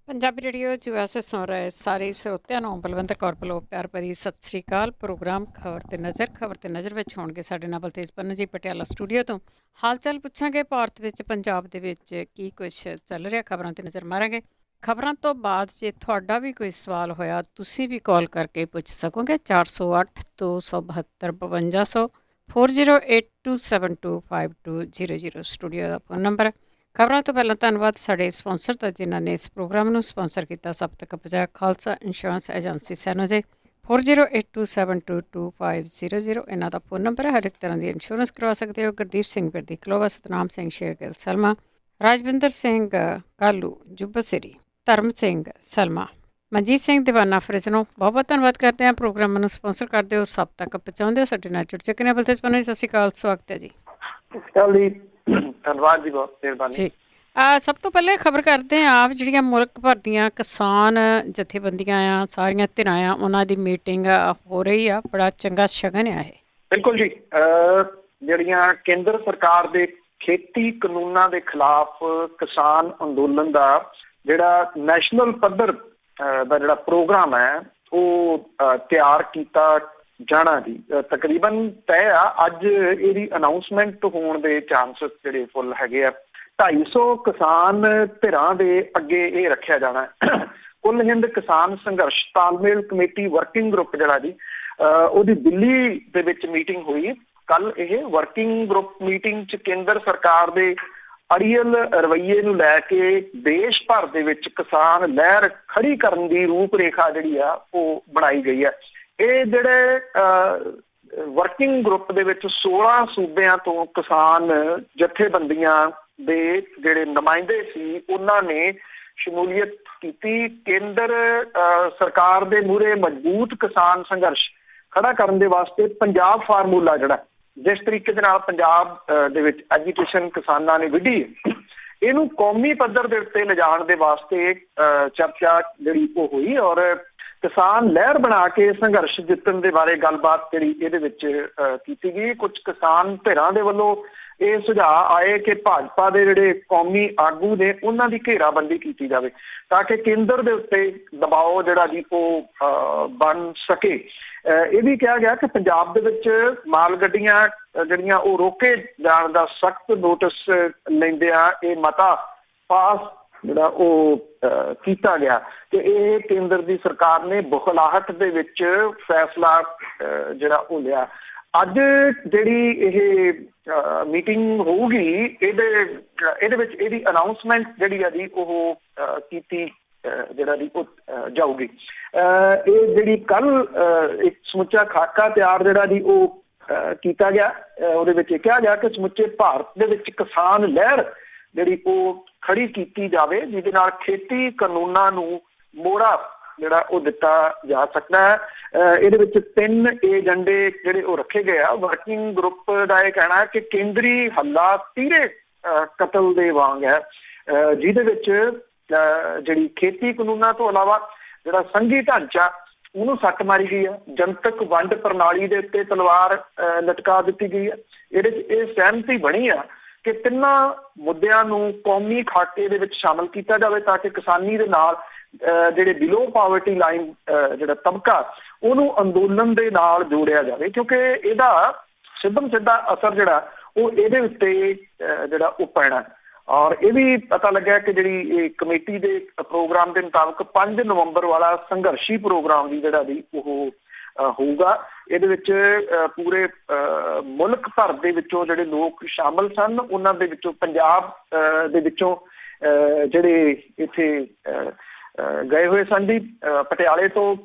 Punjabi radio USS ਸੁਣ ਰਹੇ ਸਾਰੇ ਸਰੋਤਿਆਂ ਨੂੰ ਬਲਵੰਤ ਕੌਰ ਵੱਲੋਂ ਪਿਆਰ ਭਰੀ ਸਤਿ ਸ੍ਰੀ ਅਕਾਲ। ਪ੍ਰੋਗਰਾਮ ਖਬਰ ਤੇ ਨਜ਼ਰ ਵਿੱਚ ਹੋਣਗੇ ਸਾਡੇ ਨਾਲ ਬਲਤੇਜ ਪੰਨੂ ਜੀ ਪਟਿਆਲਾ ਸਟੂਡੀਓ ਤੋਂ। ਹਾਲ ਚਾਲ ਪੁੱਛਾਂਗੇ, ਭਾਰਤ ਵਿੱਚ ਪੰਜਾਬ ਦੇ ਵਿੱਚ ਕੀ ਕੁਛ ਚੱਲ ਰਿਹਾ, ਖਬਰਾਂ ਤੇ ਨਜ਼ਰ ਮਾਰਾਂਗੇ। ਖਬਰਾਂ ਤੋਂ ਬਾਅਦ ਜੇ ਤੁਹਾਡਾ ਵੀ ਕੋਈ ਸਵਾਲ ਹੋਇਆ ਤੁਸੀਂ ਵੀ ਕਾਲ ਕਰਕੇ ਪੁੱਛ ਸਕੋਗੇ। 408 272 5200 4082725200 ਸਟੂਡੀਓ ਦਾ ਫੋਨ ਨੰਬਰ। ਖਬਰਾਂ ਤੋਂ ਪਹਿਲਾਂ ਧੰਨਵਾਦ ਸਾਡੇ ਸਪਾਂਸਰ ਦਾ ਜਿਨ੍ਹਾਂ ਨੇ ਇਸ ਪ੍ਰੋਗਰਾਮ ਨੂੰ ਸਪਾਂਸਰ ਕੀਤਾ। ਸਭ ਤੱਕ ਪਹੁੰਚਾਇਆ ਖਾਲਸਾ ਇੰਸ਼ੋਰੈਂਸ ਏਜੰਸੀ ਸੈਨੋ ਜੀ। 4082722500 ਇਹਨਾਂ ਦਾ ਫੋਨ ਨੰਬਰ ਹੈ। ਹਰ ਇੱਕ ਤਰ੍ਹਾਂ ਦੀ ਇੰਸ਼ੋਰੈਂਸ ਕਰਵਾ ਸਕਦੇ ਹੋ। ਗੁਰਦੀਪ ਸਿੰਘ ਬਿਰਦੀ ਕਲੋਵਾ, ਸਤਨਾਮ ਸਿੰਘ ਸ਼ੇਰਗਿੱਲ ਸਲਮਾ, ਰਾਜਵਿੰਦਰ ਸਿੰਘ ਕਾਲੂ ਜੁਬਸਰੀ, ਧਰਮ ਸਿੰਘ ਸਲਮਾ, ਮਨਜੀਤ ਸਿੰਘ ਦੀਵਾਨਾ ਫਰਿਜ਼ਨੋ। ਬਹੁਤ ਬਹੁਤ ਧੰਨਵਾਦ ਕਰਦੇ ਹਾਂ ਪ੍ਰੋਗਰਾਮ ਨੂੰ ਸਪਾਂਸਰ ਕਰਦੇ ਹੋ, ਸਭ ਤੱਕ ਪਹੁੰਚਾਉਂਦੇ ਹੋ, ਸਾਡੇ ਨਾਲ ਜੁੜ ਚੁੱਕੇ ਨੇ। ਬਲਤੇਜ ਪੰਨੂ ਜੀ ਸਤਿ ਸ਼੍ਰੀ ਅਕਾਲ, ਸਵਾਗਤ ਹੈ ਜੀ। ਧੰਨਵਾਦ ਜੀ, ਬਹੁਤ ਮਿਹਰਬਾਨੀ ਜੀ। ਸਭ ਤੋਂ ਪਹਿਲੇ ਖਬਰ ਕਰਦੇ ਹਾਂ ਆਪ ਜਿਹੜੀਆਂ ਮੁਲਕ ਭਰ ਦੀਆਂ ਕਿਸਾਨ ਜਥੇਬੰਦੀਆਂ ਆ, ਸਾਰੀਆਂ ਧਿਰਾਂ ਆ, ਉਹਨਾਂ ਦੀ ਮੀਟਿੰਗ ਹੋ ਰਹੀ ਆ। ਬੜਾ ਚੰਗਾ ਸ਼ਗਨ ਆ ਇਹ। ਬਿਲਕੁਲ ਜੀ। ਜਿਹੜੀਆਂ ਕੇਂਦਰ ਸਰਕਾਰ ਦੇ ਖੇਤੀ ਕਾਨੂੰਨਾਂ ਦੇ ਖਿਲਾਫ ਕਿਸਾਨ ਅੰਦੋਲਨ ਦਾ ਜਿਹੜਾ ਨੈਸ਼ਨਲ ਪੱਧਰ ਦਾ ਜਿਹੜਾ ਪ੍ਰੋਗਰਾਮ ਹੈ ਉਹ ਤਿਆਰ ਕੀਤਾ ਜਾਣਾ ਜੀ ਤਕਰੀਬਨ ਤੈਅ ਆ। ਅੱਜ ਇਹਦੀ ਅਨਾਊਂਸਮੈਂਟ ਹੋਣ ਦੇ ਚਾਂਸਸ ਜਿਹੜੇ ਫੁੱਲ ਹੈਗੇ ਆ। 250 ਕਿਸਾਨ ਧਿਰਾਂ ਦੇ ਅੱਗੇ ਇਹ ਰੱਖਿਆ ਜਾਣਾ। ਕੁੱਲ ਹਿੰਦ ਕਿਸਾਨ ਸੰਘਰਸ਼ ਤਾਲਮੇਲ ਕਮੇਟੀ ਵਰਕਿੰਗ ਗਰੁੱਪ ਜਿਹੜਾ ਜੀ ਉਹਦੀ ਦਿੱਲੀ ਦੇ ਵਿੱਚ ਮੀਟਿੰਗ ਹੋਈ ਕੱਲ। ਇਹ ਵਰਕਿੰਗ ਗਰੁੱਪ ਮੀਟਿੰਗ 'ਚ ਕੇਂਦਰ ਸਰਕਾਰ ਦੇ ਅੜੀਅਲ ਰਵੱਈਏ ਨੂੰ ਲੈ ਕੇ ਦੇਸ਼ ਭਰ ਦੇ ਵਿੱਚ ਕਿਸਾਨ ਲਹਿਰ ਖੜੀ ਕਰਨ ਦੀ ਰੂਪ ਰੇਖਾ ਜਿਹੜੀ ਆ ਉਹ ਬਣਾਈ ਗਈ ਹੈ। ਇਹ ਜਿਹੜੇ ਵਰਕਿੰਗ ਗਰੁੱਪ ਦੇ ਵਿੱਚ 16 ਸੂਬਿਆਂ ਤੋਂ ਕਿਸਾਨ ਜਥੇਬੰਦੀਆਂ ਦੇ ਜਿਹੜੇ ਨੁਮਾਇੰਦੇ ਸੀ ਉਹਨਾਂ ਨੇ ਸ਼ਮੂਲੀਅਤ ਕੀਤੀ। ਕੇਂਦਰ ਸਰਕਾਰ ਦੇ ਮੂਹਰੇ ਮਜ਼ਬੂਤ ਕਿਸਾਨ ਸੰਘਰਸ਼ ਖੜਾ ਕਰਨ ਦੇ ਵਾਸਤੇ ਪੰਜਾਬ ਫਾਰਮੂਲਾ ਜਿਹੜਾ ਜਿਸ ਤਰੀਕੇ ਦੇ ਨਾਲ ਪੰਜਾਬ ਦੇ ਵਿੱਚ ਐਜੂਕੇਸ਼ਨ ਕਿਸਾਨਾਂ ਨੇ ਵਿੱਢੀ ਇਹਨੂੰ ਕੌਮੀ ਪੱਧਰ ਦੇ ਉੱਤੇ ਲਿਜਾਣ ਦੇ ਵਾਸਤੇ ਚਰਚਾ ਜਿਹੜੀ ਉਹ ਹੋਈ ਔਰ ਕਿਸਾਨ ਲਹਿਰ ਬਣਾ ਕੇ ਸੰਘਰਸ਼ ਜਿੱਤਣ ਦੇ ਬਾਰੇ ਗੱਲਬਾਤ ਜਿਹੜੀ ਇਹਦੇ ਵਿੱਚ ਕੀਤੀ ਗਈ। ਕੁਝ ਕਿਸਾਨ ਧਿਰਾਂ ਦੇ ਵੱਲੋਂ ਇਹ ਸੁਝਾਅ ਆਏ ਕਿ ਭਾਜਪਾ ਦੇ ਜਿਹੜੇ ਕੌਮੀ ਆਗੂ ਨੇ ਉਹਨਾਂ ਦੀ ਘੇਰਾਬੰਦੀ ਕੀਤੀ ਜਾਵੇ ਤਾਂ ਕਿ ਕੇਂਦਰ ਦੇ ਉੱਤੇ ਦਬਾਅ ਜਿਹੜਾ ਜੀ ਉਹ ਬਣ ਸਕੇ। ਇਹ ਵੀ ਕਿਹਾ ਗਿਆ ਕਿ ਪੰਜਾਬ ਦੇ ਵਿੱਚ ਮਾਲ ਗੱਡੀਆਂ ਜਿਹੜੀਆਂ ਉਹ ਰੋਕੇ ਜਾਣ ਦਾ ਸਖਤ ਨੋਟਿਸ ਲੈਂਦਿਆਂ ਇਹ ਮਤਾ ਪਾਸ ਜਿਹੜਾ ਉਹ ਕੀਤਾ ਗਿਆ ਕਿ ਇਹ ਕੇਂਦਰ ਦੀ ਸਰਕਾਰ ਨੇ ਬੁਖਲਾਹਟ ਦੇ ਵਿੱਚ ਫੈਸਲਾ ਜਿਹੜਾ ਉਹ ਲਿਆ। ਅੱਜ ਜਿਹੜੀ ਇਹ ਮੀਟਿੰਗ ਹੋਊਗੀ ਇਹਦੇ ਵਿੱਚ ਇਹਦੀ ਅਨਾਊਂਸਮੈਂਟ ਜਿਹੜੀ ਆ ਜੀ ਉਹ ਕੀਤੀ ਜਿਹੜਾ ਜੀ ਉਹ ਜਾਊਗੀ। ਇਹ ਜਿਹੜੀ ਕੱਲ ਇੱਕ ਸਮੁੱਚਾ ਖਾਕਾ ਤਿਆਰ ਜਿਹੜਾ ਜੀ ਉਹ ਕੀਤਾ ਗਿਆ। ਉਹਦੇ ਵਿੱਚ ਇਹ ਕਿਹਾ ਗਿਆ ਕਿ ਸਮੁੱਚੇ ਭਾਰਤ ਦੇ ਵਿੱਚ ਕਿਸਾਨ ਲਹਿਰ ਜਿਹੜੀ ਉਹ ਖੜੀ ਕੀਤੀ ਜਾਵੇ ਜਿਹਦੇ ਨਾਲ ਖੇਤੀ ਕਾਨੂੰਨਾਂ ਨੂੰ ਮੋੜਾ ਜਿਹੜਾ ਉਹ ਦਿੱਤਾ ਜਾ ਸਕਦਾ ਹੈ। ਇਹਦੇ ਵਿੱਚ 3 ਏਜੰਡੇ ਜਿਹੜੇ ਉਹ ਰੱਖੇ ਗਏ ਆ। ਵਰਕਿੰਗ ਗਰੁੱਪ ਦਾ ਇਹ ਕਹਿਣਾ ਹੈ ਕਿ ਕੇਂਦਰੀ ਹੱਲਾ ਤੀਰੇ ਕਤਲ ਦੇ ਵਾਂਗ ਹੈ ਜਿਹਦੇ ਵਿੱਚ ਜਿਹੜੀ ਖੇਤੀ ਕਾਨੂੰਨਾਂ ਤੋਂ ਇਲਾਵਾ ਜਿਹੜਾ ਸੰਘੀ ਢਾਂਚਾ ਉਹਨੂੰ ਸੱਟ ਮਾਰੀ ਗਈ ਹੈ। ਜਨਤਕ ਵੰਡ ਪ੍ਰਣਾਲੀ ਦੇ ਉੱਤੇ ਤਲਵਾਰ ਲਟਕਾ ਦਿੱਤੀ ਗਈ ਹੈ। ਇਹਦੇ 'ਚ ਇਹ ਸਹਿਮਤੀ ਬਣੀ ਆ ਕਿ ਤਿੰਨਾਂ ਮੁੱਦਿਆਂ ਨੂੰ ਕੌਮੀ ਖਾਤੇ ਦੇ ਵਿੱਚ ਸ਼ਾਮਲ ਕੀਤਾ ਜਾਵੇ ਤਾਂ ਕਿ ਕਿਸਾਨੀ ਦੇ ਨਾਲ ਜਿਹੜੇ ਬਿਲੋ ਪਾਵਰਟੀ ਲਾਈਨ ਜਿਹੜਾ ਤਬਕਾ ਉਹਨੂੰ ਅੰਦੋਲਨ ਦੇ ਨਾਲ ਜੋੜਿਆ ਜਾਵੇ ਕਿਉਂਕਿ ਇਹਦਾ ਸਿੱਧਾ ਅਸਰ ਜਿਹੜਾ ਉਹ ਇਹਦੇ ਉੱਤੇ ਜਿਹੜਾ ਉਹ ਪੈਣਾ। ਔਰ ਇਹ ਵੀ ਪਤਾ ਲੱਗਿਆ ਕਿ ਜਿਹੜੀ ਇਹ ਕਮੇਟੀ ਦੇ ਪ੍ਰੋਗਰਾਮ ਦੇ ਮੁਤਾਬਕ 5 ਨਵੰਬਰ ਵਾਲਾ ਸੰਘਰਸ਼ੀ ਪ੍ਰੋਗਰਾਮ ਵੀ ਜਿਹੜਾ ਵੀ ਉਹ ਹੋਊਗਾ। ਇਹਦੇ ਵਿੱਚ ਪੂਰੇ ਮੁਲਕ ਭਰ ਦੇ ਵਿੱਚੋਂ ਜਿਹੜੇ ਲੋਕ ਸ਼ਾਮਲ ਸਨ ਉਹਨਾਂ ਦੇ ਵਿੱਚੋਂ ਪੰਜਾਬ ਦੇ ਵਿੱਚੋਂ ਜਿਹੜੇ ਇੱਥੇ ਗਏ ਹੋਏ ਸਨ ਜੀ ਪਟਿਆਲੇ ਤੋਂ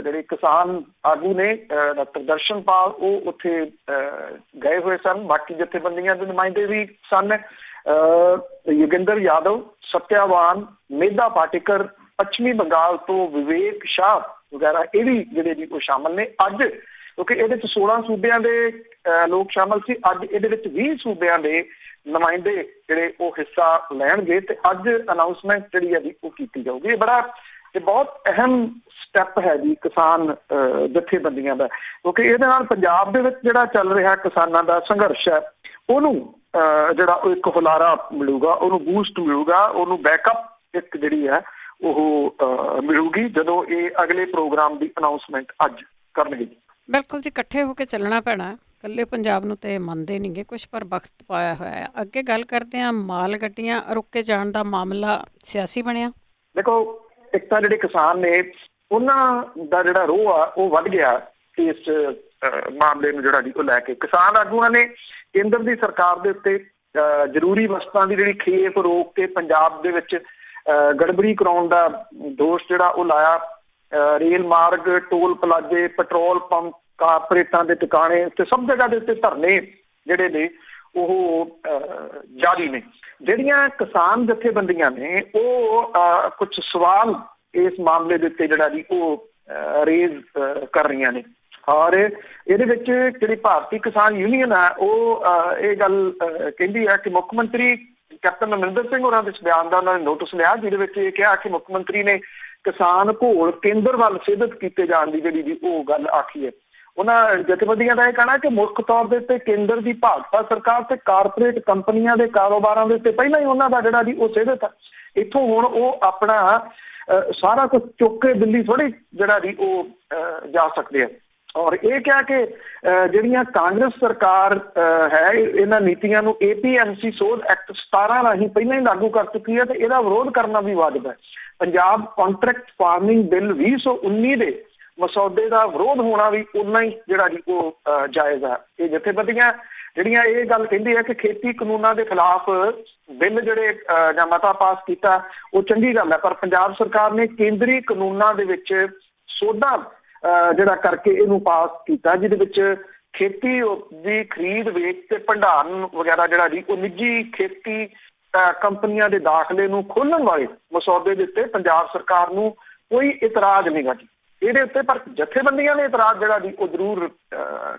ਜਿਹੜੇ ਕਿਸਾਨ ਆਗੂ ਨੇ ਡਾਕਟਰ ਦਰਸ਼ਨਪਾਲ ਉਹ ਉੱਥੇ ਗਏ ਹੋਏ ਸਨ। ਬਾਕੀ ਜਥੇਬੰਦੀਆਂ ਦੇ ਨੁਮਾਇੰਦੇ ਵੀ ਸਨ। ਯੋਗਿੰਦਰ ਯਾਦਵ, ਸਤਿਆਵਾਨ, ਮੇਧਾ ਪਾਟੇਕਰ, ਪੱਛਮੀ ਬੰਗਾਲ ਤੋਂ ਵਿਵੇਕ ਸ਼ਾਹ ਵਗੈਰਾ ਇਹ ਵੀ ਜਿਹੜੇ ਜੀ ਉਹ ਸ਼ਾਮਲ ਨੇ। ਅੱਜ ਕਿਉਂਕਿ ਇਹਦੇ 'ਚ 16 ਸੂਬਿਆਂ ਦੇ ਲੋਕ ਸ਼ਾਮਲ ਸੀ, ਅੱਜ ਇਹਦੇ ਵਿੱਚ 20 ਸੂਬਿਆਂ ਦੇ ਨੁਮਾਇੰਦੇ ਜਿਹੜੇ ਉਹ ਹਿੱਸਾ ਲੈਣਗੇ ਤੇ ਅੱਜ ਅਨਾਊਂਸਮੈਂਟ ਜਿਹੜੀ ਹੈ ਜੀ ਉਹ ਕੀਤੀ ਜਾਊਗੀ। ਇਹ ਬਹੁਤ ਅਹਿਮ ਸਟੈਪ ਹੈ ਜੀ ਕਿਸਾਨ ਜਥੇਬੰਦੀਆਂ ਦਾ ਕਿਉਂਕਿ ਇਹਦੇ ਨਾਲ ਪੰਜਾਬ ਦੇ ਵਿੱਚ ਜਿਹੜਾ ਚੱਲ ਰਿਹਾ ਕਿਸਾਨਾਂ ਦਾ ਸੰਘਰਸ਼ ਹੈ ਉਹਨੂੰ ਜਿਹੜਾ ਉਹ ਇੱਕ ਹੁਲਾਰਾ ਮਿਲੂਗਾ, ਉਹਨੂੰ ਬੂਸਟ ਮਿਲੂਗਾ, ਉਹਨੂੰ ਬੈਕਅਪ ਇੱਕ ਜਿਹੜੀ ਹੈ ਉਹ ਮਿਲੂਗੀ ਜਦੋਂ ਇਹ ਅਗਲੇ ਪ੍ਰੋਗਰਾਮ ਦੀ ਅਨਾਉਂਸਮੈਂਟ ਅੱਜ ਕਰਨਗੇ। ਬਿਲਕੁਲ ਜੀ, ਇਕੱਠੇ ਹੋ ਕੇ ਚੱਲਣਾ ਪੈਣਾ। ਇਕੱਲੇ ਪੰਜਾਬ ਨੂੰ ਤੇ ਮੰਨਦੇ ਨਹੀਂਗੇ ਕੁਛ, ਪਰ ਵਕਤ ਪਾਇਆ ਹੋਇਆ ਹੈ। ਅੱਗੇ ਗੱਲ ਕਰਦੇ ਹਾਂ, ਮਾਲ ਗੱਡੀਆਂ ਰੁਕੇ ਜਾਣ ਦਾ ਮਾਮਲਾ ਸਿਆਸੀ ਬਣਿਆ। ਦੇਖੋ, ਇੱਕ ਤਾਂ ਜਿਹੜੇ ਕਿਸਾਨ ਨੇ ਉਹਨਾਂ ਦਾ ਜਿਹੜਾ ਰੋਹ ਆ ਉਹ ਵੱਧ ਗਿਆ ਇਸ ਮਾਮਲੇ ਨੂੰ ਜਿਹੜਾ ਜੀ ਉਹ ਲੈ ਕੇ। ਕਿਸਾਨ ਆਗੂਆਂ ਨੇ ਕੇਂਦਰ ਦੀ ਸਰਕਾਰ ਦੇ ਉੱਤੇ ਜ਼ਰੂਰੀ ਵਸਤਾਂ ਦੀ ਜਿਹੜੀ ਖੇਪ ਰੋਕ ਕੇ ਪੰਜਾਬ ਦੇ ਵਿੱਚ ਗੜਬੜੀ ਕਰਾਉਣ ਦਾ ਦੋਸ਼ ਜਿਹੜਾ ਉਹ ਲਾਇਆ। ਰੇਲ ਮਾਰਗ, ਟੋਲ ਪਲਾਜ਼ੇ, ਪੈਟਰੋਲ ਪੰਪ, ਕਾਰਪੋਰੇਟਾਂ ਦੇ ਟਿਕਾਣੇ ਤੇ ਸਭ ਜਗ੍ਹਾ ਦੇ ਉੱਤੇ ਧਰਨੇ ਜਿਹੜੇ ਨੇ ਉਹ ਜਾਰੀ ਨੇ। ਜਿਹੜੀਆਂ ਕਿਸਾਨ ਜਥੇਬੰਦੀਆਂ ਨੇ ਉਹ ਕੁਝ ਸਵਾਲ ਇਸ ਮਾਮਲੇ ਦੇ ਉੱਤੇ ਜਿਹੜਾ ਜੀ ਉਹ ਰੇਜ਼ ਕਰ ਰਹੀਆਂ ਨੇ। ਔਰ ਇਹਦੇ ਵਿੱਚ ਜਿਹੜੀ ਭਾਰਤੀ ਕਿਸਾਨ ਯੂਨੀਅਨ ਆ ਉਹ ਇਹ ਗੱਲ ਕਹਿੰਦੀ ਹੈ ਕਿ ਮੁੱਖ ਮੰਤਰੀ ਕੈਪਟਨ ਅਮਰਿੰਦਰ ਸਿੰਘ ਹੋਰਾਂ ਦੇ ਇਸ ਬਿਆਨ ਦਾ ਉਹਨਾਂ ਨੇ ਨੋਟਿਸ ਲਿਆ, ਜਿਹਦੇ ਵਿੱਚ ਇਹ ਕਿਹਾ ਕਿ ਮੁੱਖ ਮੰਤਰੀ ਨੇ ਕਿਸਾਨ ਘੋਲ ਕੇਂਦਰ ਵੱਲ ਸਿੱਧਤ ਕੀਤੇ ਜਾਣ ਦੀ ਜਿਹੜੀ ਜੀ ਉਹ ਗੱਲ ਆਖੀ ਹੈ। ਉਹਨਾਂ ਜਥੇਬੰਦੀਆਂ ਦਾ ਇਹ ਕਹਿਣਾ ਕਿ ਮੁੱਖ ਤੌਰ ਦੇ ਉੱਤੇ ਕੇਂਦਰ ਦੀ ਭਾਜਪਾ ਸਰਕਾਰ ਤੇ ਕਾਰਪੋਰੇਟ ਕੰਪਨੀਆਂ ਦੇ ਕਾਰੋਬਾਰਾਂ ਦੇ ਉੱਤੇ ਪਹਿਲਾਂ ਹੀ ਉਹਨਾਂ ਦਾ ਜਿਹੜਾ ਜੀ ਉਹ ਸਿੱਧਤ ਆ। ਇੱਥੋਂ ਹੁਣ ਉਹ ਆਪਣਾ ਸਾਰਾ ਕੁਝ ਚੁੱਕ ਕੇ ਦਿੱਲੀ ਥੋੜ੍ਹੀ ਜਿਹੜਾ ਜੀ ਉਹ ਜਾ ਸਕਦੇ ਆ। ਔਰ ਇਹ ਕਿਹਾ ਕਿ ਜਿਹੜੀਆਂ ਕਾਂਗਰਸ ਸਰਕਾਰ ਹੈ ਇਹਨਾਂ ਨੀਤੀਆਂ ਨੂੰ APMC ਸੋਧ ਐਕਟ 17 ਰਾਹੀਂ ਪਹਿਲਾਂ ਹੀ ਲਾਗੂ ਕਰ ਚੁੱਕੀ ਹੈ ਤੇ ਇਹਦਾ ਵਿਰੋਧ ਕਰਨਾ ਵੀ ਵਾਜਬ ਹੈ। ਪੰਜਾਬ ਕੰਟਰੈਕਟ ਫਾਰਮਿੰਗ ਬਿੱਲ 2019 ਦੇ ਮਸੌਦੇ ਦਾ ਵਿਰੋਧ ਹੋਣਾ ਵੀ ਉਨਾ ਹੀ ਜਿਹੜਾ ਜੀ ਉਹ ਜਾਇਜ਼ ਹੈ। ਇਹ ਜਥੇਬੰਦੀਆਂ ਜਿਹੜੀਆਂ ਇਹ ਗੱਲ ਕਹਿੰਦੀ ਹੈ ਕਿ ਖੇਤੀ ਕਾਨੂੰਨਾਂ ਦੇ ਖਿਲਾਫ ਬਿੱਲ ਜਿਹੜੇ ਜਾਂ ਮਤਾ ਪਾਸ ਕੀਤਾ ਉਹ ਚੰਗੀ ਗੱਲ ਹੈ, ਪਰ ਪੰਜਾਬ ਸਰਕਾਰ ਨੇ ਕੇਂਦਰੀ ਕਾਨੂੰਨਾਂ ਦੇ ਵਿੱਚ ਸੋਧਾਂ ਜਿਹੜਾ ਕਰਕੇ ਇਹਨੂੰ ਪਾਸ ਕੀਤਾ, ਜਿਹਦੇ ਵਿੱਚ ਖੇਤੀ ਦੀ ਖਰੀਦ, ਵੇਚ ਤੇ ਭੰਡਾਰਨ ਵਗੈਰਾ ਜਿਹੜਾ ਜੀ ਉਹ ਨਿੱਜੀ ਖੇਤੀ ਕੰਪਨੀਆਂ ਦੇ ਦਾਖਲੇ ਨੂੰ ਖੋਲ੍ਹਣ ਵਾਲੇ ਮਸੌਦੇ ਦੇ ਉੱਤੇ ਪੰਜਾਬ ਸਰਕਾਰ ਨੂੰ ਕੋਈ ਇਤਰਾਜ਼ ਨਹੀਂ ਗਾ ਜੀ ਇਹਦੇ ਉੱਤੇ, ਪਰ ਜਥੇਬੰਦੀਆਂ ਨੇ ਇਤਰਾਜ਼ ਜਿਹੜਾ ਜੀ ਉਹ ਜ਼ਰੂਰ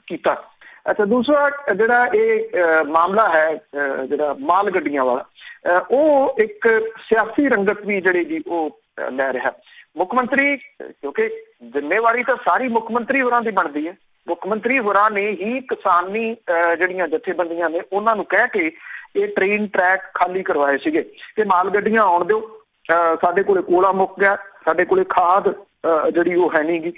ਕੀਤਾ। ਅੱਛਾ, ਦੂਸਰਾ ਜਿਹੜਾ ਇਹ ਮਾਮਲਾ ਹੈ ਜਿਹੜਾ ਮਾਲ ਗੱਡੀਆਂ ਵਾਲਾ, ਉਹ ਇੱਕ ਸਿਆਸੀ ਰੰਗਤ ਵੀ ਜਿਹੜੀ ਜੀ ਉਹ ਲੈ ਰਿਹਾ। ਮੁੱਖ ਮੰਤਰੀ, ਕਿਉਂਕਿ ਜ਼ਿੰਮੇਵਾਰੀ ਤਾਂ ਸਾਰੀ ਮੁੱਖ ਮੰਤਰੀ ਹੋਰਾਂ ਦੀ ਬਣਦੀ ਹੈ, ਮੁੱਖ ਮੰਤਰੀ ਹੋਰਾਂ ਨੇ ਹੀ ਕਿਸਾਨੀ ਜਿਹੜੀਆਂ ਜਥੇਬੰਦੀਆਂ ਨੇ ਉਹਨਾਂ ਨੂੰ ਕਹਿ ਕੇ ਇਹ ਟ੍ਰੇਨ ਟਰੈਕ ਖਾਲੀ ਕਰਵਾਏ ਸੀਗੇ ਕਿ ਮਾਲ ਗੱਡੀਆਂ ਆਉਣ ਦਿਓ, ਸਾਡੇ ਕੋਲੇ ਕੋਲਾ ਮੁੱਕ ਗਿਆ, ਸਾਡੇ ਕੋਲੇ ਖਾਦ ਜਿਹੜੀ ਉਹ ਹੈ ਨਹੀਂ ਗੀ,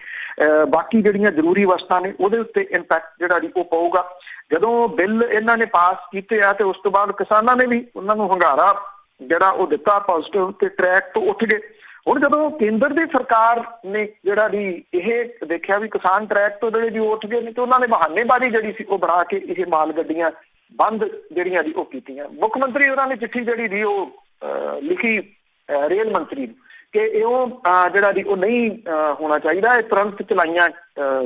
ਬਾਕੀ ਜਿਹੜੀਆਂ ਜ਼ਰੂਰੀ ਵਸਤਾਂ ਨੇ ਉਹਦੇ ਉੱਤੇ ਇੰਪੈਕਟ ਜਿਹੜਾ ਜੀ ਉਹ ਪਊਗਾ। ਜਦੋਂ ਬਿੱਲ ਇਹਨਾਂ ਨੇ ਪਾਸ ਕੀਤੇ ਆ ਤੇ ਉਸ ਤੋਂ ਬਾਅਦ ਕਿਸਾਨਾਂ ਨੇ ਵੀ ਉਹਨਾਂ ਨੂੰ ਹੁੰਗਾਰਾ ਜਿਹੜਾ ਉਹ ਦਿੱਤਾ ਪੋਜ਼ਿਟਿਵ ਤੇ ਟਰੈਕ ਤੋਂ ਉੱਠ ਗਏ। ਹੁਣ ਜਦੋਂ ਕੇਂਦਰ ਦੀ ਸਰਕਾਰ ਨੇ ਜਿਹੜਾ ਜੀ ਇਹ ਦੇਖਿਆ ਵੀ ਕਿਸਾਨ ਟਰੈਕ ਤੋਂ ਜਿਹੜੇ ਜੀ ਉੱਠ ਗਏ ਨੇ ਤੇ ਉਹਨਾਂ ਨੇ ਬਹਾਨੇਬਾਜ਼ੀ ਜਿਹੜੀ ਸੀ ਉਹ ਬਣਾ ਕੇ ਇਹ ਮਾਲ ਗੱਡੀਆਂ ਬੰਦ ਜਿਹੜੀਆਂ ਜੀ ਉਹ ਕੀਤੀਆਂ। ਮੁੱਖ ਮੰਤਰੀ ਉਹਨਾਂ ਨੇ ਚਿੱਠੀ ਜਿਹੜੀ ਜੀ ਉਹ ਲਿਖੀ ਰੇਲ ਮੰਤਰੀ ਨੂੰ ਕਿ ਇਹ ਜਿਹੜਾ ਜੀ ਉਹ ਨਹੀਂ ਹੋਣਾ ਚਾਹੀਦਾ, ਇਹ ਤੁਰੰਤ ਚਲਾਈਆਂ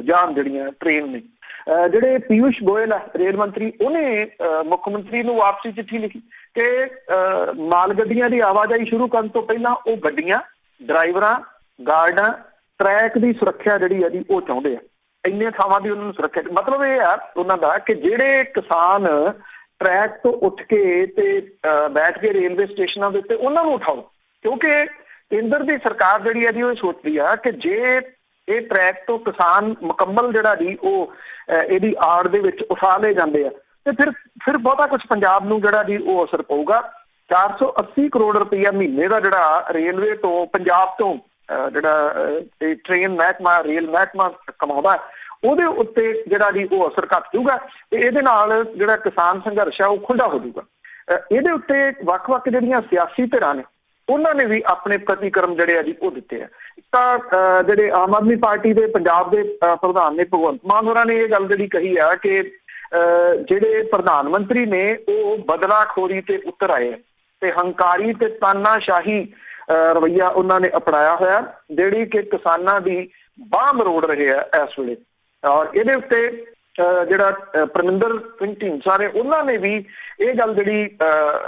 ਜਾਣ ਜਿਹੜੀਆਂ ਟ੍ਰੇਨ ਨੇ। ਜਿਹੜੇ ਪੀਯੂਸ਼ ਗੋਇਲ ਆ ਰੇਲ ਮੰਤਰੀ, ਉਹਨੇ ਮੁੱਖ ਮੰਤਰੀ ਨੂੰ ਵਾਪਸੀ ਚਿੱਠੀ ਲਿਖੀ ਕਿ ਮਾਲ ਗੱਡੀਆਂ ਦੀ ਆਵਾਜਾਈ ਸ਼ੁਰੂ ਕਰਨ ਤੋਂ ਪਹਿਲਾਂ ਉਹ ਗੱਡੀਆਂ, ਡਰਾਈਵਰਾਂ, ਗਾਰਡਾਂ, ਟਰੈਕ ਦੀ ਸੁਰੱਖਿਆ ਜਿਹੜੀ ਹੈ ਜੀ ਉਹ ਚਾਹੁੰਦੇ ਆ। ਇੰਨੇ ਥਾਵਾਂ ਦੀ ਉਹਨਾਂ ਨੂੰ ਸੁਰੱਖਿਆ, ਮਤਲਬ ਇਹ ਆ ਉਹਨਾਂ ਦਾ ਕਿ ਜਿਹੜੇ ਕਿਸਾਨ ਟਰੈਕ ਤੋਂ ਉੱਠ ਕੇ ਤੇ ਬੈਠ ਕੇ ਰੇਲਵੇ ਸਟੇਸ਼ਨਾਂ ਦੇ ਉੱਤੇ ਉਹਨਾਂ ਨੂੰ ਉਠਾਓ, ਕਿਉਂਕਿ ਕੇਂਦਰ ਦੀ ਸਰਕਾਰ ਜਿਹੜੀ ਹੈ ਜੀ ਉਹ ਸੋਚਦੀ ਆ ਕਿ ਜੇ ਇਹ ਟਰੈਕ ਤੋਂ ਕਿਸਾਨ ਮੁਕੰਮਲ ਜਿਹੜਾ ਜੀ ਉਹ ਇਹਦੀ ਆੜ ਦੇ ਵਿੱਚ ਉਠਾ ਲਏ ਜਾਂਦੇ ਆ ਤੇ ਫਿਰ ਬਹੁਤਾ ਕੁਝ ਪੰਜਾਬ ਨੂੰ ਜਿਹੜਾ ਜੀ ਉਹ ਅਸਰ ਪਊਗਾ। 480 ਕਰੋੜ ਰੁਪਈਆ ਮਹੀਨੇ ਦਾ ਜਿਹੜਾ ਰੇਲਵੇ ਤੋਂ ਪੰਜਾਬ ਤੋਂ ਜਿਹੜਾ ਟ੍ਰੇਨ ਮਹਿਕਮਾ, ਰੇਲ ਮਹਿਕਮਾ ਕਮਾਉਂਦਾ, ਉਹਦੇ ਉੱਤੇ ਜਿਹੜਾ ਜੀ ਉਹ ਅਸਰ ਘੱਟ ਜੂਗਾ ਤੇ ਇਹਦੇ ਨਾਲ ਜਿਹੜਾ ਕਿਸਾਨ ਸੰਘਰਸ਼ ਆ ਉਹ ਖੁੱਲ੍ਹਾ ਹੋ ਜੂਗਾ। ਇਹਦੇ ਉੱਤੇ ਵੱਖ-ਵੱਖ ਜਿਹੜੀਆਂ ਸਿਆਸੀ ਧਿਰਾਂ ਨੇ ਉਹਨਾਂ ਨੇ ਵੀ ਆਪਣੇ ਪ੍ਰਤੀਕਰਮ ਜਿਹੜੇ ਆ ਜੀ ਉਹ ਦਿੱਤੇ ਆ। ਤਾਂ ਜਿਹੜੇ ਆਮ ਆਦਮੀ ਪਾਰਟੀ ਦੇ ਪੰਜਾਬ ਦੇ ਪ੍ਰਧਾਨ ਨੇ ਭਗਵੰਤ ਮਾਨ ਹੋਰਾਂ ਨੇ ਇਹ ਗੱਲ ਜਿਹੜੀ ਕਹੀ ਆ ਕਿ ਜਿਹੜੇ ਪ੍ਰਧਾਨ ਮੰਤਰੀ ਨੇ ਉਹ ਬਦਲਾਖੋਰੀ ਤੇ ਉਤਰ ਆਏ ਆ ਤੇ ਹੰਕਾਰੀ ਤੇ ਤਾਨਾਸ਼ਾਹੀ ਰਵੱਈਆ ਉਹਨਾਂ ਨੇ ਅਪਣਾਇਆ ਹੋਇਆ, ਜਿਹੜੀ ਕਿ ਕਿਸਾਨਾਂ ਦੀ ਬਾਂਹ ਮਰੋੜ ਰਹੇ ਆ ਇਸ ਵੇਲੇ। ਔਰ ਇਹਦੇ ਉੱਤੇ ਜਿਹੜਾ ਪਰਮਿੰਦਰ ਸਿੰਘ ਢੀਂਡਸਾ ਨੇ ਉਹਨਾਂ ਨੇ ਵੀ ਇਹ ਗੱਲ ਜਿਹੜੀ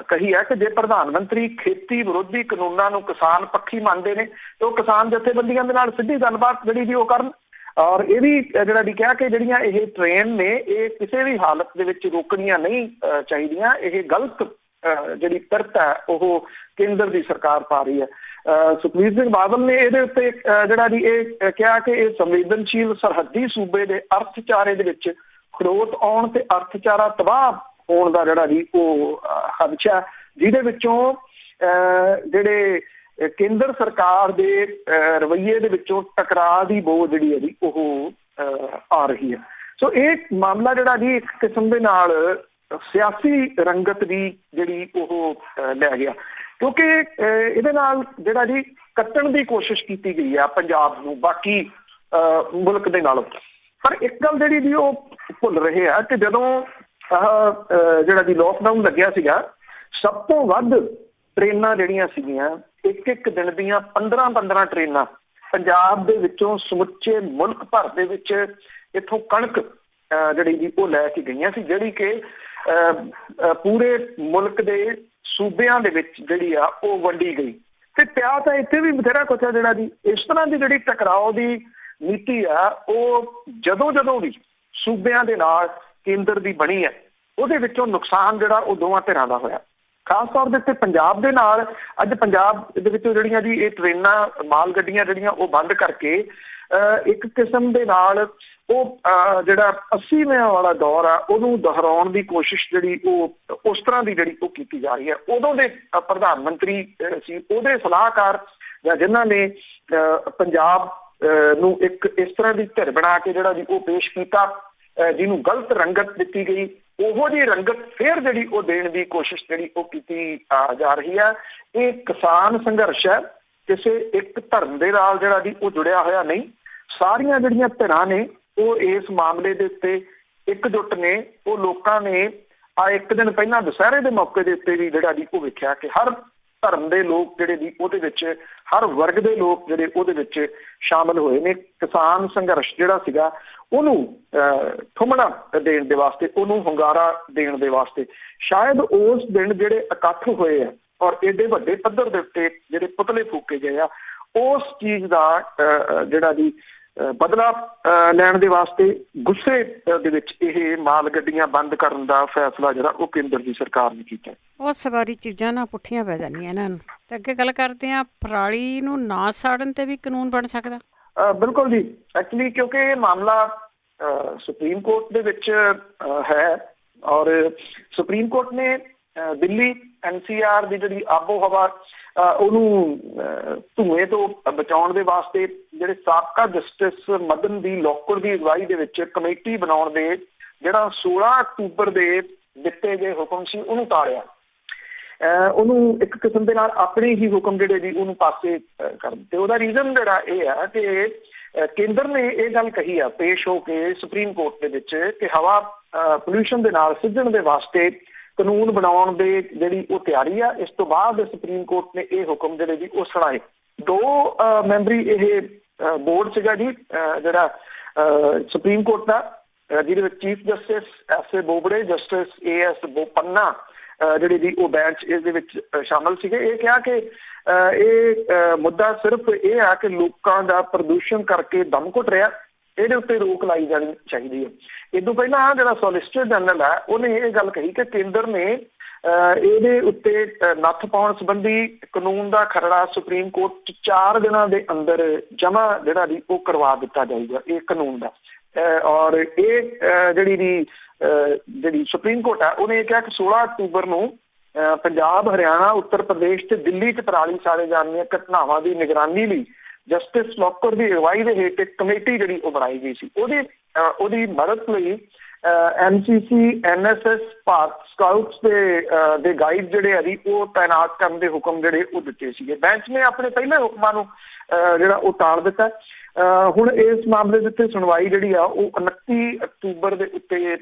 ਕਹੀ ਹੈ ਕਿ ਜੇ ਪ੍ਰਧਾਨ ਮੰਤਰੀ ਖੇਤੀ ਵਿਰੋਧੀ ਕਾਨੂੰਨਾਂ ਨੂੰ ਕਿਸਾਨ ਪੱਖੀ ਮੰਨਦੇ ਨੇ ਤੇ ਉਹ ਕਿਸਾਨ ਜਥੇਬੰਦੀਆਂ ਦੇ ਨਾਲ ਸਿੱਧੀ ਗੱਲਬਾਤ ਜਿਹੜੀ ਜੀ ਉਹ ਕਰਨ। ਔਰ ਇਹ ਵੀ ਜਿਹੜਾ ਜੀ ਕਿਹਾ ਕਿ ਜਿਹੜੀਆਂ ਇਹ ਟ੍ਰੇਨ ਨੇ ਇਹ ਕਿਸੇ ਵੀ ਹਾਲਤ ਦੇ ਵਿੱਚ ਰੋਕਣੀਆਂ ਨਹੀਂ ਚਾਹੀਦੀਆਂ, ਇਹ ਗਲਤ ਜਿਹੜੀ ਪਿਰਤ ਹੈ ਉਹ ਕੇਂਦਰ ਦੀ ਸਰਕਾਰ ਪਾ ਰਹੀ ਹੈ। ਸੁਖਬੀਰ ਸਿੰਘ ਬਾਦਲ ਨੇ ਇਹਦੇ ਉੱਤੇ ਜਿਹੜਾ ਜੀ ਇਹ ਕਿਹਾ ਕਿ ਇਹ ਸੰਵੇਦਨਸ਼ੀਲ ਸਰਹੱਦੀ ਸੂਬੇ ਦੇ ਅਰਥਚਾਰੇ ਦੇ ਵਿੱਚ ਖੜੋਤ ਆਉਣ ਤੇ ਅਰਥਚਾਰਾ ਤਬਾਹ ਹੋਣ ਦਾ ਜਿਹੜਾ ਜੀ ਉਹ ਖਦਸ਼ਾ, ਜਿਹਦੇ ਵਿੱਚੋਂ ਜਿਹੜੇ ਕੇਂਦਰ ਸਰਕਾਰ ਦੇ ਰਵੱਈਏ ਦੇ ਵਿੱਚੋਂ ਟਕਰਾਅ ਦੀ ਬੋ ਜਿਹੜੀ ਹੈ ਜੀ ਉਹ ਆ ਰਹੀ ਹੈ। ਸੋ ਇਹ ਮਾਮਲਾ ਜਿਹੜਾ ਜੀ ਇੱਕ ਕਿਸਮ ਦੇ ਨਾਲ ਸਿਆਸੀ ਰੰਗਤ ਦੀ ਜਿਹੜੀ ਉਹ ਲੈ ਗਿਆ, ਕਿਉਂਕਿ ਇਹਦੇ ਨਾਲ ਜਿਹੜਾ ਜੀ ਕੱਟਣ ਦੀ ਕੋਸ਼ਿਸ਼ ਕੀਤੀ ਗਈ ਆ ਪੰਜਾਬ ਨੂੰ ਬਾਕੀ ਮੁਲਕ ਦੇ ਨਾਲੋਂ। ਪਰ ਇੱਕ ਗੱਲ ਜਿਹੜੀ ਜੀ ਉਹ ਭੁੱਲ ਰਹੇ ਆ ਕਿ ਜਦੋਂ ਜਿਹੜਾ ਜੀ ਲੋਕਡਾਊਨ ਲੱਗਿਆ ਸੀਗਾ, ਸਭ ਤੋਂ ਵੱਧ ਟ੍ਰੇਨਾਂ ਜਿਹੜੀਆਂ ਸੀਗੀਆਂ ਇੱਕ ਦਿਨ ਦੀਆਂ 15 ਟ੍ਰੇਨਾਂ ਪੰਜਾਬ ਦੇ ਵਿੱਚੋਂ ਸਮੁੱਚੇ ਮੁਲਕ ਭਰ ਦੇ ਵਿੱਚ ਇੱਥੋਂ ਕਣਕ ਜਿਹੜੀ ਜੀ ਉਹ ਲੈ ਕੇ ਗਈਆਂ ਸੀ, ਜਿਹੜੀ ਕਿ ਪੂਰੇ ਮੁਲਕ ਦੇ ਸੂਬਿਆਂ ਦੇ ਵਿੱਚ ਜਿਹੜੀ ਆ ਉਹ ਵੰਡੀ ਗਈ। ਤੇ ਪਿਆ ਤਾਂ ਇੱਥੇ ਵੀ ਬਥੇਰਾ ਕੁਛ ਆ ਜਿਹੜਾ ਜੀ ਇਸ ਤਰ੍ਹਾਂ ਦੀ ਜਿਹੜੀ ਟਕਰਾਓ ਦੀ ਨੀਤੀ ਆ ਉਹ ਜਦੋਂ ਵੀ ਸੂਬਿਆਂ ਦੇ ਨਾਲ ਕੇਂਦਰ ਦੀ ਬਣੀ ਹੈ, ਉਹਦੇ ਵਿੱਚੋਂ ਨੁਕਸਾਨ ਜਿਹੜਾ ਉਹ ਦੋਵਾਂ ਧਿਰਾਂ ਦਾ ਹੋਇਆ। ਖਾਸ ਤੌਰ ਦੇ ਉੱਤੇ ਪੰਜਾਬ ਦੇ ਨਾਲ ਅੱਜ ਪੰਜਾਬ ਦੇ ਵਿੱਚੋਂ ਜਿਹੜੀਆਂ ਜੀ ਇਹ ਟ੍ਰੇਨਾਂ ਮਾਲ ਗੱਡੀਆਂ ਜਿਹੜੀਆਂ ਉਹ ਬੰਦ ਕਰਕੇ ਇੱਕ ਕਿਸਮ ਦੇ ਨਾਲ ਉਹ ਜਿਹੜਾ 80ਵੇਂ ਵਾਲਾ ਦੌਰ ਆ ਉਹਨੂੰ ਦੁਹਰਾਉਣ ਦੀ ਕੋਸ਼ਿਸ਼ ਜਿਹੜੀ ਉਹ ਉਸ ਤਰ੍ਹਾਂ ਦੀ ਜਿਹੜੀ ਉਹ ਕੀਤੀ ਜਾ ਰਹੀ ਹੈ। ਉਦੋਂ ਦੇ ਪ੍ਰਧਾਨ ਮੰਤਰੀ ਸੀ, ਉਹਦੇ ਸਲਾਹਕਾਰ ਜਾਂ ਜਿਨ੍ਹਾਂ ਨੇ ਪੰਜਾਬ ਨੂੰ ਇੱਕ ਇਸ ਤਰ੍ਹਾਂ ਦੀ ਧਿਰ ਬਣਾ ਕੇ ਜਿਹੜਾ ਜੀ ਉਹ ਪੇਸ਼ ਕੀਤਾ, ਜਿਹਨੂੰ ਗਲਤ ਰੰਗਤ ਦਿੱਤੀ ਗਈ, ਉਹੋ ਜਿਹੀ ਰੰਗਤ ਫਿਰ ਜਿਹੜੀ ਉਹ ਦੇਣ ਦੀ ਕੋਸ਼ਿਸ਼ ਜਿਹੜੀ ਉਹ ਕੀਤੀ ਜਾ ਰਹੀ ਹੈ। ਇਹ ਕਿਸਾਨ ਸੰਘਰਸ਼ ਹੈ, ਕਿਸੇ ਇੱਕ ਧਰਮ ਦੇ ਨਾਲ ਜਿਹੜਾ ਜੀ ਉਹ ਜੁੜਿਆ ਹੋਇਆ ਨਹੀਂ। ਸਾਰੀਆਂ ਜਿਹੜੀਆਂ ਧਿਰਾਂ ਨੇ ਉਹ ਇਸ ਮਾਮਲੇ ਦੇ ਉੱਤੇ ਇਕਜੁੱਟ ਨੇ। ਉਹ ਲੋਕਾਂ ਨੇ ਇੱਕ ਦਿਨ ਪਹਿਲਾਂ ਦੁਸਹਿਰੇ ਦੇ ਮੌਕੇ ਦੇ ਉੱਤੇ ਵੀ ਜਿਹੜਾ ਜੀ ਉਹ ਵੇਖਿਆ ਕਿ ਹਰ ਧਰਮ ਦੇ ਲੋਕ ਜਿਹੜੇ ਜੀ ਉਹਦੇ ਵਿੱਚ, ਹਰ ਵਰਗ ਦੇ ਲੋਕ ਜਿਹੜੇ ਉਹਦੇ ਵਿੱਚ ਸ਼ਾਮਲ ਹੋਏ ਨੇ। ਕਿਸਾਨ ਸੰਘਰਸ਼ ਜਿਹੜਾ ਸੀਗਾ ਉਹਨੂੰ ਠੁੰਮਣਾ ਦੇਣ ਦੇ ਵਾਸਤੇ, ਉਹਨੂੰ ਹੁੰਗਾਰਾ ਦੇਣ ਦੇ ਵਾਸਤੇ ਸ਼ਾਇਦ ਉਸ ਦਿਨ ਜਿਹੜੇ ਇਕੱਠ ਹੋਏ ਆ ਔਰ ਏਡੇ ਵੱਡੇ ਪੱਧਰ ਦੇ ਉੱਤੇ ਜਿਹੜੇ ਪੁਤਲੇ ਫੂਕੇ ਗਏ ਆ, ਉਸ ਚੀਜ਼ ਦਾ ਜਿਹੜਾ ਜੀ ਬਦਲਾ ਲੈਣ ਦੇ ਵਾਸਤੇ ਗੁੱਸੇ ਦੇ ਵਿੱਚ ਇਹ ਮਾਲ ਗੱਡੀਆਂ ਬੰਦ ਕਰਨ ਦਾ ਫੈਸਲਾ ਜਿਹੜਾ ਉਹ ਕੇਂਦਰ ਦੀ ਸਰਕਾਰ ਨੇ ਕੀਤਾ। ਬਹੁਤ ਸਾਰੀ ਚੀਜ਼ਾਂ ਨਾ ਪੁੱਠੀਆਂ ਪੈ ਜਾਂਦੀਆਂ ਇਹਨਾਂ ਨੂੰ। ਤੇ ਅੱਗੇ ਗੱਲ ਕਰਦੇ ਹਾਂ, ਪਰਾਲੀ ਨੂੰ ਨਾ ਸਾੜਨ ਤੇ ਵੀ ਕਾਨੂੰਨ ਬਣ ਸਕਦਾ। ਬਿਲਕੁਲ ਜੀ, ਐਕਚੁਅਲੀ ਕਿਉਂਕਿ ਇਹ ਮਾਮਲਾ ਸੁਪਰੀਮ ਕੋਰਟ ਦੇ ਵਿੱਚ ਹੈ ਔਰ ਸੁਪਰੀਮ ਕੋਰਟ ਨੇ ਦਿੱਲੀ NCR ਦੀ ਜਿਹੜੀ ਆਬੋ ਹਵਾ ਉਹਨੂੰ ਧੂਏ ਤੋਂ ਬਚਾਉਣ ਦੇ ਵਾਸਤੇ ਜਿਹੜੇ ਸਾਬਕਾ ਜਸਟਿਸ ਮਦਨ ਬੀ ਲੋਕੁਰ ਦੀ ਅਗਵਾਈ ਦੇ ਵਿੱਚ ਕਮੇਟੀ ਬਣਾਉਣ ਦੇ ਜਿਹੜਾ 16 ਅਕਤੂਬਰ ਦੇ ਦਿੱਤੇ ਗਏ ਹੁਕਮ ਸੀ ਉਹਨੂੰ ਟਾਲਿਆ। ਉਹਨੂੰ ਇੱਕ ਕਿਸਮ ਦੇ ਨਾਲ ਆਪਣੇ ਹੀ ਹੁਕਮ ਜਿਹੜੇ ਜੀ ਉਹਨੂੰ ਪਾਸੇ ਕਰ ਦਿੱਤੇ। ਉਹਦਾ ਰੀਜ਼ਨ ਜਿਹੜਾ ਇਹ ਆ ਕਿ ਕੇਂਦਰ ਨੇ ਇਹ ਗੱਲ ਕਹੀ ਆ ਪੇਸ਼ ਹੋ ਕੇ ਸੁਪਰੀਮ ਕੋਰਟ ਦੇ ਵਿੱਚ ਕਿ ਹਵਾ ਪੋਲਿਊਸ਼ਨ ਦੇ ਨਾਲ ਸਿੱਝਣ ਦੇ ਵਾਸਤੇ ਕਾਨੂੰਨ ਬਣਾਉਣ ਦੇ ਜਿਹੜੀ ਉਹ ਤਿਆਰੀ ਆ। ਇਸ ਤੋਂ ਬਾਅਦ ਸੁਪਰੀਮ ਕੋਰਟ ਨੇ ਇਹ ਹੁਕਮ ਜਿਹੜੇ ਜੀ ਉਹ ਸੁਣਾਏ। 2 ਮੈਂਬਰੀ ਇਹ ਬੋਰਡ ਸੀਗਾ ਜੀ ਜਿਹੜਾ ਸੁਪਰੀਮ ਕੋਰਟ ਦਾ, ਜਿਹਦੇ ਵਿੱਚ chief justice S.A. Bobde, justice A.S. Bopanna ਜਿਹੜੇ ਜੀ ਉਹ ਬੈਂਚ ਇਸ ਦੇ ਵਿੱਚ ਸ਼ਾਮਲ ਸੀਗੇ। ਇਹ ਕਿਹਾ ਕਿ ਇਹ ਮੁੱਦਾ ਸਿਰਫ ਇਹ ਆ ਕਿ ਲੋਕਾਂ ਦਾ ਪ੍ਰਦੂਸ਼ਣ ਕਰਕੇ ਦਮ ਘੁੱਟ ਰਿਹਾ, ਇਹਦੇ ਉੱਤੇ ਰੋਕ ਲਾਈ ਜਾਣੀ ਚਾਹੀਦੀ ਹੈ। ਇਹ ਤੋਂ ਪਹਿਲਾਂ ਜਿਹੜਾ ਸੋਲਿਸਿਟਰ ਜਨਰਲ ਹੈ ਉਹਨੇ ਇਹ ਗੱਲ ਕਹੀ ਕਿ ਕੇਂਦਰ ਨੇ ਇਹਦੇ ਉੱਤੇ ਨੱਥ ਪਾਉਣ ਸੰਬੰਧੀ ਕਾਨੂੰਨ ਦਾ ਖਰੜਾ ਸੁਪਰੀਮ ਕੋਰਟ 'ਚ 4 ਦਿਨਾਂ ਦੇ ਅੰਦਰ ਜਮ੍ਹਾਂ ਜਿਹੜਾ ਜੀ ਉਹ ਕਰਵਾ ਦਿੱਤਾ ਜਾਊਗਾ ਇਹ ਕਾਨੂੰਨ ਦਾ। ਔਰ ਇਹ ਜਿਹੜੀ ਸੁਪਰੀਮ ਕੋਰਟ ਆ ਉਹਨੇ ਇਹ ਕਿਹਾ ਕਿ 16 ਅਕਤੂਬਰ ਨੂੰ ਪੰਜਾਬ, ਹਰਿਆਣਾ, ਉੱਤਰ ਪ੍ਰਦੇਸ਼ ਤੇ ਦਿੱਲੀ 'ਚ ਪਰਾਲੀ ਸਾੜੇ ਜਾਣ ਦੀਆਂ ਘਟਨਾਵਾਂ ਦੀ ਨਿਗਰਾਨੀ ਲਈ ਜਸਟਿਸ ਲੋਕਰ ਦੀ ਅਗਵਾਈ ਦੇ ਹੇਠ ਇੱਕ ਕਮੇਟੀ ਜਿਹੜੀ ਉਹ ਬਣਾਈ ਗਈ ਸੀ। ਉਹਦੀ ਮਦਦ ਲਈ NCC, NSS, ਭਾਰਤ ਸਕਾਊਟਸ ਦੇ ਗਾਈਡ ਜਿਹੜੇ ਆ ਜੀ ਉਹ ਤਾਇਨਾਤ ਕਰਨ ਦੇ ਹੁਕਮ ਜਿਹੜੇ ਉਹ ਦਿੱਤੇ ਸੀਗੇ। ਬੈਂਚ ਨੇ ਆਪਣੇ ਪਹਿਲੇ ਹੁਕਮਾਂ ਨੂੰ ਜਿਹੜਾ ਉਹ ਟਾਲ ਦਿੱਤਾ। ਹੁਣ ਇਸ ਮਾਮਲੇ ਦੇ ਉੱਤੇ ਸੁਣਵਾਈ ਜਿਹੜੀ ਆ ਉਹ 29 ਅਕਤੂਬਰ ਦੇ ਉੱਤੇ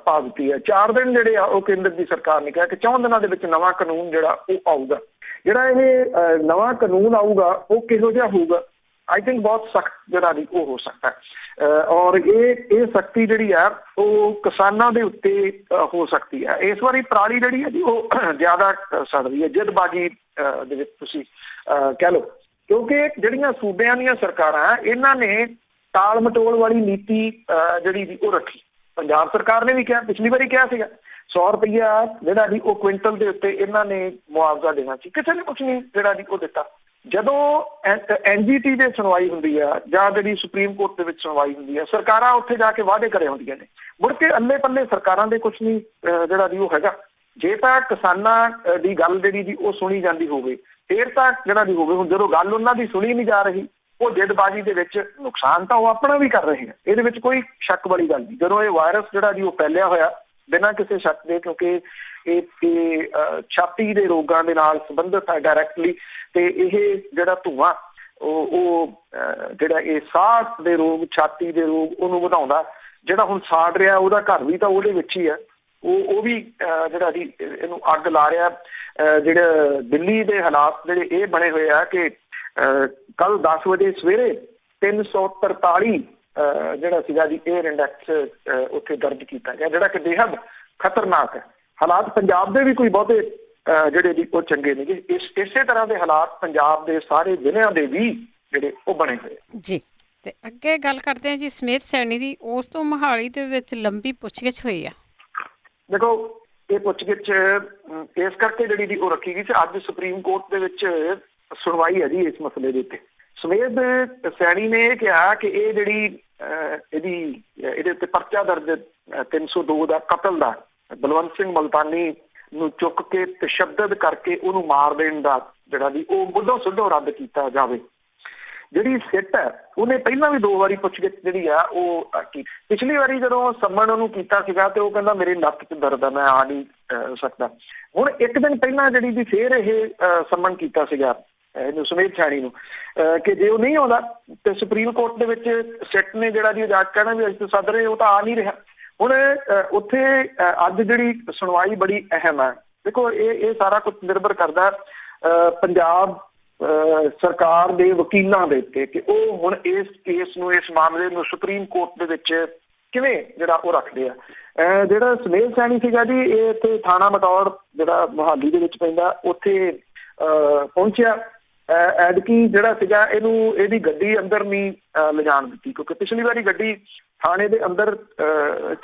ਪਾ ਦਿੱਤੀ ਹੈ। 4 ਦਿਨ ਜਿਹੜੇ ਆ ਉਹ ਕੇਂਦਰ ਦੀ ਸਰਕਾਰ ਨੇ ਕਿਹਾ ਕਿ 4 ਦਿਨਾਂ ਦੇ ਵਿੱਚ ਨਵਾਂ ਕਾਨੂੰਨ ਜਿਹੜਾ ਉਹ ਆਊਗਾ। ਜਿਹੜਾ ਇਹ ਨਵਾਂ ਕਾਨੂੰਨ ਆਊਗਾ ਉਹ ਕਿਹੋ ਜਿਹਾ ਹੋਊਗਾ? ਆਈ ਥਿੰਕ ਬਹੁਤ ਸਖਤ ਜਿਹੜਾ ਜੀ ਉਹ ਹੋ ਸਕਦਾ ਹੈ ਔਰ ਇਹ ਸਖਤੀ ਜਿਹੜੀ ਆ ਉਹ ਕਿਸਾਨਾਂ ਦੇ ਉੱਤੇ ਹੋ ਸਕਦੀ ਹੈ। ਇਸ ਵਾਰੀ ਪਰਾਲੀ ਜਿਹੜੀ ਹੈ ਜੀ ਉਹ ਜ਼ਿਆਦਾ ਸੜ ਰਹੀ ਹੈ, ਜਲਦਬਾਜ਼ੀ ਦੇ ਵਿੱਚ ਤੁਸੀਂ ਕਹਿ ਲਓ, ਕਿਉਂਕਿ ਜਿਹੜੀਆਂ ਸੂਬਿਆਂ ਦੀਆਂ ਸਰਕਾਰਾਂ ਇਹਨਾਂ ਨੇ ਟਾਲ ਮਟੋਲ ਵਾਲੀ ਨੀਤੀ ਜਿਹੜੀ ਜੀ ਉਹ ਰੱਖੀ। ਪੰਜਾਬ ਸਰਕਾਰ ਨੇ ਵੀ ਕਿਹਾ, ਪਿਛਲੀ ਵਾਰੀ ਕਿਹਾ ਸੀਗਾ 100 ਰੁਪਈਆ ਜਿਹੜਾ ਜੀ ਉਹ ਕੁਇੰਟਲ ਦੇ ਉੱਤੇ ਇਹਨਾਂ ਨੇ ਮੁਆਵਜ਼ਾ ਦੇਣਾ ਸੀ, ਕਿਸੇ ਨੇ ਕੁਛ ਨਹੀਂ ਜਿਹੜਾ ਜੀ ਉਹ ਦਿੱਤਾ। ਜਦੋਂ NGT ਦੇ ਸੁਣਵਾਈ ਹੁੰਦੀ ਆ ਜਾਂ ਜਿਹੜੀ ਸੁਪਰੀਮ ਕੋਰਟ ਦੇ ਵਿੱਚ ਸੁਣਵਾਈ ਹੁੰਦੀ ਆ, ਸਰਕਾਰਾਂ ਉੱਥੇ ਜਾ ਕੇ ਵਾਅਦੇ ਕਰੇ ਹੁੰਦੀਆਂ ਨੇ, ਮੁੜ ਕੇ ਅੱਲੇ ਪੱਲੇ ਸਰਕਾਰਾਂ ਦੇ ਕੁਛ ਨਹੀਂ ਜਿਹੜਾ ਜੀ ਉਹ ਹੈਗਾ। ਜੇ ਤਾਂ ਕਿਸਾਨਾਂ ਦੀ ਗੱਲ ਜਿਹੜੀ ਜੀ ਉਹ ਸੁਣੀ ਜਾਂਦੀ ਹੋਵੇ ਫਿਰ ਤਾਂ ਜਿਹੜਾ ਦੀ ਹੋਵੇ। ਹੁਣ ਜਦੋਂ ਗੱਲ ਉਹਨਾਂ ਦੀ ਸੁਣੀ ਨਹੀਂ ਜਾ ਰਹੀ, ਉਹ ਜਿੱਦਬਾਜ਼ੀ ਦੇ ਵਿੱਚ ਨੁਕਸਾਨ ਤਾਂ ਉਹ ਆਪਣਾ ਵੀ ਕਰ ਰਹੇ ਆ, ਇਹਦੇ ਵਿੱਚ ਕੋਈ ਸ਼ੱਕ ਵਾਲੀ ਗੱਲ ਨਹੀਂ। ਜਦੋਂ ਇਹ ਵਾਇਰਸ ਜਿਹੜਾ ਜੀ ਉਹ ਫੈਲਿਆ ਹੋਇਆ ਬਿਨਾਂ ਕਿਸੇ ਸ਼ੱਕ ਦੇ, ਕਿਉਂਕਿ ਇਹ ਛਾਤੀ ਦੇ ਰੋਗਾਂ ਦੇ ਨਾਲ ਸੰਬੰਧਿਤ ਹੈ ਡਾਇਰੈਕਟਲੀ, ਤੇ ਇਹ ਜਿਹੜਾ ਧੂੰਆਂ ਉਹ ਜਿਹੜਾ ਇਹ ਸਾਹ ਦੇ ਰੋਗ, ਛਾਤੀ ਦੇ ਰੋਗ ਉਹਨੂੰ ਵਧਾਉਂਦਾ। ਜਿਹੜਾ ਹੁਣ ਸਾੜ ਰਿਹਾ ਉਹਦਾ ਘਰ ਵੀ ਤਾਂ ਉਹਦੇ ਵਿੱਚ ਹੀ ਹੈ, ਉਹ ਵੀ ਜਿਹੜਾ ਜੀ ਇਹਨੂੰ ਅੱਗ ਲਾ ਰਿਹਾ। ਜਿਹੜੇ ਦਿੱਲੀ ਦੇ ਹਾਲਾਤ ਜਿਹੜੇ ਇਹ ਬਣੇ ਹੋਏ ਆ ਕਿ ਕੱਲ 10 ਵਜੇ ਸਵੇਰੇ 343 ਜਿਹੜਾ ਸੀਗਾ ਜੀ 에ਅਰ ਇੰਡੈਕਸ ਉੱਥੇ ਦਰਜ ਕੀਤਾ ਗਿਆ, ਜਿਹੜਾ ਕਿ ਬੇਹੱਦ ਖਤਰਨਾਕ ਹੈ। ਹਾਲਾਤ ਪੰਜਾਬ ਦੇ ਵੀ ਕੋਈ ਬਹੁਤੇ ਜਿਹੜੇ ਜੀ ਉਹ ਚੰਗੇ ਨਹੀਂ ਗੇ। ਇਸੇ ਤਰ੍ਹਾਂ ਦੇ ਹਾਲਾਤ ਪੰਜਾਬ ਦੇ ਸਾਰੇ ਜ਼ਿਲ੍ਹਿਆਂ ਦੇ ਵੀ ਜਿਹੜੇ ਉਹ ਬਣੇ ਹੋਏ ਜੀ। ਤੇ ਅੱਗੇ ਗੱਲ ਕਰਦੇ ਹਾਂ ਜੀ ਸਮੇਧ ਸੈਣੀ ਦੀ। ਉਸ ਤੋਂ ਮੋਹਾਲੀ ਦੇ ਵਿੱਚ ਲੰਬੀ ਪੁੱਛਗਿੱਛ ਹੋਈ ਆ। ਦੇਖੋ, ਇਹ ਪੁੱਛਗਿੱਛ ਇਸ ਕਰਕੇ ਜਿਹੜੀ ਜੀ ਉਹ ਰੱਖੀ ਗਈ ਸੀ, ਅੱਜ ਸੁਪਰੀਮ ਕੋਰਟ ਦੇ ਵਿੱਚ ਸੁਣਵਾਈ ਹੈ ਜੀ ਇਸ ਮਸਲੇ ਦੇ ਉੱਤੇ। ਸਮੇਧ ਸੈਣੀ ਨੇ ਇਹ ਕਿਹਾ ਕਿ ਇਹ ਜਿਹੜੀ ਇਹਦੇ ਉੱਤੇ ਪਰਚਾ ਦਰਜ 302 ਦਾ ਕਤਲ ਦਾ, ਬਲਵੰਤ ਸਿੰਘ ਮੁਲਤਾਨੀ ਨੂੰ ਚੁੱਕ ਕੇ ਤਸ਼ੱਦਦ ਕਰਕੇ ਉਹਨੂੰ ਮਾਰ ਦੇਣ ਦਾ ਜਿਹੜਾ ਜੀ ਉਹ ਮੁੱਢੋਂ ਸੁੱਢੋਂ ਰੱਦ ਕੀਤਾ ਜਾਵੇ। ਜਿਹੜੀ ਸਿੱਟ ਹੈ ਉਹਨੇ ਪਹਿਲਾਂ ਵੀ 2 ਵਾਰੀ ਪੁੱਛਗਿੱਛ ਜਿਹੜੀ ਆ ਉਹ ਕੀਤੀ। ਪਿਛਲੀ ਵਾਰੀ ਜਦੋਂ ਸੰਮਨ ਉਹਨੂੰ ਕੀਤਾ ਸੀਗਾ ਤੇ ਉਹ ਕਹਿੰਦਾ ਮੇਰੀ ਲੱਤ 'ਚ ਦਰਦ ਆ, ਮੈਂ ਆ ਨਹੀਂ ਸਕਦਾ। ਹੁਣ ਇੱਕ ਦਿਨ ਪਹਿਲਾਂ ਜਿਹੜੀ ਜੀ ਫੇਰ ਇਹ ਸੰਮਨ ਕੀਤਾ ਸੀਗਾ ਇਹਨੂੰ, ਸਮੇਧ ਸੈਣੀ ਨੂੰ, ਕਿ ਜੇ ਉਹ ਨਹੀਂ ਆਉਂਦਾ ਤੇ ਸੁਪਰੀਮ ਕੋਰਟ ਦੇ ਵਿੱਚ ਸਿੱਟ ਨੇ ਜਿਹੜਾ ਜੀ ਜੱਜ ਕਹਿਣਾ ਵੀ ਅਸੀਂ ਤਾਂ ਸੱਦ ਰਹੇ, ਉਹ ਤਾਂ ਆ ਨਹੀਂ ਰਿਹਾ। ਹੁਣ ਉੱਥੇ ਅੱਜ ਜਿਹੜੀ ਸੁਣਵਾਈ ਬੜੀ ਅਹਿਮ ਹੈ। ਦੇਖੋ, ਇਹ ਸਾਰਾ ਕੁਝ ਨਿਰਭਰ ਕਰਦਾ ਪੰਜਾਬ ਸਰਕਾਰ ਦੇ ਵਕੀਲਾਂ ਦੇ ਉੱਤੇ ਕਿ ਉਹ ਹੁਣ ਇਸ ਕੇਸ ਨੂੰ, ਇਸ ਮਾਮਲੇ ਨੂੰ ਸੁਪਰੀਮ ਕੋਰਟ ਦੇ ਵਿੱਚ ਕਿਵੇਂ ਜਿਹੜਾ ਉਹ ਰੱਖਦੇ ਆ। ਜਿਹੜਾ ਸਮੇਧ ਸੈਣੀ ਸੀਗਾ ਜੀ, ਇਹ ਇੱਥੇ ਥਾਣਾ ਮਟੌੜ ਜਿਹੜਾ ਮੋਹਾਲੀ ਦੇ ਵਿੱਚ ਪੈਂਦਾ, ਉੱਥੇ ਪਹੁੰਚਿਆ। ਐਤਕੀ ਜਿਹੜਾ ਸੀਗਾ ਇਹਦੀ ਗੱਡੀ ਅੰਦਰ ਨਹੀਂ ਲਿਜਾਣ ਦਿੱਤੀ, ਕਿਉਂਕਿ ਪਿਛਲੀ ਵਾਰੀ ਗੱਡੀ ਥਾਣੇ ਦੇ ਅੰਦਰ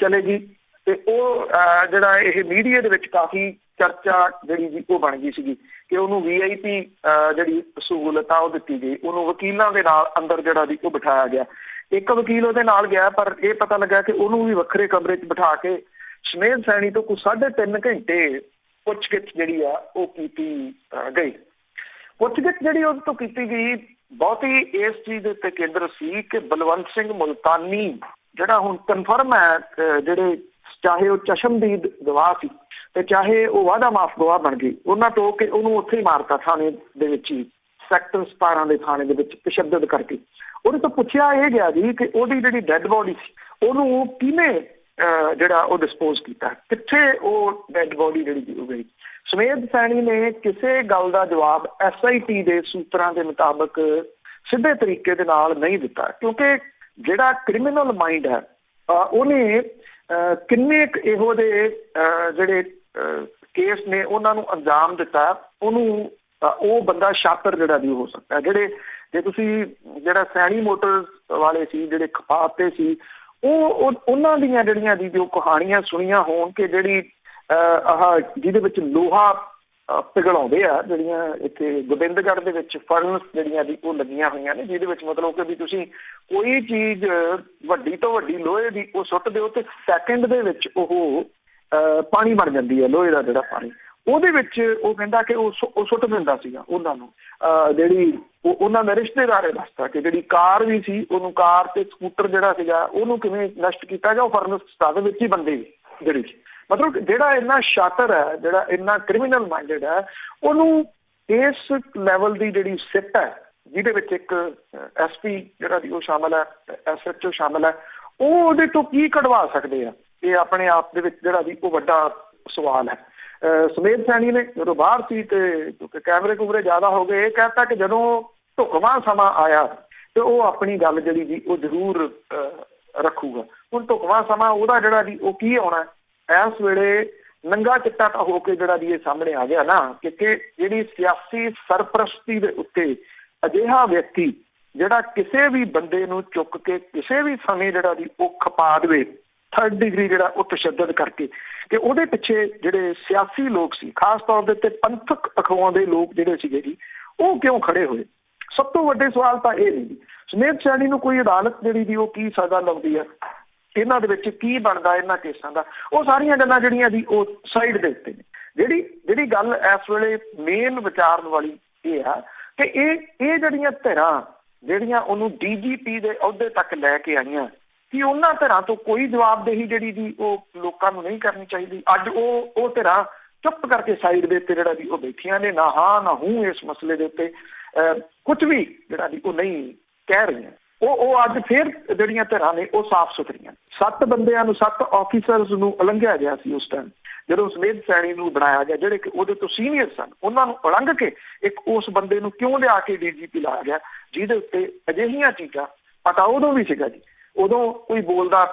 ਚਲੇ ਗਈ ਤੇ ਉਹ ਜਿਹੜਾ ਇਹ ਮੀਡੀਆ ਦੇ ਵਿੱਚ ਕਾਫੀ ਚਰਚਾ ਜਿਹੜੀ ਜੀ ਉਹ ਬਣ ਗਈ ਸੀਗੀ ਕਿ ਉਹਨੂੰ VIP ਜਿਹੜੀ ਸਹੂਲਤ ਆ ਉਹ ਦਿੱਤੀ ਗਈ। ਉਹਨੂੰ ਵਕੀਲਾਂ ਦੇ ਨਾਲ ਅੰਦਰ ਜਿਹੜਾ ਜੀ ਉਹ ਬਿਠਾਇਆ ਗਿਆ। ਇੱਕ ਵਕੀਲ ਉਹਦੇ ਨਾਲ ਗਿਆ, ਪਰ ਇਹ ਪਤਾ ਲੱਗਾ ਕਿ ਉਹਨੂੰ ਵੀ ਵੱਖਰੇ ਕਮਰੇ 'ਚ ਬਿਠਾ ਕੇ ਸਮੇਧ ਸੈਣੀ ਤੋਂ ਕੁਝ 3.5 ਘੰਟੇ ਪੁੱਛਗਿੱਛ ਜਿਹੜੀ ਆ ਉਹ ਕੀਤੀ ਗਈ। ਪੁੱਛਗਿੱਛ ਜਿਹੜੀ ਉਹਦੇ ਤੋਂ ਕੀਤੀ ਗਈ ਬਹੁਤੀ ਇਸ ਚੀਜ਼ ਦੇ ਉੱਤੇ ਕੇਂਦਰ ਸੀ ਕਿ ਬਲਵੰਤ ਸਿੰਘ ਮੁਲਤਾਨੀ ਜਿਹੜਾ ਹੁਣ ਕਨਫਰਮ ਹੈ, ਜਿਹੜੇ ਚਾਹੇ ਉਹ ਚਸ਼ਮਦੀਦ ਗਵਾਹ ਸੀ ਤੇ ਚਾਹੇ ਉਹ ਵਾਅਦਾ ਮਾਫ ਗਵਾਹ ਬਣ ਗਈ, ਉਹਨਾਂ ਤੋਂ ਕਿ ਉਹਨੂੰ ਉੱਥੇ ਹੀ ਮਾਰਤਾ ਥਾਣੇ ਦੇ ਵਿੱਚ ਹੀ, ਸੈਕਟਰ 17 ਦੇ ਥਾਣੇ ਦੇ ਵਿੱਚ ਤਸ਼ੱਦਦ ਕਰਕੇ। ਉਹਦੇ ਤੋਂ ਪੁੱਛਿਆ ਇਹ ਗਿਆ ਜੀ ਕਿ ਉਹਦੀ ਜਿਹੜੀ ਡੈੱਡ ਬੋਡੀ ਸੀ ਉਹਨੂੰ ਕਿਹਨੇ ਜਿਹੜਾ ਉਹ ਡਿਸਪੋਜ਼ ਕੀਤਾ, ਕਿੱਥੇ ਉਹ ਡੈੱਡ ਬੋਡੀ ਜਿਹੜੀ ਹੋ ਗਈ। ਸਮੇਧ ਸੈਣੀ ਨੇ ਕਿਸੇ ਗੱਲ ਦਾ ਜਵਾਬ SIT ਦੇ ਸੂਤਰਾਂ ਦੇ ਮੁਤਾਬਕ ਸਿੱਧੇ ਤਰੀਕੇ ਦੇ ਨਾਲ ਨਹੀਂ ਦਿੱਤਾ, ਕਿਉਂਕਿ ਜਿਹੜਾ ਕ੍ਰਿਮੀਨਲ ਮਾਈਂਡ ਹੈ ਉਹਨੇ ਕਿੰਨੇ ਇਹੋ ਜਿਹੇ ਜਿਹੜੇ ਕੇਸ ਨੇ ਉਹਨਾਂ ਨੂੰ ਅੰਜਾਮ ਦਿੱਤਾ, ਉਹਨੂੰ ਉਹ ਬੰਦਾ ਸ਼ਾਤਰ ਜਿਹੜਾ ਵੀ ਹੋ ਸਕਦਾ। ਜੇ ਤੁਸੀਂ ਜਿਹੜਾ ਸੈਣੀ ਮੋਟਰਸ ਵਾਲੇ ਸੀ, ਜਿਹੜੇ ਖਪਾਤੇ ਸੀ, ਉਹਨਾਂ ਦੀਆਂ ਜਿਹੜੀਆਂ ਦੀ ਜੋ ਕਹਾਣੀਆਂ ਸੁਣੀਆਂ ਹੋਣ ਕਿ ਜਿਹੜੀ ਜਿਹਦੇ ਵਿੱਚ ਲੋਹਾ ਪਿਘਲਾਉਂਦੇ ਆ, ਜਿਹੜੀਆਂ ਇੱਥੇ ਗੋਬਿੰਦਗੜ੍ਹ ਦੇ ਵਿੱਚ ਫਰਨਸ ਜਿਹੜੀਆਂ ਦੀ ਉਹ ਲੱਗੀਆਂ ਹੋਈਆਂ ਨੇ, ਜਿਹਦੇ ਵਿੱਚ ਮਤਲਬ ਕਿ ਵੀ ਤੁਸੀਂ ਕੋਈ ਚੀਜ਼ ਵੱਡੀ ਤੋਂ ਵੱਡੀ ਲੋਹੇ ਦੀ ਉਹ ਸੁੱਟ ਦਿਓ ਤੇ ਸੈਕਿੰਡ ਦੇ ਵਿੱਚ ਉਹ ਪਾਣੀ ਬਣ ਜਾਂਦੀ ਹੈ, ਲੋਹੇ ਦਾ ਜਿਹੜਾ ਪਾਣੀ। ਉਹਦੇ ਵਿੱਚ ਉਹ ਕਹਿੰਦਾ ਕਿ ਉਹ ਸੁੱਟ ਦਿੰਦਾ ਸੀਗਾ ਉਹਨਾਂ ਨੂੰ। ਜਿਹੜੀ ਉਹਨਾਂ ਦੇ ਰਿਸ਼ਤੇਦਾਰ ਦੱਸਦਾ ਕਿ ਜਿਹੜੀ ਕਾਰ ਵੀ ਸੀ, ਉਹਨੂੰ ਕਾਰ ਤੇ ਸਕੂਟਰ ਜਿਹੜਾ ਸੀਗਾ ਉਹਨੂੰ ਕਿਵੇਂ ਨਸ਼ਟ ਕੀਤਾ ਗਿਆ, ਉਹ ਫਰਨਸ ਦੇ ਵਿੱਚ ਹੀ ਬੰਦੇ ਜਿਹੜੀ ਮਤਲਬ ਜਿਹੜਾ ਇੰਨਾ ਸ਼ਾਤਰ ਹੈ, ਜਿਹੜਾ ਇੰਨਾ ਕ੍ਰਿਮੀਨਲ ਮਾਈਂਡਡ ਹੈ, ਉਹਨੂੰ ਇਸ ਲੈਵਲ ਦੀ ਜਿਹੜੀ ਸਿੱਟ ਹੈ ਜਿਹਦੇ ਵਿੱਚ ਇੱਕ SP ਜਿਹੜਾ ਵੀ ਉਹ ਸ਼ਾਮਲ ਹੈ, SHO ਸ਼ਾਮਲ ਹੈ, ਉਹ ਉਹਦੇ ਤੋਂ ਕੀ ਕਢਵਾ ਸਕਦੇ ਆ, ਇਹ ਆਪਣੇ ਆਪ ਦੇ ਵਿੱਚ ਜਿਹੜਾ ਵੀ ਉਹ ਵੱਡਾ ਸਵਾਲ ਹੈ। ਸਮੇਧ ਸੈਣੀ ਨੇ ਜਦੋਂ ਬਾਹਰ ਸੀ ਤੇ ਕਿਉਂਕਿ ਕੈਮਰੇ ਕੁਮਰੇ ਜ਼ਿਆਦਾ ਹੋ ਗਏ, ਇਹ ਕਹਿਤਾ ਕਿ ਜਦੋਂ ਢੁਕਵਾਂ ਸਮਾਂ ਆਇਆ ਤੇ ਉਹ ਆਪਣੀ ਗੱਲ ਜਿਹੜੀ ਜੀ ਉਹ ਜ਼ਰੂਰ ਰੱਖੂਗਾ। ਹੁਣ ਢੁਕਵਾਂ ਸਮਾਂ ਉਹਦਾ ਜਿਹੜਾ ਜੀ ਉਹ ਕੀ ਆਉਣਾ, ਇਸ ਵੇਲੇ ਨੰਗਾ ਚਿੱਟਾ ਤਾਂ ਹੋ ਕੇ ਜਿਹੜਾ ਜੀ ਇਹ ਸਾਹਮਣੇ ਆ ਗਿਆ ਨਾ ਕਿ ਜਿਹੜੀ ਸਿਆਸੀ ਸਰਪ੍ਰਸਤੀ ਦੇ ਉੱਤੇ ਅਜਿਹਾ ਵਿਅਕਤੀ ਜਿਹੜਾ ਕਿਸੇ ਵੀ ਬੰਦੇ ਨੂੰ ਚੁੱਕ ਕੇ ਕਿਸੇ ਵੀ ਸਮੇਂ ਜਿਹੜਾ ਜੀ ਉਹ ਖਪਾ ਦੇਵੇ, 3rd ਡਿਗਰੀ ਜਿਹੜਾ ਉਹ ਤਸ਼ੱਦਦ ਕਰਕੇ, ਕਿ ਉਹਦੇ ਪਿੱਛੇ ਜਿਹੜੇ ਸਿਆਸੀ ਲੋਕ ਸੀ, ਖਾਸ ਤੌਰ ਦੇ ਉੱਤੇ ਪੰਥਕ ਅਖਵਾਉਣ ਦੇ ਲੋਕ ਜਿਹੜੇ ਸੀਗੇ ਜੀ, ਉਹ ਕਿਉਂ ਖੜੇ ਹੋਏ। ਸਭ ਤੋਂ ਵੱਡੇ ਸਵਾਲ ਤਾਂ ਇਹ ਨਹੀਂ ਸਮੇਧ ਸੈਣੀ ਨੂੰ ਕੋਈ ਅਦਾਲਤ ਜਿਹੜੀ ਦੀ ਉਹ ਕੀ ਸਜ਼ਾ ਲਾਉਂਦੀ ਹੈ, ਇਹਨਾਂ ਦੇ ਵਿੱਚ ਕੀ ਬਣਦਾ ਇਹਨਾਂ ਕੇਸਾਂ ਦਾ, ਉਹ ਸਾਰੀਆਂ ਗੱਲਾਂ ਜਿਹੜੀਆਂ ਦੀ ਉਹ ਸਾਈਡ ਦੇ ਉੱਤੇ ਨੇ। ਜਿਹੜੀ ਜਿਹੜੀ ਗੱਲ ਇਸ ਵੇਲੇ ਮੇਨ ਵਿਚਾਰਨ ਵਾਲੀ ਇਹ ਆ ਕਿ ਇਹ ਜਿਹੜੀਆਂ ਧਿਰਾਂ ਜਿਹੜੀਆਂ ਉਹਨੂੰ DGP ਦੇ ਅਹੁਦੇ ਤੱਕ ਲੈ ਕੇ ਆਈਆਂ, ਕਿ ਉਹਨਾਂ ਧਿਰਾਂ ਤੋਂ ਕੋਈ ਜਵਾਬਦੇਹੀ ਜਿਹੜੀ ਦੀ ਉਹ ਲੋਕਾਂ ਨੂੰ ਨਹੀਂ ਕਰਨੀ ਚਾਹੀਦੀ। ਅੱਜ ਉਹ ਧਿਰਾਂ ਚੁੱਪ ਕਰਕੇ ਸਾਈਡ ਦੇ ਉੱਤੇ ਜਿਹੜਾ ਵੀ ਉਹ ਬੈਠੀਆਂ ਨੇ, ਨਾ ਹਾਂ ਨਾ ਹੂੰ ਇਸ ਮਸਲੇ ਦੇ ਉੱਤੇ ਕੁਝ ਵੀ ਜਿਹੜਾ ਵੀ ਉਹ ਨਹੀਂ ਕਹਿ ਰਹੀਆਂ। ਉਹ ਅੱਜ ਫਿਰ ਜਿਹੜੀਆਂ ਧਿਰਾਂ ਨੇ ਉਹ ਸਾਫ਼ ਸੁਥਰੀਆਂ। 7 ਬੰਦਿਆਂ ਨੂੰ 7 ਆਫੀਸਰਸ ਨੂੰ ਉਲੰਘਿਆ ਗਿਆ ਸੀ ਉਸ ਟਾਈਮ ਜਦੋਂ ਸੁਮੇਧ ਸੈਣੀ ਨੂੰ ਬਣਾਇਆ ਗਿਆ, ਜਿਹੜੇ ਕਿ ਉਹਦੇ ਤੋਂ ਸੀਨੀਅਰ ਸਨ, ਉਹਨਾਂ ਨੂੰ ਉਲੰਘ ਕੇ ਇੱਕ ਉਸ ਬੰਦੇ ਨੂੰ ਕਿਉਂ ਲਿਆ ਕੇ DGP ਲਾਇਆ ਗਿਆ, ਜਿਹਦੇ ਉੱਤੇ ਅਜਿਹੀਆਂ ਚੀਜ਼ਾਂ ਪਤਾ ਉਦੋਂ ਵੀ ਸੀਗਾ ਜੀ, ਉਦੋਂ ਕੋਈ ਬੋਲਦਾ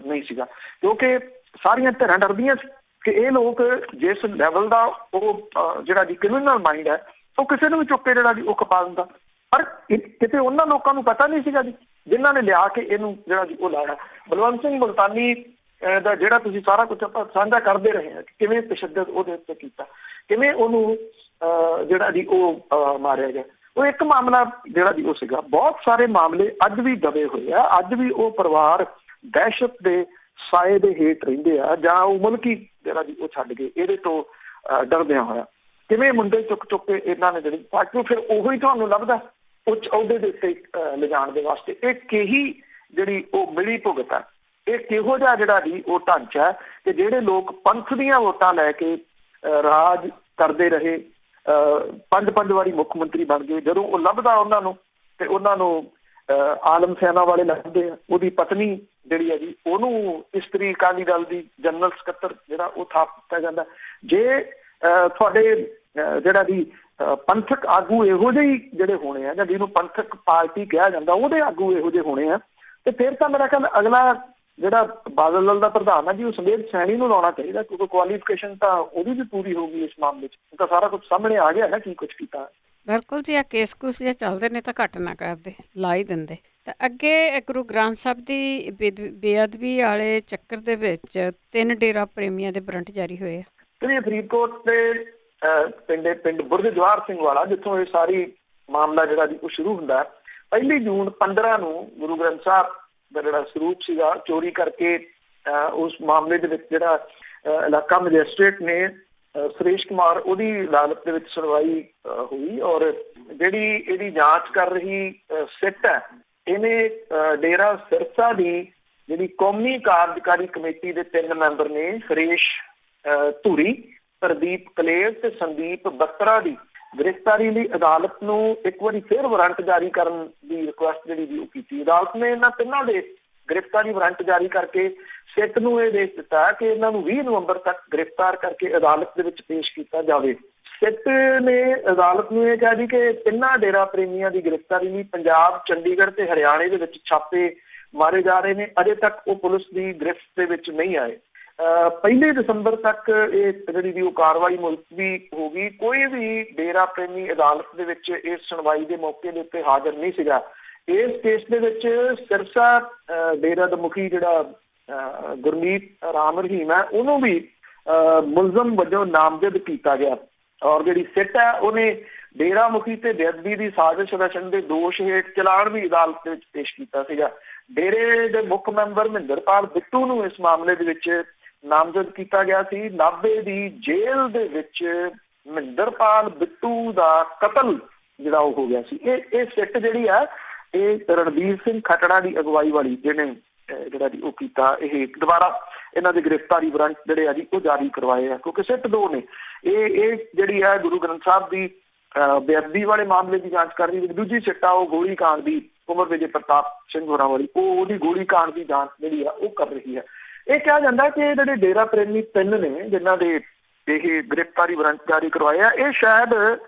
ਨਹੀਂ ਸੀਗਾ, ਕਿਉਂਕਿ ਸਾਰੀਆਂ ਧਿਰਾਂ ਡਰਦੀਆਂ ਸੀ ਕਿ ਇਹ ਲੋਕ ਜਿਸ ਲੈਵਲ ਦਾ ਉਹ ਜਿਹੜਾ ਜੀ ਕ੍ਰਿਮੀਨਲ ਮਾਈਂਡ ਹੈ ਉਹ ਕਿਸੇ ਨੂੰ ਵੀ ਚੁੱਕ ਕੇ ਜਿਹੜਾ ਜੀ ਉਹ ਖਪਾ ਦਿੰਦਾ। ਪਰ ਕਿਤੇ ਉਹਨਾਂ ਲੋਕਾਂ ਨੂੰ ਪਤਾ ਨਹੀਂ ਸੀਗਾ ਜੀ ਜਿਨ੍ਹਾਂ ਨੇ ਲਿਆ ਕੇ ਇਹਨੂੰ ਜਿਹੜਾ ਜੀ ਉਹ ਲਾਇਆ। ਬਲਵੰਤ ਸਿੰਘ ਮੁਲਤਾਨੀ ਦਾ ਜਿਹੜਾ ਤੁਸੀਂ ਸਾਰਾ ਕੁਝ ਆਪਾਂ ਸਾਂਝਾ ਕਰਦੇ ਰਹੇ ਹਾਂ, ਕਿਵੇਂ ਤਸ਼ੱਦਦ ਉਹਦੇ ਉੱਤੇ ਕੀਤਾ, ਕਿਵੇਂ ਉਹਨੂੰ ਜਿਹੜਾ ਜੀ ਉਹ ਮਾਰਿਆ ਗਿਆ। ਉਹ ਇੱਕ ਮਾਮਲਾ ਜਿਹੜਾ ਜੀ ਉਹ ਸੀਗਾ। ਬਹੁਤ ਸਾਰੇ ਮਾਮਲੇ ਅੱਜ ਵੀ ਦਬੇ ਹੋਏ ਆ, ਅੱਜ ਵੀ ਉਹ ਪਰਿਵਾਰ ਦਹਿਸ਼ਤ ਦੇ ਸਾਏ ਦੇ ਹੇਠ ਰਹਿੰਦੇ ਆ, ਜਾਂ ਉਹ ਮੁਲਕੀ ਜਿਹੜਾ ਜੀ ਉਹ ਛੱਡ ਗਏ ਇਹਦੇ ਤੋਂ ਡਰਦਿਆਂ ਹੋਇਆ। ਕਿਵੇਂ ਮੁੰਡੇ ਚੁੱਕ ਕੇ ਇਹਨਾਂ ਨੇ ਜਿਹੜੀ ਪਾਰਟੀ ਫਿਰ ਉਹੀ ਤੁਹਾਨੂੰ ਲੱਭਦਾ ਉੱਚ ਅਹੁਦੇ ਦੇ ਉੱਤੇ ਲਿਜਾਣ ਦੇ ਵਾਸਤੇ। ਇਹ ਕਹੀ ਜਿਹੜੀ ਉਹ ਮਿਲੀ ਭੁਗਤ ਆ, ਇਹ ਕਿਹੋ ਜਿਹਾ ਜਿਹੜਾ ਜੀ ਉਹ ਢਾਂਚਾ ਕਿ ਜਿਹੜੇ ਲੋਕ ਪੰਥ ਦੀਆਂ ਵੋਟਾਂ ਲੈ ਕੇ ਰਾਜ ਕਰਦੇ ਰਹੇ, 5 ਵਾਰੀ ਮੁੱਖ ਮੰਤਰੀ ਬਣ ਗਏ, ਜਦੋਂ ਉਹ ਲੱਭਦਾ ਉਹਨਾਂ ਨੂੰ ਤੇ ਉਹਨਾਂ ਨੂੰ ਆਲਮ ਸੈਨਾ ਵਾਲੇ ਲੱਭਦੇ ਆ। ਉਹਦੀ ਪਤਨੀ ਜਿਹੜੀ ਹੈ ਜੀ ਉਹਨੂੰ ਇਸਤਰੀ ਅਕਾਲੀ ਦਲ ਦੀ ਜਨਰਲ ਸਕੱਤਰ ਜਿਹੜਾ ਉਹ ਥਾਪ ਦਿੱਤਾ ਜਾਂਦਾ। ਜੇ ਤੁਹਾਡੇ ਜਿਹੜਾ ਜੀ ਪੰਥਕ ਆਗੂ ਇਹੋ ਜਿਹੇ ਜਿਹੜੇ ਹੋਣੇ ਆ, ਜਾਂ ਜਿਹਨੂੰ ਪੰਥਕ ਪਾਰਟੀ ਕਿਹਾ ਜਾਂਦਾ, ਉਹਦੇ ਆਗੂ ਇਹੋ ਜਿਹੇ ਹੋਣੇ ਆ, ਤੇ ਫਿਰ ਤਾਂ ਮੇਰਾ ਖਿਆਲ ਅਗਲਾ ਜਿਹੜਾ ਬਾਦਲ ਦਲ ਦਾ ਪ੍ਰਧਾਨ ਹੈ ਜੀ ਉਹ ਸੁਮੇਧ ਸੈਣੀ ਨੂੰ ਲਾਉਣਾ ਚਾਹੀਦਾ, ਕਿਉਂਕਿ ਕੁਆਲੀਫਿਕੇਸ਼ਨ ਤਾਂ ਉਹਦੀ ਵੀ ਪੂਰੀ ਹੋਊਗੀ ਇਸ ਮਾਮਲੇ 'ਚ। ਤਾਂ ਸਾਰਾ ਕੁਝ ਸਾਹਮਣੇ ਆ ਗਿਆ ਨਾ ਕੀ ਕੁਝ ਕੀਤਾ। ਬਿਲਕੁਲ ਜੀ, ਆ ਕੇਸ ਕੁਸ ਜੇ ਚੱਲਦੇ ਨੇ ਤਾਂ ਘੱਟ ਨਾ ਕਰਦੇ, ਲਾ ਹੀ ਦਿੰਦੇ। ਤਾਂ ਅੱਗੇ ਗੁਰੂ ਗ੍ਰੰਥ ਸਾਹਿਬ ਦੀ ਬੇਅਦਬੀ ਵਾਲੇ ਚੱਕਰ ਦੇ ਵਿੱਚ 3 ਡੇਰਾ ਪ੍ਰੇਮੀਆਂ ਦੇ ਵਾਰੰਟ ਜਾਰੀ ਹੋਏ ਆ। ਤੇ ਫਰੀਦਕੋਟ ਦੇ ਪਿੰਡ ਬੁਰਜ ਜਵਾਹਰ ਸਿੰਘ ਵਾਲਾ, ਜਿੱਥੋਂ ਇਹ ਸਾਰੀ ਮਾਮਲਾ ਜਿਹੜਾ ਜੀ ਉਹ ਸ਼ੁਰੂ ਹੁੰਦਾ। 1 ਜੂਨ 15 ਨੂੰ ਗੁਰੂ ਗ੍ਰੰਥ ਸਾਹਿਬ ਦਾ ਜਿਹੜਾ ਸਰੂਪ ਸੀਗਾ ਚੋਰੀ ਕਰਕੇ, ਉਸ ਮਾਮਲੇ ਦੇ ਵਿੱਚ ਜਿਹੜਾ ਇਲਾਕਾ ਮੈਜਿਸਟਰੇਟ ਨੇ ਸੁਰੇਸ਼ ਕੁਮਾਰ, ਉਹਦੀ ਅਦਾਲਤ ਦੇ ਵਿੱਚ ਸੁਣਵਾਈ ਹੋਈ, ਔਰ ਜਿਹੜੀ ਇਹਦੀ ਜਾਂਚ ਕਰ ਰਹੀ ਸਿੱਟ ਹੈ, ਇਹਨੇ ਡੇਰਾ ਸਿਰਸਾ ਦੀ ਜਿਹੜੀ ਕੌਮੀ ਕਾਰਜਕਾਰੀ ਕਮੇਟੀ ਦੇ 3 ਮੈਂਬਰ ਨੇ, ਸੁਰੇਸ਼ ਧੂਰੀ, ਪ੍ਰਦੀਪ ਕਲੇਰ ਤੇ ਸੰਦੀਪ ਬੱਤਰਾ ਦੀ ਗ੍ਰਿਫਤਾਰੀ ਲਈ ਅਦਾਲਤ ਨੂੰ ਇੱਕ ਵਾਰੀ ਫਿਰ ਵਾਰੰਟ ਜਾਰੀ ਕਰਨ ਦੀ ਰਿਕੁਐਸਟ ਜਿਹੜੀ ਵੀ ਉਹ ਕੀਤੀ। ਅਦਾਲਤ ਨੇ ਇਹਨਾਂ 3 ਦੇ ਗ੍ਰਿਫਤਾਰੀ ਵਾਰੰਟ ਜਾਰੀ ਕਰਕੇ ਸਿੱਟ ਨੂੰ ਇਹ ਦੇਖ ਦਿੱਤਾ ਕਿ ਇਹਨਾਂ ਨੂੰ 20 ਨਵੰਬਰ ਤੱਕ ਗ੍ਰਿਫਤਾਰ ਕਰਕੇ ਅਦਾਲਤ ਦੇ ਵਿੱਚ ਪੇਸ਼ ਕੀਤਾ ਜਾਵੇ। ਸਿੱਟ ਨੇ ਅਦਾਲਤ ਨੂੰ ਇਹ ਕਿਹਾ ਜੀ ਕਿ 3 ਡੇਰਾ ਪ੍ਰੇਮੀਆਂ ਦੀ ਗ੍ਰਿਫਤਾਰੀ ਲਈ ਪੰਜਾਬ, ਚੰਡੀਗੜ੍ਹ ਤੇ ਹਰਿਆਣੇ ਦੇ ਵਿੱਚ ਛਾਪੇ ਮਾਰੇ ਜਾ ਰਹੇ ਨੇ, ਅਜੇ ਤੱਕ ਉਹ ਪੁਲਿਸ ਦੀ ਗ੍ਰਿਫਤ ਦੇ ਵਿੱਚ ਨਹੀਂ ਆਏ। 1 ਦਸੰਬਰ ਤੱਕ ਇਹ ਜਿਹੜੀ ਵੀ ਉਹ ਕਾਰਵਾਈ ਮੁਲਤਵੀ ਹੋ ਗਈ। ਕੋਈ ਵੀ ਡੇਰਾ ਪ੍ਰੇਮੀ ਅਦਾਲਤ ਦੇ ਵਿੱਚ ਇਸ ਸੁਣਵਾਈ ਦੇ ਮੌਕੇ ਦੇ ਉੱਤੇ ਹਾਜ਼ਰ ਨਹੀਂ ਸੀਗਾ। ਇਸ ਕੇਸ ਦੇ ਵਿੱਚ ਸਿਰਸਾ ਡੇਰਾ ਦਾ ਮੁਖੀ ਜਿਹੜਾ ਗੁਰਮੀਤ ਰਾਮ ਰਹੀਮ ਹੈ, ਉਹਨੂੰ ਵੀ ਮੁਲਜ਼ਮ ਵਜੋਂ ਨਾਮਜ਼ਦ ਕੀਤਾ ਗਿਆ, ਔਰ ਜਿਹੜੀ ਸਿੱਟ ਹੈ ਉਹਨੇ ਡੇਰਾ ਮੁਖੀ ਤੇ ਬੇਅਦਬੀ ਦੀ ਸਾਜ਼ਿਸ਼ ਰਚਣ ਦੇ ਦੋਸ਼ ਹੇਠ ਚਲਾਨ ਵੀ ਅਦਾਲਤ ਦੇ ਵਿੱਚ ਪੇਸ਼ ਕੀਤਾ ਸੀਗਾ। ਡੇਰੇ ਦੇ ਮੁੱਖ ਮੈਂਬਰ ਮਹਿੰਦਰਪਾਲ ਬਿੱਟੂ ਨੂੰ ਇਸ ਮਾਮਲੇ ਦੇ ਵਿੱਚ ਨਾਮਜ਼ਦ ਕੀਤਾ ਗਿਆ ਸੀ। ਨਾਭੇ ਦੀ ਜੇਲ੍ਹ ਦੇ ਵਿੱਚ ਮਹਿੰਦਰਪਾਲ ਬਿੱਟੂ ਦਾ ਕਤਲ ਜਿਹੜਾ ਉਹ ਹੋ ਗਿਆ ਸੀ। ਇਹ ਸਿੱਟ ਜਿਹੜੀ ਆ ਇਹ ਰਣਬੀਰ ਸਿੰਘ ਖੱਟੜਾ ਦੀ ਅਗਵਾਈ ਵਾਲੀ ਜਿਹਨੇ ਜਿਹੜਾ ਜੀ ਉਹ ਕੀਤਾ। ਇਹ ਦੁਬਾਰਾ ਇਹਨਾਂ ਦੇ ਗ੍ਰਿਫਤਾਰੀ ਵਾਰੰਟ ਜਿਹੜੇ ਆ ਜੀ ਉਹ ਜਾਰੀ ਕਰਵਾਏ ਆ, ਕਿਉਂਕਿ ਸਿੱਟ 2 ਨੇ। ਇਹ ਜਿਹੜੀ ਆ ਗੁਰੂ ਗ੍ਰੰਥ ਸਾਹਿਬ ਦੀ ਬੇਅਦਬੀ ਵਾਲੇ ਮਾਮਲੇ ਦੀ ਜਾਂਚ ਕਰ ਰਹੀ। ਦੂਜੀ ਸਿੱਟ ਆ ਉਹ ਗੋਲੀ ਕਾਂਡ ਦੀ, ਕੁੰਵਰ ਵਿਜੇ ਪ੍ਰਤਾਪ ਸਿੰਘ ਹੋਰਾਂ ਵਾਲੀ, ਉਹਦੀ ਗੋਲੀ ਕਾਂਡ ਦੀ ਜਾਂਚ ਜਿਹੜੀ ਆ ਉਹ ਕਰ ਰਹੀ ਹੈ। ਇਹ ਕਿਹਾ ਜਾਂਦਾ ਕਿ ਜਿਹੜੇ ਡੇਰਾ ਪ੍ਰੇਮੀ 3 ਨੇ ਜਿਨ੍ਹਾਂ ਦੇ ਇਹ ਗ੍ਰਿਫਤਾਰੀ ਵਾਰੰਟ ਜਾਰੀ ਕਰਵਾਏ ਆ, ਇਹ ਸ਼ਾਇਦ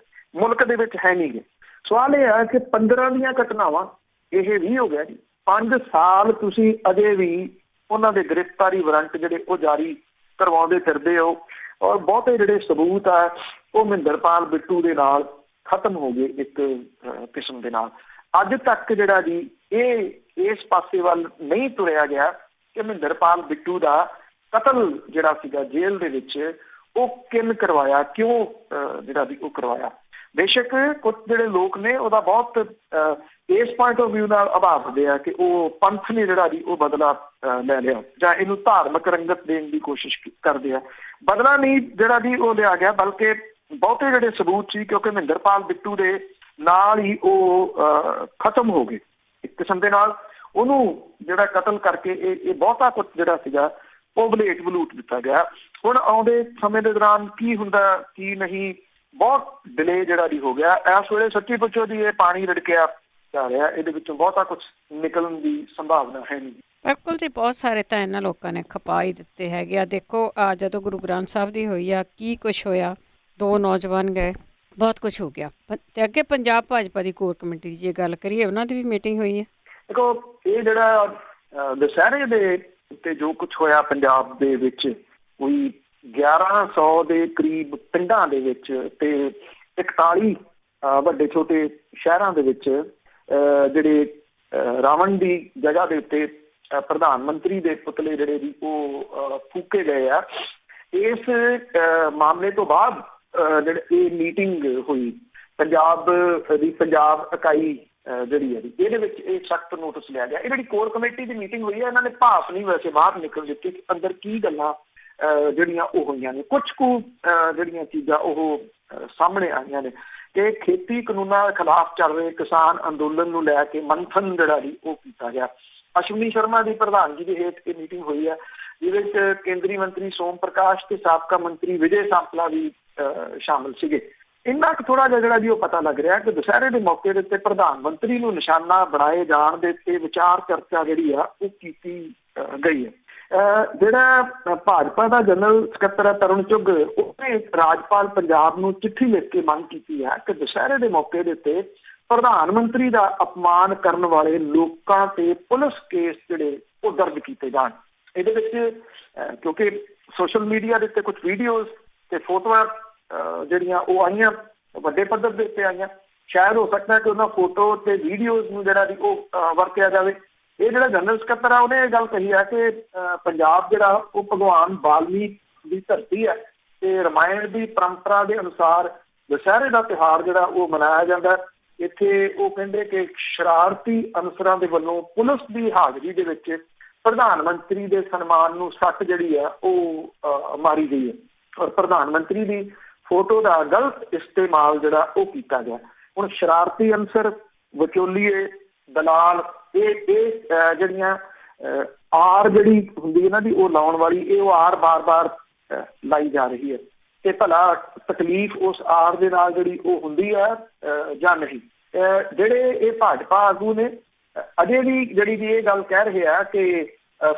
ਮੁਲਕ ਦੇ ਵਿੱਚ ਹੈ ਨਹੀਂ ਗੇ। ਸਵਾਲ ਇਹ ਹੈ ਕਿ 15 ਦੀਆਂ ਘਟਨਾਵਾਂ, ਇਹ 20 ਹੋ ਗਿਆ ਜੀ, 5 ਸਾਲ ਤੁਸੀਂ ਅਜੇ ਵੀ ਉਹਨਾਂ ਦੇ ਗ੍ਰਿਫਤਾਰੀ ਵਾਰੰਟ ਜਿਹੜੇ ਉਹ ਜਾਰੀ ਕਰਵਾਉਂਦੇ ਫਿਰਦੇ ਹੋ, ਔਰ ਬਹੁਤੇ ਜਿਹੜੇ ਸਬੂਤ ਆ ਉਹ ਮਹਿੰਦਰਪਾਲ ਬਿੱਟੂ ਦੇ ਨਾਲ ਖਤਮ ਹੋ ਗਏ ਇੱਕ ਕਿਸਮ ਦੇ ਨਾਲ। ਅੱਜ ਤੱਕ ਜਿਹੜਾ ਜੀ ਇਹ ਇਸ ਪਾਸੇ ਵੱਲ ਨਹੀਂ ਤੁਰਿਆ ਗਿਆ ਕਿ ਮਹਿੰਦਰਪਾਲ ਬਿੱਟੂ ਦਾ ਕਤਲ ਜਿਹੜਾ ਸੀਗਾ ਜੇਲ੍ਹ ਦੇ ਵਿੱਚ ਉਹ ਕਿਵੇਂ ਕਰਵਾਇਆ, ਕਿਉਂ ਜਿਹੜਾ ਵੀ ਉਹ ਕਰਵਾਇਆ। ਬੇਸ਼ੱਕ ਕੁਝ ਜਿਹੜੇ ਲੋਕ ਨੇ ਉਹਦਾ ਬਹੁਤ ਇਸ ਪੁਆਇੰਟ ਆਫ ਵਿਊ ਨਾਲ ਆਭਾਵਦੇ ਆ ਕਿ ਉਹ ਪੰਥ ਨੇ ਜਿਹੜਾ ਜੀ ਉਹ ਬਦਲਾ ਲੈ ਲਿਆ ਜਾਂ ਇਹਨੂੰ ਧਾਰਮਿਕ ਰੰਗਤ ਦੇਣ ਦੀ ਕੋਸ਼ਿਸ਼ ਕਰਦੇ ਆ। ਬਦਲਾ ਨਹੀਂ ਜਿਹੜਾ ਜੀ ਉਹ ਲਿਆ ਗਿਆ, ਬਲਕਿ ਬਹੁਤੇ ਜਿਹੜੇ ਸਬੂਤ ਸੀ, ਕਿਉਂਕਿ ਮਹਿੰਦਰਪਾਲ ਬਿੱਟੂ ਦੇ ਨਾਲ ਹੀ ਉਹ ਖਤਮ ਹੋ ਗਏ ਇੱਕ ਕਿਸਮ ਦੇ ਨਾਲ। ਉਹਨੂੰ ਜਿਹੜਾ ਕਤਲ ਕਰਕੇ ਇਹ ਬਹੁਤਾ ਕੁਝ ਜਿਹੜਾ ਸੀਗਾ ਉਹ ਵਲੂਟ ਦਿੱਤਾ ਗਿਆ। ਹੁਣ ਆਉਂਦੇ ਸਮੇਂ ਦੇ ਦੌਰਾਨ ਕੀ ਹੁੰਦਾ ਕੀ ਨਹੀਂ, ਬਹੁਤ ਡਿਲੇ ਜਿਹੜਾ ਜੀ ਹੋ ਗਿਆ। ਇਸ ਵੇਲੇ ਸੱਚੀ ਪੁੱਛੋ ਜੀ ਇਹ ਪਾਣੀ ਰਿੜਕਿਆ ਜਾ ਰਿਹਾ, ਇਹਦੇ ਵਿੱਚੋਂ ਬਹੁਤਾ ਕੁਝ ਨਿਕਲਣ ਦੀ ਸੰਭਾਵਨਾ ਹੈ ਨਹੀਂ। ਬਿਲਕੁਲ ਜੀ, ਬਹੁਤ ਸਾਰੇ ਤਾਂ ਇਹਨਾਂ ਲੋਕਾਂ ਨੇ ਖਪਾ ਹੀ ਦਿੱਤੇ ਹੈਗੇ ਆ। ਦੇਖੋ ਜਦੋਂ ਗੁਰੂ ਗ੍ਰੰਥ ਸਾਹਿਬ ਦੀ ਹੋਈ ਆ ਕੀ ਕੁਛ ਹੋਇਆ, 2 ਨੌਜਵਾਨ ਗਏ, ਬਹੁਤ ਕੁਛ ਹੋ ਗਿਆ। ਤੇ ਅੱਗੇ ਪੰਜਾਬ ਭਾਜਪਾ ਦੀ ਕੋਰ ਕਮੇਟੀ ਦੀ ਜੇ ਗੱਲ ਕਰੀਏ, ਉਹਨਾਂ ਦੀ ਵੀ ਮੀਟਿੰਗ ਹੋਈ ਹੈ। ਦੇਖੋ ਇਹ ਜਿਹੜਾ ਦੁਸਹਿਰੇ ਦੇ ਉੱਤੇ ਜੋ ਕੁਛ ਹੋਇਆ ਪੰਜਾਬ ਦੇ ਵਿੱਚ, ਕੋਈ 1100 ਦੇ ਕਰੀਬ ਪਿੰਡਾਂ ਦੇ ਵਿੱਚ ਤੇ 41 ਵੱਡੇ ਛੋਟੇ ਸ਼ਹਿਰਾਂ ਦੇ ਵਿੱਚ ਜਿਹੜੇ ਰਾਵਣ ਦੀ ਜਗ੍ਹਾ ਦੇ ਉੱਤੇ ਪ੍ਰਧਾਨ ਮੰਤਰੀ ਦੇ ਪੁਤਲੇ ਜਿਹੜੇ ਜੀ ਉਹ ਫੂਕੇ ਗਏ ਆ। ਇਸ ਮਾਮਲੇ ਤੋਂ ਬਾਅਦ ਜਿਹੜੇ ਇਹ ਮੀਟਿੰਗ ਹੋਈ ਪੰਜਾਬ ਇਕਾਈ ਜਿਹੜੀ ਹੈ ਇਹਦੇ ਵਿੱਚ ਇਹ ਸਖਤ ਨੋਟਿਸ ਲਿਆ ਗਿਆ। ਇਹ ਜਿਹੜੀ ਕੋਰ ਕਮੇਟੀ ਦੀ ਮੀਟਿੰਗ ਹੋਈ ਹੈ, ਇਹਨਾਂ ਨੇ ਭਾਫ ਨਹੀਂ ਵੈਸੇ ਬਾਹਰ ਨਿਕਲ ਦਿੱਤੀ ਕਿ ਅੰਦਰ ਕੀ ਗੱਲਾਂ ਜਿਹੜੀਆਂ ਉਹ ਹੋਈਆਂ ਨੇ। ਕੁਛ ਕੁ ਜਿਹੜੀਆਂ ਚੀਜ਼ਾਂ ਉਹ ਸਾਹਮਣੇ ਆਈਆਂ ਨੇ ਕਿ ਖੇਤੀ ਕਾਨੂੰਨਾਂ ਦੇ ਖਿਲਾਫ ਚੱਲ ਰਹੇ ਕਿਸਾਨ ਅੰਦੋਲਨ ਨੂੰ ਲੈ ਕੇ ਮੰਥਨ ਜਿਹੜਾ ਜੀ ਉਹ ਕੀਤਾ ਗਿਆ। ਅਸ਼ਵਨੀ ਸ਼ਰਮਾ ਦੀ ਪ੍ਰਧਾਨਗੀ ਦੇ ਹੇਠ ਇਹ ਮੀਟਿੰਗ ਹੋਈ ਹੈ, ਜਿਹਦੇ ਵਿੱਚ ਕੇਂਦਰੀ ਮੰਤਰੀ ਸੋਮ ਪ੍ਰਕਾਸ਼ ਤੇ ਸਾਬਕਾ ਮੰਤਰੀ ਵਿਜੇ ਸਾਂਪਲਾ ਵੀ ਸ਼ਾਮਲ ਸੀਗੇ। ਇੰਨਾ ਕੁ ਥੋੜਾ ਜਿਹਾ ਜਿਹੜਾ ਜੀ ਉਹ ਪਤਾ ਲੱਗ ਰਿਹਾ ਕਿ ਦੁਸਹਿਰੇ ਦੇ ਮੌਕੇ ਦੇ ਉੱਤੇ ਪ੍ਰਧਾਨ ਮੰਤਰੀ ਨੂੰ ਨਿਸ਼ਾਨਾ ਬਣਾਏ ਜਾਣ ਦੇ ਉੱਤੇ ਵਿਚਾਰ ਚਰਚਾ ਜਿਹੜੀ ਆ ਉਹ ਕੀਤੀ ਗਈ ਹੈ। ਜਿਹੜਾ ਭਾਜਪਾ ਦਾ ਜਨਰਲ ਸਕੱਤਰ ਹੈ ਤਰੁਣ ਚੁੱਘ, ਉਹਨੇ ਰਾਜਪਾਲ ਪੰਜਾਬ ਨੂੰ ਚਿੱਠੀ ਲਿਖ ਕੇ ਮੰਗ ਕੀਤੀ ਹੈ ਕਿ ਦੁਸਹਿਰੇ ਦੇ ਮੌਕੇ ਦੇ ਉੱਤੇ ਪ੍ਰਧਾਨ ਮੰਤਰੀ ਦਾ ਅਪਮਾਨ ਕਰਨ ਵਾਲੇ ਲੋਕਾਂ ਤੇ ਪੁਲਿਸ ਕੇਸ ਜਿਹੜੇ ਉਹ ਦਰਜ ਕੀਤੇ ਜਾਣ। ਇਹਦੇ ਵਿੱਚ ਕਿਉਂਕਿ ਸੋਸ਼ਲ ਮੀਡੀਆ ਦੇ ਉੱਤੇ ਕੁਝ ਵੀਡੀਓਜ਼ ਤੇ ਫੋਟੋਆਂ ਜਿਹੜੀਆਂ ਉਹ ਆਈਆਂ, ਵੱਡੇ ਪੱਧਰ ਦੇ ਉੱਤੇ ਆਈਆਂ, ਸ਼ਾਇਦ ਹੋ ਸਕਦਾ ਕਿ ਉਹਨਾਂ ਫੋਟੋ ਤੇ ਵੀਡੀਓਜ਼ ਨੂੰ ਜਿਹੜਾ ਜੀ ਉਹ ਵਰਤਿਆ ਜਾਵੇ। ਇਹ ਜਿਹੜਾ ਜਨਰਲ ਸਕੱਤਰ ਆ ਉਹਨੇ ਇਹ ਗੱਲ ਕਹੀ ਹੈ ਕਿ ਪੰਜਾਬ ਜਿਹੜਾ ਉਹ ਭਗਵਾਨ ਵਾਲਮੀਕ ਦੀ ਧਰਤੀ ਹੈ ਤੇ ਰਮਾਇਣ ਦੀ ਪਰੰਪਰਾ ਦੇ ਅਨੁਸਾਰ ਦੁਸਹਿਰੇ ਦਾ ਤਿਉਹਾਰ ਜਿਹੜਾ ਉਹ ਮਨਾਇਆ ਜਾਂਦਾ। ਇੱਥੇ ਉਹ ਕਹਿੰਦੇ ਕਿ ਸ਼ਰਾਰਤੀ ਅਨਸਰਾਂ ਦੇ ਵੱਲੋਂ ਪੁਲਿਸ ਦੀ ਹਾਜ਼ਰੀ ਦੇ ਵਿੱਚ ਪ੍ਰਧਾਨ ਮੰਤਰੀ ਦੇ ਸਨਮਾਨ ਨੂੰ ਸੱਟ ਜਿਹੜੀ ਹੈ ਉਹ ਮਾਰੀ ਗਈ ਹੈ ਔਰ ਪ੍ਰਧਾਨ ਮੰਤਰੀ ਦੀ ਫੋਟੋ ਦਾ ਗਲਤ ਇਸਤੇਮਾਲ ਜਿਹੜਾ ਉਹ ਕੀਤਾ ਗਿਆ। ਹੁਣ ਸ਼ਰਾਰਤੀ ਅਨਸਰ, ਵਿਚੋਲੀਏ, ਦਲਾਲ, ਇਹ ਜਿਹੜੀਆਂ ਆਰ ਜਿਹੜੀ ਹੁੰਦੀ ਇਹਨਾਂ ਦੀ ਉਹ ਲਾਉਣ ਵਾਲੀ, ਇਹ ਉਹ ਆਰ ਬਾਰ ਲਾਈ ਜਾ ਰਹੀ ਹੈ ਤੇ ਭਲਾ ਤਕਲੀਫ ਉਸ ਆਰ ਦੇ ਨਾਲ ਜਿਹੜੀ ਉਹ ਹੁੰਦੀ ਹੈ ਜਾਂ ਨਹੀਂ। ਜਿਹੜੇ ਇਹ ਭਾਜਪਾ ਆਗੂ ਨੇ ਅਜੇ ਵੀ ਜਿਹੜੀ ਵੀ ਇਹ ਗੱਲ ਕਹਿ ਰਹੇ ਆ ਕਿ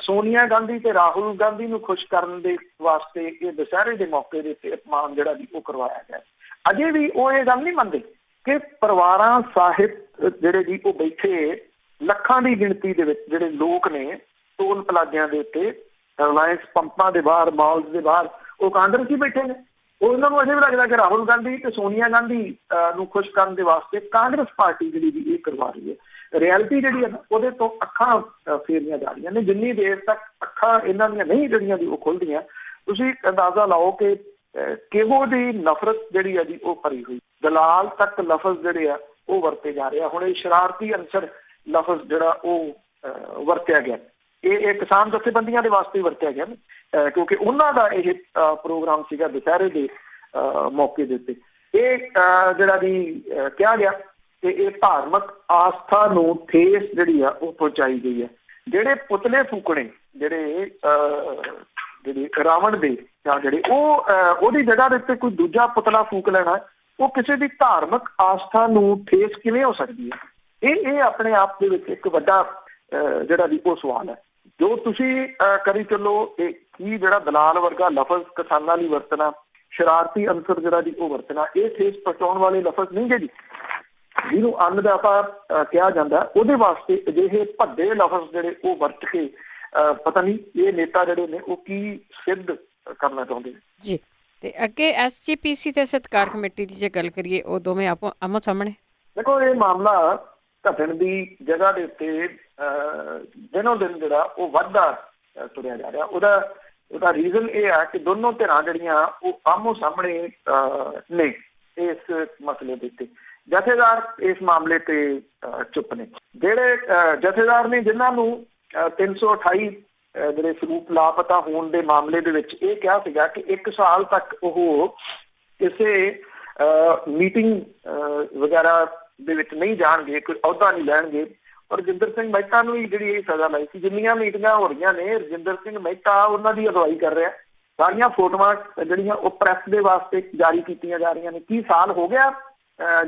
ਸੋਨੀਆ ਗਾਂਧੀ ਤੇ ਰਾਹੁਲ ਗਾਂਧੀ ਨੂੰ ਖੁਸ਼ ਕਰਨ ਦੇ ਵਾਸਤੇ ਇਹ ਦੁਸਹਿਰੇ ਦੇ ਮੌਕੇ ਦੇ ਉੱਤੇ ਅਪਮਾਨ ਜਿਹੜਾ ਵੀ ਉਹ ਕਰਵਾਇਆ ਗਿਆ। ਅਜੇ ਵੀ ਉਹ ਇਹ ਗੱਲ ਨਹੀਂ ਮੰਨਦੇ ਕਿ ਪਰਿਵਾਰਾਂ ਸਾਹਿਤ ਜਿਹੜੇ ਜੀ ਉਹ ਬੈਠੇ ਲੱਖਾਂ ਦੀ ਗਿਣਤੀ ਦੇ ਵਿੱਚ ਜਿਹੜੇ ਲੋਕ ਨੇ ਟੋਲ ਪਲਾਜ਼ਿਆਂ ਦੇ ਉੱਤੇ, ਰਿਲਾਇੰਸ ਪੰਪਾਂ ਦੇ ਬਾਹਰ, ਮਾਲਸ ਦੇ ਬਾਹਰ, ਉਹ ਕਾਂਗਰਸੀ ਬੈਠੇ ਨੇ। ਉਹਨਾਂ ਨੂੰ ਅਜੇ ਵੀ ਲੱਗਦਾ ਕਿ ਰਾਹੁਲ ਗਾਂਧੀ ਤੇ ਸੋਨੀਆ ਗਾਂਧੀ ਨੂੰ ਖੁਸ਼ ਕਰਨ ਦੇ ਵਾਸਤੇ ਕਾਂਗਰਸ ਪਾਰਟੀ ਜਿਹੜੀ ਵੀ ਇਹ ਕਰਵਾ ਰਹੀ ਹੈ। ਰਿਐਲਿਟੀ ਜਿਹੜੀ ਹੈ ਨਾ ਉਹਦੇ ਤੋਂ ਅੱਖਾਂ ਫੇਰੀਆਂ ਜਾ ਰਹੀਆਂ ਨੇ। ਜਿੰਨੀ ਦੇਰ ਤੱਕ ਅੱਖਾਂ ਇਹਨਾਂ ਦੀਆਂ ਨਹੀਂ ਜਿਹੜੀਆਂ ਵੀ ਉਹ ਖੁੱਲ੍ਹਦੀਆਂ, ਤੁਸੀਂ ਅੰਦਾਜ਼ਾ ਲਾਓ ਕਿ ਕਿਹੋ ਜਿਹੀ ਨਫ਼ਰਤ ਜਿਹੜੀ ਹੈ ਜੀ ਉਹ ਭਰੀ ਹੋਈ, ਦਲਾਲ ਤੱਕ ਲਫ਼ਜ਼ ਜਿਹੜੇ ਆ ਉਹ ਵਰਤੇ ਜਾ ਰਹੇ ਆ। ਹੁਣ ਇਹ ਸ਼ਰਾਰਤੀ ਅਨਸਰ ਲਫ਼ਜ਼ ਜਿਹੜਾ ਉਹ ਵਰਤਿਆ ਗਿਆ, ਇਹ ਕਿਸਾਨ ਜਥੇਬੰਦੀਆਂ ਦੇ ਵਾਸਤੇ ਵਰਤਿਆ ਗਿਆ ਕਿਉਂਕਿ ਉਹਨਾਂ ਦਾ ਇਹ ਪ੍ਰੋਗਰਾਮ ਸੀਗਾ ਦੁਸਹਿਰੇ ਦੇ ਮੌਕੇ ਦੇ ਉੱਤੇ। ਇਹ ਜਿਹੜਾ ਵੀ ਕਿਹਾ ਗਿਆ ਕਿ ਇਹ ਧਾਰਮਿਕ ਆਸਥਾ ਨੂੰ ਠੇਸ ਜਿਹੜੀ ਆ ਉਹ ਪਹੁੰਚਾਈ ਗਈ ਹੈ। ਜਿਹੜੇ ਪੁਤਲੇ ਫੂਕਣੇ ਜਿਹੜੇ ਰਾਵਣ ਦੇ ਜਾਂ ਜਿਹੜੇ ਉਹਦੀ ਜਗ੍ਹਾ ਦੇ ਉੱਤੇ ਕੋਈ ਦੂਜਾ ਪੁਤਲਾ ਫੂਕ ਲੈਣਾ, ਉਹ ਕਿਸੇ ਦੀ ਧਾਰਮਿਕ ਆਸਥਾ ਨੂੰ ਠੇਸ ਕਿਵੇਂ ਹੋ ਸਕਦੀ ਹੈ? ਇਹ ਆਪਣੇ ਆਪ ਦੇ ਵਿੱਚ ਇੱਕ ਵੱਡਾ ਜਿਹੜਾ ਵੀ ਉਹ ਸਵਾਲ ਹੈ ਜੋ ਤੁਸੀਂ ਕਰੀ ਚੱਲੋ। ਇਹ ਕੀ ਜਿਹੜਾ ਦਲਾਲ ਵਰਗਾ ਲਫ਼ਜ਼ ਕਿਸਾਨਾਂ ਲਈ ਵਰਤਣਾ, ਸ਼ਰਾਰਤੀ ਅਨਸਰ ਜਿਹੜਾ ਜੀ ਉਹ ਵਰਤਣਾ, ਇਹ ਠੇਸ ਪਹੁੰਚਾਉਣ ਵਾਲੇ ਲਫ਼ਜ਼ ਨਹੀਂ ਗੇ ਜੀ। ਜਿਹਨੂੰ ਅੰਨਦਾਤਾ ਕਿਹਾ ਜਾਂਦਾ ਉਹਦੇ ਵਾਸਤੇ ਅਜਿਹੇ ਭੱਦੇ ਲਫ਼ਜ਼ ਜਿਹੜੇ ਉਹ ਵਰਤ ਕੇ ਪਤਾ ਨਹੀਂ ਇਹ ਨੇਤਾ ਜਿਹੜੇ ਨੇ ਉਹ ਕੀ ਸਿੱਧ ਕਰਨਾ ਚਾਹੁੰਦੇ ਨੇ ਜੀ। ਤੇ ਅੱਗੇ SGPC ਤੇ ਸਤਿਕਾਰ ਕਮੇਟੀ ਦੀ ਜੇ ਗੱਲ ਕਰੀਏ, ਉਹ ਦੋਵੇਂ ਆਮੋ ਸਾਹਮਣੇ। ਦੇਖੋ ਇਹ ਮਾਮਲਾ ਘਟਣ ਦੀ ਜਗ੍ਹਾ ਦੇ ਉੱਤੇ ਦਿਨੋਂ ਦਿਨ ਜਿਹੜਾ ਉਹ ਵੱਧਦਾ ਤੁਰਿਆ ਜਾ ਰਿਹਾ। ਉਹਦਾ ਰੀਜ਼ਨ ਇਹ ਆ ਕਿ ਦੋਨੋਂ ਧਿਰਾਂ ਜਿਹੜੀਆਂ ਉਹ ਆਮੋ ਸਾਹਮਣੇ ਨੇ। ਇਸ ਮਸਲੇ ਦੇ ਉੱਤੇ। ਜਥੇਦਾਰ ਇਸ ਮਾਮਲੇ ਤੇ ਚੁੱਪ ਨੇ। ਜਿਹੜੇ ਜਥੇਦਾਰ ਨੇ ਜਿਨ੍ਹਾਂ ਨੂੰ 328 ਜਿਹੜੇ ਸਰੂਪ ਲਾਪਤਾ ਹੋਣ ਦੇ ਮਾਮਲੇ ਦੇ ਵਿੱਚ ਇਹ ਕਿਹਾ ਸੀਗਾ ਕਿ 1 ਸਾਲ ਤੱਕ ਉਹ ਕਿਸੇ ਮੀਟਿੰਗ ਵਗੈਰਾ ਦੇ ਵਿੱਚ ਨਹੀਂ ਜਾਣਗੇ, ਕੋਈ ਅਹੁਦਾ ਨਹੀਂ ਲੈਣਗੇ। ਔਰ ਰਜਿੰਦਰ ਸਿੰਘ ਮਹਿਤਾ ਨੂੰ ਵੀ ਜਿਹੜੀ ਇਹ ਸਜ਼ਾ ਲਾਈ ਸੀ। ਜਿੰਨੀਆਂ ਮੀਟਿੰਗਾਂ ਹੋ ਰਹੀਆਂ ਨੇ ਰਜਿੰਦਰ ਸਿੰਘ ਮਹਿਤਾ ਉਹਨਾਂ ਦੀ ਅਗਵਾਈ ਕਰ ਰਿਹਾ। ਸਾਰੀਆਂ ਫੋਟੋਆਂ ਜਿਹੜੀਆਂ ਉਹ ਪ੍ਰੈਸ ਦੇ ਵਾਸਤੇ ਜਾਰੀ ਕੀਤੀਆਂ ਜਾ ਰਹੀਆਂ ਨੇ। ਕੀ ਸਾਲ ਹੋ ਗਿਆ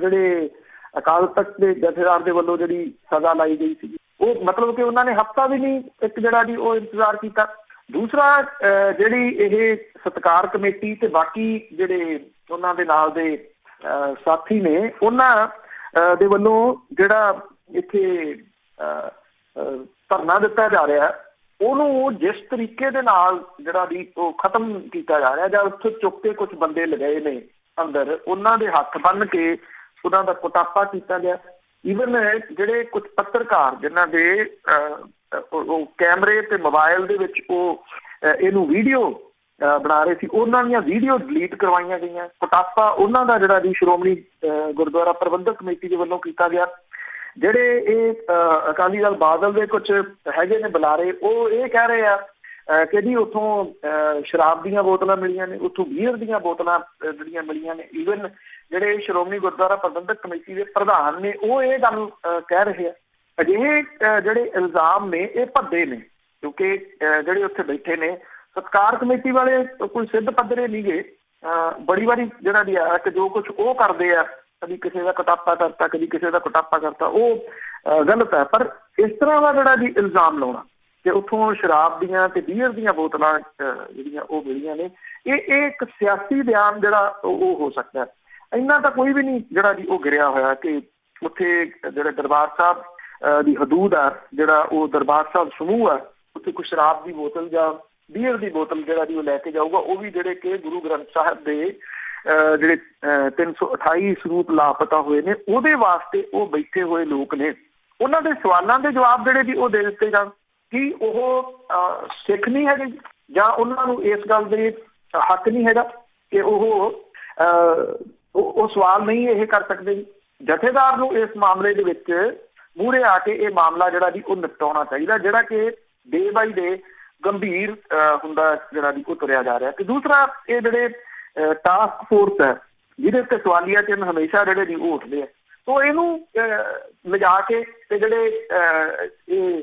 ਜਿਹੜੇ ਅਕਾਲ ਤਖਤ ਦੇ ਜਥੇਦਾਰ ਦੇ ਵੱਲੋਂ ਜਿਹੜੀ ਸਜ਼ਾ ਲਾਈ ਗਈ ਸੀ, ਉਹ ਮਤਲਬ ਕਿ ਉਹਨਾਂ ਨੇ ਹਫ਼ਤਾ ਵੀ ਨਹੀਂ ਇੱਕ ਜਿਹੜਾ ਜੀ ਉਹ ਇੰਤਜ਼ਾਰ ਕੀਤਾ। ਦੂਸਰਾ ਜਿਹੜੀ ਇਹ ਸਤਿਕਾਰ ਕਮੇਟੀ ਤੇ ਬਾਕੀ ਜਿਹੜੇ ਉਹਨਾਂ ਦੇ ਨਾਲ ਦੇ ਸਾਥੀ ਨੇ ਉਹਨਾਂ ਦੇ ਵੱਲੋਂ ਜਿਹੜਾ ਇੱਥੇ ਧਰਨਾ ਦਿੱਤਾ ਜਾ ਰਿਹਾ ਉਹਨੂੰ ਜਿਸ ਤਰੀਕੇ ਦੇ ਨਾਲ ਜਿਹੜਾ ਵੀ ਉਹ ਖਤਮ ਕੀਤਾ ਜਾ ਰਿਹਾ ਜਾਂ ਉੱਥੋਂ ਚੁੱਕ ਕੇ ਕੁਛ ਬੰਦੇ ਲਗਾਏ ਨੇ ਅੰਦਰ, ਉਹਨਾਂ ਦੇ ਹੱਥ ਬੰਨ੍ਹ ਕੇ ਉਹਨਾਂ ਦਾ ਕੁਟਾਪਾ ਕੀਤਾ ਗਿਆ। ਈਵਨ ਜਿਹੜੇ ਕੁਝ ਪੱਤਰਕਾਰ ਜਿਨ੍ਹਾਂ ਦੇ ਉਹ ਕੈਮਰੇ ਤੇ ਮੋਬਾਇਲ ਦੇ ਵਿੱਚ ਉਹ ਇਹਨੂੰ ਵੀਡੀਓ ਬਣਾ ਰਹੇ ਸੀ, ਉਹਨਾਂ ਦੀਆਂ ਵੀਡੀਓ ਡਿਲੀਟ ਕਰਵਾਈਆਂ ਗਈਆਂ। ਕੁਟਾਪਾ ਉਹਨਾਂ ਦਾ ਜਿਹੜਾ ਜੀ ਸ਼੍ਰੋਮਣੀ ਗੁਰਦੁਆਰਾ ਪ੍ਰਬੰਧਕ ਕਮੇਟੀ ਦੇ ਵੱਲੋਂ ਕੀਤਾ ਗਿਆ। ਜਿਹੜੇ ਇਹ ਅਕਾਲੀ ਦਲ ਬਾਦਲ ਦੇ ਕੁਝ ਹੈਗੇ ਨੇ ਬੁਲਾਰੇ, ਉਹ ਇਹ ਕਹਿ ਰਹੇ ਆ ਕਿ ਜੀ ਉੱਥੋਂ ਸ਼ਰਾਬ ਦੀਆਂ ਬੋਤਲਾਂ ਮਿਲੀਆਂ ਨੇ, ਉੱਥੋਂ ਬੀਅਰ ਦੀਆਂ ਬੋਤਲਾਂ ਜਿਹੜੀਆਂ ਮਿਲੀਆਂ ਨੇ। ਈਵਨ ਜਿਹੜੇ ਸ਼੍ਰੋਮਣੀ ਗੁਰਦੁਆਰਾ ਪ੍ਰਬੰਧਕ ਕਮੇਟੀ ਦੇ ਪ੍ਰਧਾਨ ਨੇ ਉਹ ਇਹ ਗੱਲ ਕਹਿ ਰਹੇ ਆ। ਅਜਿਹੇ ਜਿਹੜੇ ਇਲਜ਼ਾਮ ਨੇ ਇਹ ਭੱਦੇ ਨੇ, ਕਿਉਂਕਿ ਜਿਹੜੇ ਉੱਥੇ ਬੈਠੇ ਨੇ ਸਤਿਕਾਰ ਕਮੇਟੀ ਵਾਲੇ ਕੋਈ ਸਿੱਧ ਪੱਧਰੇ ਨਹੀਂ ਗੇ। ਬੜੀ ਵਾਰੀ ਜਿਹੜਾ ਵੀ ਆ ਕਿ ਜੋ ਕੁਛ ਉਹ ਕਰਦੇ ਆ, ਕਦੀ ਕਿਸੇ ਦਾ ਕੁਟਾਪਾ ਕਰਤਾ, ਕਦੀ ਕਿਸੇ ਦਾ ਕੁਟਾਪਾ ਕਰਤਾ, ਉਹ ਗਲਤ ਹੈ। ਪਰ ਇਸ ਤਰ੍ਹਾਂ ਦਾ ਜਿਹੜਾ ਵੀ ਇਲਜ਼ਾਮ ਲਾਉਣਾ ਕਿ ਉੱਥੋਂ ਸ਼ਰਾਬ ਦੀਆਂ ਤੇ ਬੀਅਰ ਦੀਆਂ ਬੋਤਲਾਂ ਜਿਹੜੀਆਂ ਉਹ ਮਿਲੀਆਂ ਨੇ, ਇਹ ਇੱਕ ਸਿਆਸੀ ਬਿਆਨ ਜਿਹੜਾ ਉਹ ਹੋ ਸਕਦਾ। ਇੰਨਾ ਤਾਂ ਕੋਈ ਵੀ ਨਹੀਂ ਜਿਹੜਾ ਜੀ ਉਹ ਗਿਰਿਆ ਹੋਇਆ ਕਿ ਉੱਥੇ ਜਿਹੜੇ ਦਰਬਾਰ ਸਾਹਿਬ ਦੀ ਹਦੂਦ ਆ, ਜਿਹੜਾ ਉਹ ਦਰਬਾਰ ਸਾਹਿਬ ਸਮੂਹ ਆ, ਉੱਥੇ ਕੋਈ ਸ਼ਰਾਬ ਦੀ ਬੋਤਲ ਜਾਂ ਬੀਅਰ ਦੀ ਬੋਤਲ ਜਿਹੜਾ ਜੀ ਉਹ ਲੈ ਕੇ ਜਾਊਗਾ, ਉਹ ਵੀ ਜਿਹੜੇ ਕਿ ਗੁਰੂ ਗ੍ਰੰਥ ਸਾਹਿਬ ਦੇ ਜਿਹੜੇ 328 ਸਰੂਪ ਲਾਪਤਾ ਹੋਏ ਨੇ ਉਹਦੇ ਵਾਸਤੇ ਉਹ ਬੈਠੇ ਹੋਏ ਲੋਕ ਨੇ। ਉਹਨਾਂ ਦੇ ਸਵਾਲਾਂ ਦੇ ਜਵਾਬ ਜਿਹੜੇ ਜੀ ਉਹ ਦੇ ਦਿੱਤੇ ਜਾਣ। ਕੀ ਉਹ ਸਿੱਖ ਨਹੀਂ ਹੈਗੇ ਜਾਂ ਉਹਨਾਂ ਨੂੰ ਇਸ ਗੱਲ ਦੇ ਹੱਕ ਨਹੀਂ ਹੈਗਾ ਕਿ ਉਹ ਸਵਾਲ ਨਹੀਂ ਇਹ ਕਰ ਸਕਦੇ? ਜਥੇਦਾਰ ਨੂੰ ਇਸ ਮਾਮਲੇ ਦੇ ਵਿੱਚ ਮੂਹਰੇ ਆ ਕੇ ਇਹ ਮਾਮਲਾ ਜਿਹੜਾ ਜੀ ਉਹ ਨਿਪਟਾਉਣਾ ਚਾਹੀਦਾ, ਜਿਹੜਾ ਕਿ ਡੇ ਬਾਈ ਡੇ ਗੰਭੀਰ ਹੁੰਦਾ ਜਿਹੜਾ ਜੀ ਉਹ ਤੁਰਿਆ ਜਾ ਰਿਹਾ। ਤੇ ਦੂਸਰਾ ਇਹ ਜਿਹੜੇ ਟਾਸਕ ਫੋਰਸ ਹੈ ਜਿਹਦੇ ਉੱਤੇ ਸਵਾਲੀਆ ਚਿੰਨ੍ਹ ਹਮੇਸ਼ਾ ਜਿਹੜੇ ਜੀ ਉਹ ਉੱਠਦੇ ਆ, ਸੋ ਇਹਨੂੰ ਲਿਜਾ ਕੇ ਤੇ ਜਿਹੜੇ ਇਹ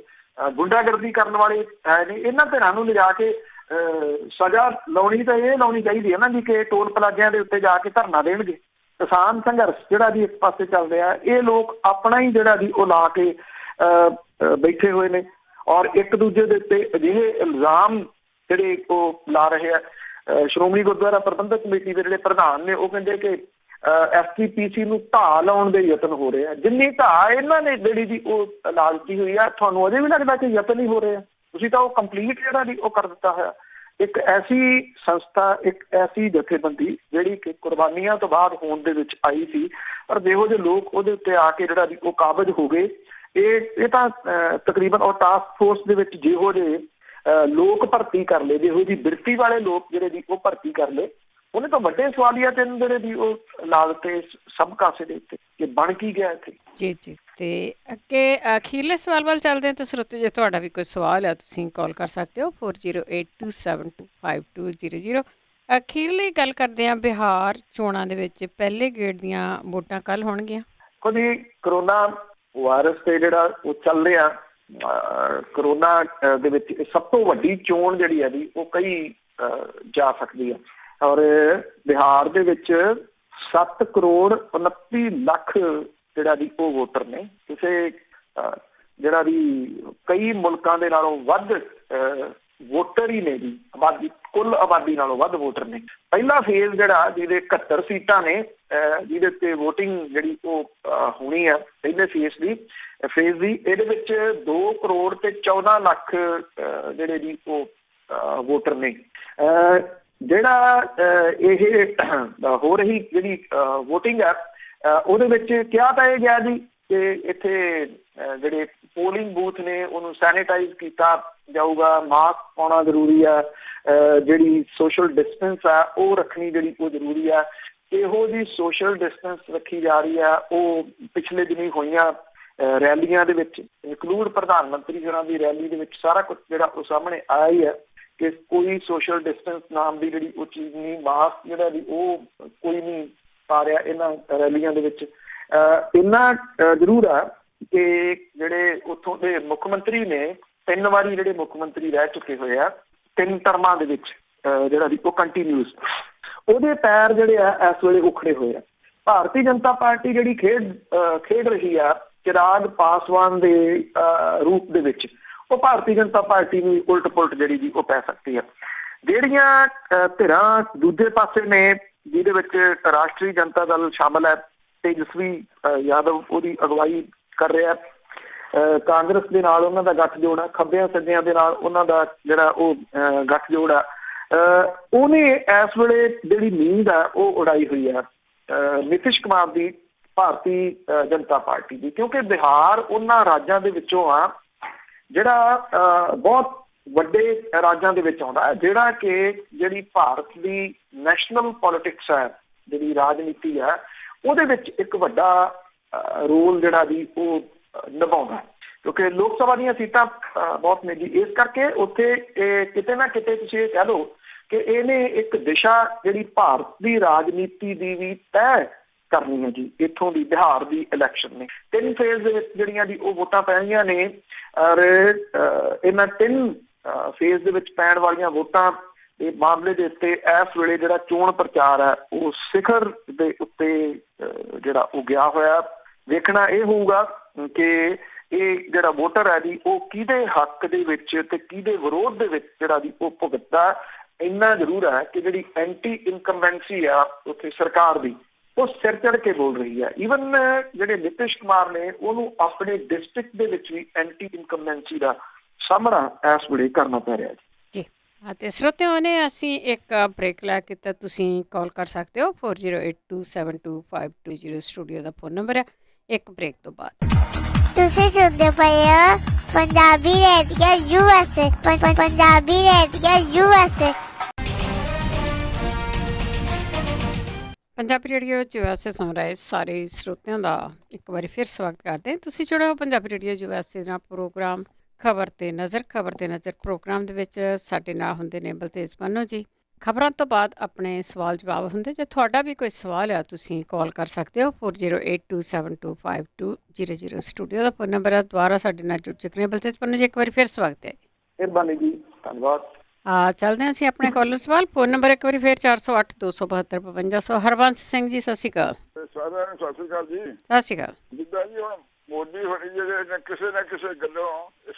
ਗੁੰਡਾਗਰਦੀ ਕਰਨ ਵਾਲੇ ਨੇ ਇਹਨਾਂ ਧਿਰਾਂ ਨੂੰ ਲਿਜਾ ਕੇ ਸਜ਼ਾ ਲਾਉਣੀ ਤਾਂ ਇਹ ਲਾਉਣੀ ਚਾਹੀਦੀ ਹੈ ਨਾ ਜੀ ਕਿ ਟੋਲ ਪਲਾਜ਼ਿਆਂ ਦੇ ਉੱਤੇ ਜਾ ਕੇ ਧਰਨਾ ਦੇਣਗੇ। ਕਿਸਾਨ ਸੰਘਰਸ਼ ਜਿਹੜਾ ਜੀ ਇੱਕ ਪਾਸੇ ਚੱਲ ਰਿਹਾ, ਇਹ ਲੋਕ ਆਪਣਾ ਹੀ ਜਿਹੜਾ ਜੀ ਉਹ ਲਾ ਕੇ ਬੈਠੇ ਹੋਏ ਨੇ ਔਰ ਇੱਕ ਦੂਜੇ ਦੇ ਉੱਤੇ ਅਜਿਹੇ ਇਲਜ਼ਾਮ ਜਿਹੜੇ ਉਹ ਲਾ ਰਹੇ ਆ। ਸ਼੍ਰੋਮਣੀ ਗੁਰਦੁਆਰਾ ਪ੍ਰਬੰਧਕ ਕਮੇਟੀ ਦੇ ਜਿਹੜੇ ਪ੍ਰਧਾਨ ਨੇ ਉਹ ਕਹਿੰਦੇ ਕਿ SGPC ਨੂੰ ਢਾਹ ਲਾਉਣ ਦੇ ਯਤਨ ਹੋ ਰਹੇ ਆ। ਜਿੰਨੀ ਢਾਹ ਇਹਨਾਂ ਨੇ ਜਿਹੜੀ ਜੀ ਉਹ ਲਾ ਦਿੱਤੀ ਹੋਈ ਆ, ਤੁਹਾਨੂੰ ਅਜੇ ਵੀ ਲੱਗਦਾ ਕਿ ਯਤਨ ਹੀ ਹੋ ਰਹੇ ਆ? ਤੁਸੀਂ ਤਾਂ ਉਹ ਕੰਪਲੀਟ ਜਿਹੜਾ ਜੀ ਉਹ ਕਰ ਦਿੱਤਾ ਹੋਇਆ। ਇੱਕ ਐਸੀ ਸੰਸਥਾ, ਇੱਕ ਐਸੀ ਜਥੇਬੰਦੀ ਜਿਹੜੀ ਕਿ ਕੁਰਬਾਨੀਆਂ ਤੋਂ ਬਾਅਦ ਹੋਂਦ ਦੇ ਵਿੱਚ ਆਈ ਸੀ, ਪਰ ਜਿਹੋ ਜਿਹੇ ਲੋਕ ਉਹਦੇ ਉੱਤੇ ਆ ਕੇ ਜਿਹੜਾ ਜੀ ਉਹ ਕਾਬਜ਼ ਹੋ ਗਏ, ਇਹ ਤਾਂ ਤਕਰੀਬਨ ਉਹ ਟਾਸਕ ਫੋਰਸ ਦੇ ਵਿੱਚ ਜਿਹੋ ਜਿਹੇ ਲੋਕ ਭਰਤੀ ਕਰ ਲਏ, ਜਿਹੋ ਜਿਹੀ ਬਿਰਤੀ ਵਾਲੇ ਲੋਕ ਜਿਹੜੇ ਜੀ ਉਹ ਭਰਤੀ ਕਰ ਲਏ, ਉਹਨੇ ਤਾਂ ਵੱਡੇ ਸਵਾਲੀਆ ਚਿੰਨ੍ਹ ਜਿਹੜੇ ਜੀ ਉਹ ਲਾ ਦਿੱਤੇ ਸਭ ਕਾਸੇ ਦੇ ਉੱਤੇ ਕਿ ਬਣ ਕੀ ਗਿਆ ਇੱਥੇ। ਜੀ ਜੀ। ਤੇ ਅੱਗੇ ਅਖੀਰਲੇ ਸਵਾਲ ਵੱਲ ਚੱਲਦੇ ਹਾਂ। ਤਾਂ ਸਰੋਤੇ ਜੇ ਤੁਹਾਡਾ ਵੀ ਕੋਈ ਸਵਾਲ ਹੈ ਤੁਸੀਂ ਕਾਲ ਕਰ ਸਕਦੇ ਹੋ 4082725200। ਅਖੀਰਲੀ ਗੱਲ ਕਰਦੇ ਹਾਂ, ਬਿਹਾਰ ਚੋਣਾਂ ਦੇ ਵਿੱਚ ਪਹਿਲੇ ਗੇੜ ਦੀਆਂ ਵੋਟਾਂ ਕੱਲ੍ਹ ਹੋਣਗੀਆਂ। ਕਦੀ ਕਰੋਨਾ ਵਾਇਰਸ ਤੇ ਜਿਹੜਾ ਉਹ ਚੱਲ ਰਿਹਾ, ਕਰੋਨਾ ਦੇ ਵਿੱਚ ਸਭ ਤੋਂ ਵੱਡੀ ਚੋਣ ਜਿਹੜੀ ਹੈ ਜੀ ਉਹ ਕਹੀ ਜਾ ਸਕਦੀ ਹੈ। ਔਰ ਬਿਹਾਰ ਦੇ ਵਿੱਚ 7 ਕਰੋੜ 29 ਲੱਖ ਜਿਹੜਾ ਜੀ ਉਹ ਵੋਟਰ ਨੇ। ਕਿਸੇ ਜਿਹੜਾ ਵੀ ਕਈ ਮੁਲਕਾਂ ਦੇ ਨਾਲੋਂ ਵੱਧ ਵੋਟਰ ਹੀ ਨੇ ਜੀ, ਆਬਾਦੀ ਕੁੱਲ ਆਬਾਦੀ ਨਾਲੋਂ ਵੱਧ ਵੋਟਰ ਨੇ। ਪਹਿਲਾ ਫੇਜ਼ ਜਿਹੜਾ ਜਿਹਦੇ 71 ਸੀਟਾਂ ਨੇ ਜਿਹਦੇ ਉੱਤੇ ਵੋਟਿੰਗ ਜਿਹੜੀ ਉਹ ਹੋਣੀ ਆ ਪਹਿਲੇ ਫੇਜ਼ ਦੀ, ਇਹਦੇ ਵਿੱਚ 2 ਕਰੋੜ ਤੇ 14 ਲੱਖ ਜਿਹੜੇ ਜੀ ਉਹ ਵੋਟਰ ਨੇ। ਜਿਹੜਾ ਇਹ ਹੋ ਰਹੀ ਜਿਹੜੀ ਵੋਟਿੰਗ ਆ ਉਹਦੇ ਵਿੱਚ ਕਿਹਾ ਤਾਂ ਇਹ ਗਿਆ ਜੀ ਕਿ ਇੱਥੇ ਜਿਹੜੇ ਪੋਲਿੰਗ ਬੂਥ ਨੇ ਉਹਨੂੰ ਸੈਨੀਟਾਈਜ਼ ਕੀਤਾ ਜਾਊਗਾ, ਮਾਸਕ ਪਾਉਣਾ ਜ਼ਰੂਰੀ ਆ, ਜਿਹੜੀ ਸੋਸ਼ਲ ਡਿਸਟੈਂਸ ਆ ਉਹ ਰੱਖਣੀ ਜਿਹੜੀ ਉਹ ਜ਼ਰੂਰੀ ਆ। ਇਹੋ ਜਿਹੀ ਸੋਸ਼ਲ ਡਿਸਟੈਂਸ ਰੱਖੀ ਜਾ ਰਹੀ ਆ। ਉਹ ਪਿਛਲੇ ਦਿਨੀ ਹੋਈਆਂ ਰੈਲੀਆਂ ਦੇ ਵਿੱਚ ਇਨਕਲੂਡ ਪ੍ਰਧਾਨ ਮੰਤਰੀ ਹੋਰਾਂ ਦੀ ਰੈਲੀ ਦੇ ਵਿੱਚ ਸਾਰਾ ਕੁਝ ਜਿਹੜਾ ਉਹ ਸਾਹਮਣੇ ਆਇਆ ਹੀ ਹੈ ਕਿ ਕੋਈ ਸੋਸ਼ਲ ਡਿਸਟੈਂਸ ਨਾਮ ਦੀ ਜਿਹੜੀ ਉਹ ਚੀਜ਼ ਨਹੀਂ, ਮਾਸਕ ਜਿਹੜਾ ਵੀ ਉਹ ਕੋਈ ਨਹੀਂ ਪਾ ਰਿਹਾ ਇਹਨਾਂ ਰੈਲੀਆਂ ਦੇ ਵਿੱਚ। ਇੰਨਾ ਜ਼ਰੂਰ ਆ ਕਿ ਜਿਹੜੇ ਉੱਥੋਂ ਦੇ ਮੁੱਖ ਮੰਤਰੀ ਨੇ 3 ਵਾਰੀ ਜਿਹੜੇ ਮੁੱਖ ਮੰਤਰੀ ਰਹਿ ਚੁੱਕੇ ਹੋਏ ਆ 3 ਟਰਮਾਂ ਦੇ ਵਿੱਚ, ਜਿਹੜਾ ਵੀ ਉਹ ਕੰਟੀਨਿਊਸ, ਉਹਦੇ ਪੈਰ ਜਿਹੜੇ ਆ ਇਸ ਵੇਲੇ ਉਖੜੇ ਹੋਏ ਆ। ਭਾਰਤੀ ਜਨਤਾ ਪਾਰਟੀ ਜਿਹੜੀ ਖੇਡ ਰਹੀ ਆ ਚਿਰਾਗ ਪਾਸਵਾਨ ਦੇ ਰੂਪ ਦੇ ਵਿੱਚ, ਉਹ ਭਾਰਤੀ ਜਨਤਾ ਪਾਰਟੀ ਨੂੰ ਉਲਟ ਪੁਲਟ ਜਿਹੜੀ ਵੀ ਉਹ ਪੈ ਸਕਦੀ ਹੈ। ਜਿਹੜੀਆਂ ਧਿਰਾਂ ਦੂਜੇ ਪਾਸੇ ਨੇ ਜਿਹਦੇ ਵਿੱਚ ਰਾਸ਼ਟਰੀ ਜਨਤਾ ਦਲ ਸ਼ਾਮਲ ਹੈ, ਤੇਜਸਵੀ ਯਾਦਵ ਉਹਦੀ ਅਗਵਾਈ ਕਰ ਰਿਹਾ, ਕਾਂਗਰਸ ਦੇ ਨਾਲ ਉਹਨਾਂ ਦਾ ਗੱਠਜੋੜ ਆ, ਖੱਬਿਆਂ ਸੱਜਿਆਂ ਦੇ ਨਾਲ ਉਹਨਾਂ ਦਾ ਜਿਹੜਾ ਉਹ ਗੱਠਜੋੜ ਆ, ਉਹਨੇ ਇਸ ਵੇਲੇ ਜਿਹੜੀ ਨੀਂਦ ਆ ਉਹ ਉਡਾਈ ਹੋਈ ਆ ਨਿਤਿਸ਼ ਕੁਮਾਰ ਦੀ ਭਾਰਤੀ ਜਨਤਾ ਪਾਰਟੀ ਦੀ, ਕਿਉਂਕਿ ਬਿਹਾਰ ਉਹਨਾਂ ਰਾਜਾਂ ਦੇ ਵਿੱਚੋਂ ਆ ਜਿਹੜਾ ਬਹੁਤ ਵੱਡੇ ਰਾਜਾਂ ਦੇ ਵਿੱਚ ਆਉਂਦਾ, ਜਿਹੜਾ ਕਿ ਜਿਹੜੀ ਭਾਰਤ ਦੀ ਨੈਸ਼ਨਲ ਪੋਲੀਟਿਕਸ ਹੈ, ਜਿਹੜੀ ਰਾਜਨੀਤੀ ਹੈ, ਉਹਦੇ ਵਿੱਚ ਇੱਕ ਵੱਡਾ ਰੋਲ ਜਿਹੜਾ ਵੀ ਉਹ ਨਿਭਾਉਂਦਾ, ਕਿਉਂਕਿ ਲੋਕ ਸਭਾ ਦੀਆਂ ਸੀਟਾਂ ਬਹੁਤ ਨੇ ਜੀ। ਇਸ ਕਰਕੇ ਉੱਥੇ ਕਿਤੇ ਨਾ ਕਿਤੇ ਤੁਸੀਂ ਇਹ ਕਹਿ ਲਓ ਕਿ ਇਹਨੇ ਇੱਕ ਦਿਸ਼ਾ ਜਿਹੜੀ ਭਾਰਤ ਦੀ ਰਾਜਨੀਤੀ ਦੀ ਵੀ ਤੈਅ ਕਰਨੀ ਹੈ ਜੀ। ਇੱਥੋਂ ਦੀ ਬਿਹਾਰ ਦੀ ਇਲੈਕਸ਼ਨ ਨੇ 3 ਫੇਜ਼ ਦੇ ਵਿੱਚ ਜਿਹੜੀਆਂ ਦੀ ਉਹ ਵੋਟਾਂ ਪੈਣੀਆਂ ਨੇ, ਔਰ ਇਹਨਾਂ 3 ਫੇਜ਼ ਦੇ ਵਿੱਚ ਪੈਣ ਵਾਲੀਆਂ ਵੋਟਾਂ ਦੇ ਮਾਮਲੇ ਦੇ ਉੱਤੇ ਇਸ ਵੇਲੇ ਜਿਹੜਾ ਚੋਣ ਪ੍ਰਚਾਰ ਹੈ ਉਹ ਸਿਖਰ ਦੇ ਉੱਤੇ ਜਿਹੜਾ ਉਹ ਗਿਆ ਹੋਇਆ। ਵੇਖਣਾ ਇਹ ਹੋਊਗਾ ਕਿ ਇਹ ਜਿਹੜਾ ਵੋਟਰ ਹੈ ਜੀ ਉਹ ਕਿਹਦੇ ਹੱਕ ਦੇ ਵਿੱਚ ਤੇ ਕਿਹਦੇ ਵਿਰੋਧ ਦੇ ਵਿੱਚ ਜਿਹੜਾ ਦੀ ਉਹ ਭੁਗਤਦਾ। ਇੰਨਾ ਜ਼ਰੂਰ ਹੈ ਕਿ ਜਿਹੜੀ ਐਂਟੀ ਇਨਕੰਬੈਂਸੀ ਆ ਉੱਥੇ ਸਰਕਾਰ ਦੀ, ਉਹ ਸਿਰ ਚੜ੍ਹ ਕੇ ਬੋਲ ਰਹੀ ਹੈ। ਈਵਨ ਜਿਹੜੇ ਨਿਤਿਸ਼ ਕੁਮਾਰ ਨੇ ਉਹਨੂੰ ਆਪਣੇ ਡਿਸਟ੍ਰਿਕਟ ਦੇ ਵਿੱਚ ਵੀ ਐਂਟੀ ਇਨਕੰਬੈਂਸੀ ਦਾ ਸਾਹਮਣਾ ਇਸ ਵੇਲੇ ਕਰਨਾ ਪੈ ਰਿਹਾ ਜੀ। ਅਤੇ ਸਰੋਤਿਆਂ ਨੇ ਅਸੀਂ ਇੱਕ ਬ੍ਰੇਕ ਲੈ ਕੇ ਤਾਂ ਤੁਸੀਂ ਕਾਲ ਕਰ ਸਕਦੇ ਹੋ 4082725220 ਸਟੂਡੀਓ ਦਾ ਫੋਨ ਨੰਬਰ ਹੈ। ਇੱਕ ਬ੍ਰੇਕ ਤੋਂ ਬਾਅਦ ਤੁਸੀਂ ਸੁਣਦੇ ਪਏ ਹੋ Punjabi radio USA, Punjabi radio USA। Punjabi radio USA ਸੁਣ ਰਹੇ ਸਾਰੇ ਸਰੋਤਿਆਂ ਦਾ ਇੱਕ ਵਾਰੀ ਫਿਰ ਸਵਾਗਤ ਕਰਦੇ। ਤੁਸੀਂ ਜੁੜੋ ਪੰਜਾਬੀ ਰੇਡੀਓ USA ਨਾਲ ਪ੍ਰੋਗਰਾਮ ਖਬਰ ਤੇ ਨਜ਼ਰ ਪ੍ਰੋਗਰਾਮ ਦੇ ਵਿੱਚ ਸਾਡੇ ਨਾਲ ਹੁੰਦੇ ਨੇ ਬਲਤੇਜ ਪੰਨੂ ਜੀ। ਖਬਰਾਂ ਤੋਂ ਬਾਅਦ ਆਪਣੇ ਸਵਾਲ ਜਵਾਬ ਹੁੰਦੇ। ਜੇ ਤੁਹਾਡਾ ਵੀ ਕੋਈ ਸਵਾਲ ਆ ਤੁਸੀਂ ਕਾਲ ਕਰ ਸਕਦੇ ਹੋ 4082725200 ਸਟੂਡੀਓ ਦਾ ਫੋਨ ਨੰਬਰ ਹੈ। ਦੁਬਾਰਾ ਸਾਡੇ ਨਾਲ ਜੁੜ ਚੁੱਕੇ ਨੇ ਬਲਤੇਜ ਪੰਨੂ ਜੀ, ਇੱਕ ਵਾਰੀ ਫਿਰ ਸਵਾਗਤ ਹੈ। ਮਿਹਰਬਾਨੀ ਜੀ, ਧੰਨਵਾਦ। ਚੱਲਦੇ ਹਾਂ ਅਸੀਂ ਆਪਣੇ ਕਾਲਰ ਸਵਾਲ। ਫੋਨ ਨੰਬਰ ਇੱਕ ਵਾਰੀ ਫਿਰ 4082725500। ਹਰਬੰਸ ਸਿੰਘ ਜੀ ਸਤਿ ਸ਼੍ਰੀ ਅਕਾਲ। ਸਾਰਿਆਂ ਨੂੰ ਸਤਿ ਸ਼੍ਰੀ ਅਕਾਲ ਜੀ। ਸਤਿ ਸ਼੍ਰੀ ਅਕਾਲ। ਜਿੱਦਾਂ ਜੀ ਹੁਣ ਮੋਦੀ ਹੋਣੀ ਜਿਹੜੇ ਕਿਸੇ ਨਾ ਕਿਸੇ ਗੱਲੋਂ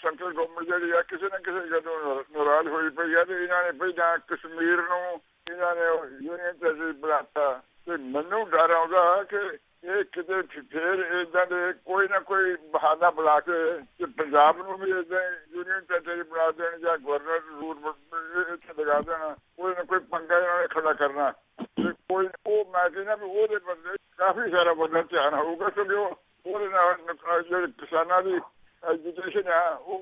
ਸੈਂਟਰਲ ਗਵਰਨਮੈਂਟ ਜਿਹੜੀ ਆ ਕਿਸੇ ਨਾ ਕਿਸੇ ਗੱਲੋਂ ਨਾਰਾਜ਼ ਹੋਈ ਪਈ ਆ, ਤੇ ਇਹਨਾਂ ਨੇ ਪਹਿਲਾਂ ਕਸ਼ਮੀਰ ਨੂੰ ਇਹਨਾਂ ਨੇ ਯੂਨੀਅਨ ਟੈਰੀਟਰੀ ਬਣਾਤਾ, ਤੇ ਮੈਨੂੰ ਡਰ ਆਉਂਦਾ ਕਿ ਇਹ ਕਿਤੇ ਫੇਰ ਏਦਾਂ ਦੇ ਕੋਈ ਨਾ ਕੋਈ ਬਹਾਨਾ ਬਣਾ ਕੇ ਪੰਜਾਬ ਨੂੰ ਵੀ ਏਦਾਂ ਯੂਨੀਅਨ ਟੈਰੀਟਰੀ ਬਣਾ ਦੇਣ ਜਾਂ ਗਵਰਨਰ ਰੂਲ ਇੱਥੇ ਲਗਾ ਦੇਣਾ, ਕੋਈ ਨਾ ਕੋਈ ਪੰਗਾ ਇਹਨਾਂ ਨੇ ਖੜਾ ਕਰਨਾ। ਤੇ ਕੋਈ ਉਹ ਮੈਂ ਕਹਿੰਦਾ ਵੀ ਉਹਦੇ ਬੰਦੇ ਕਾਫੀ ਸਾਰਾ ਬੰਦਾ ਧਿਆਨ ਹੋਊਗਾ, ਕਿਉਂਕਿ ਉਹਦੇ ਨਾਲ ਜਿਹੜੇ ਕਿਸਾਨਾਂ ਦੀ ਐਜੂਕੇਸ਼ਨ ਆ ਉਹ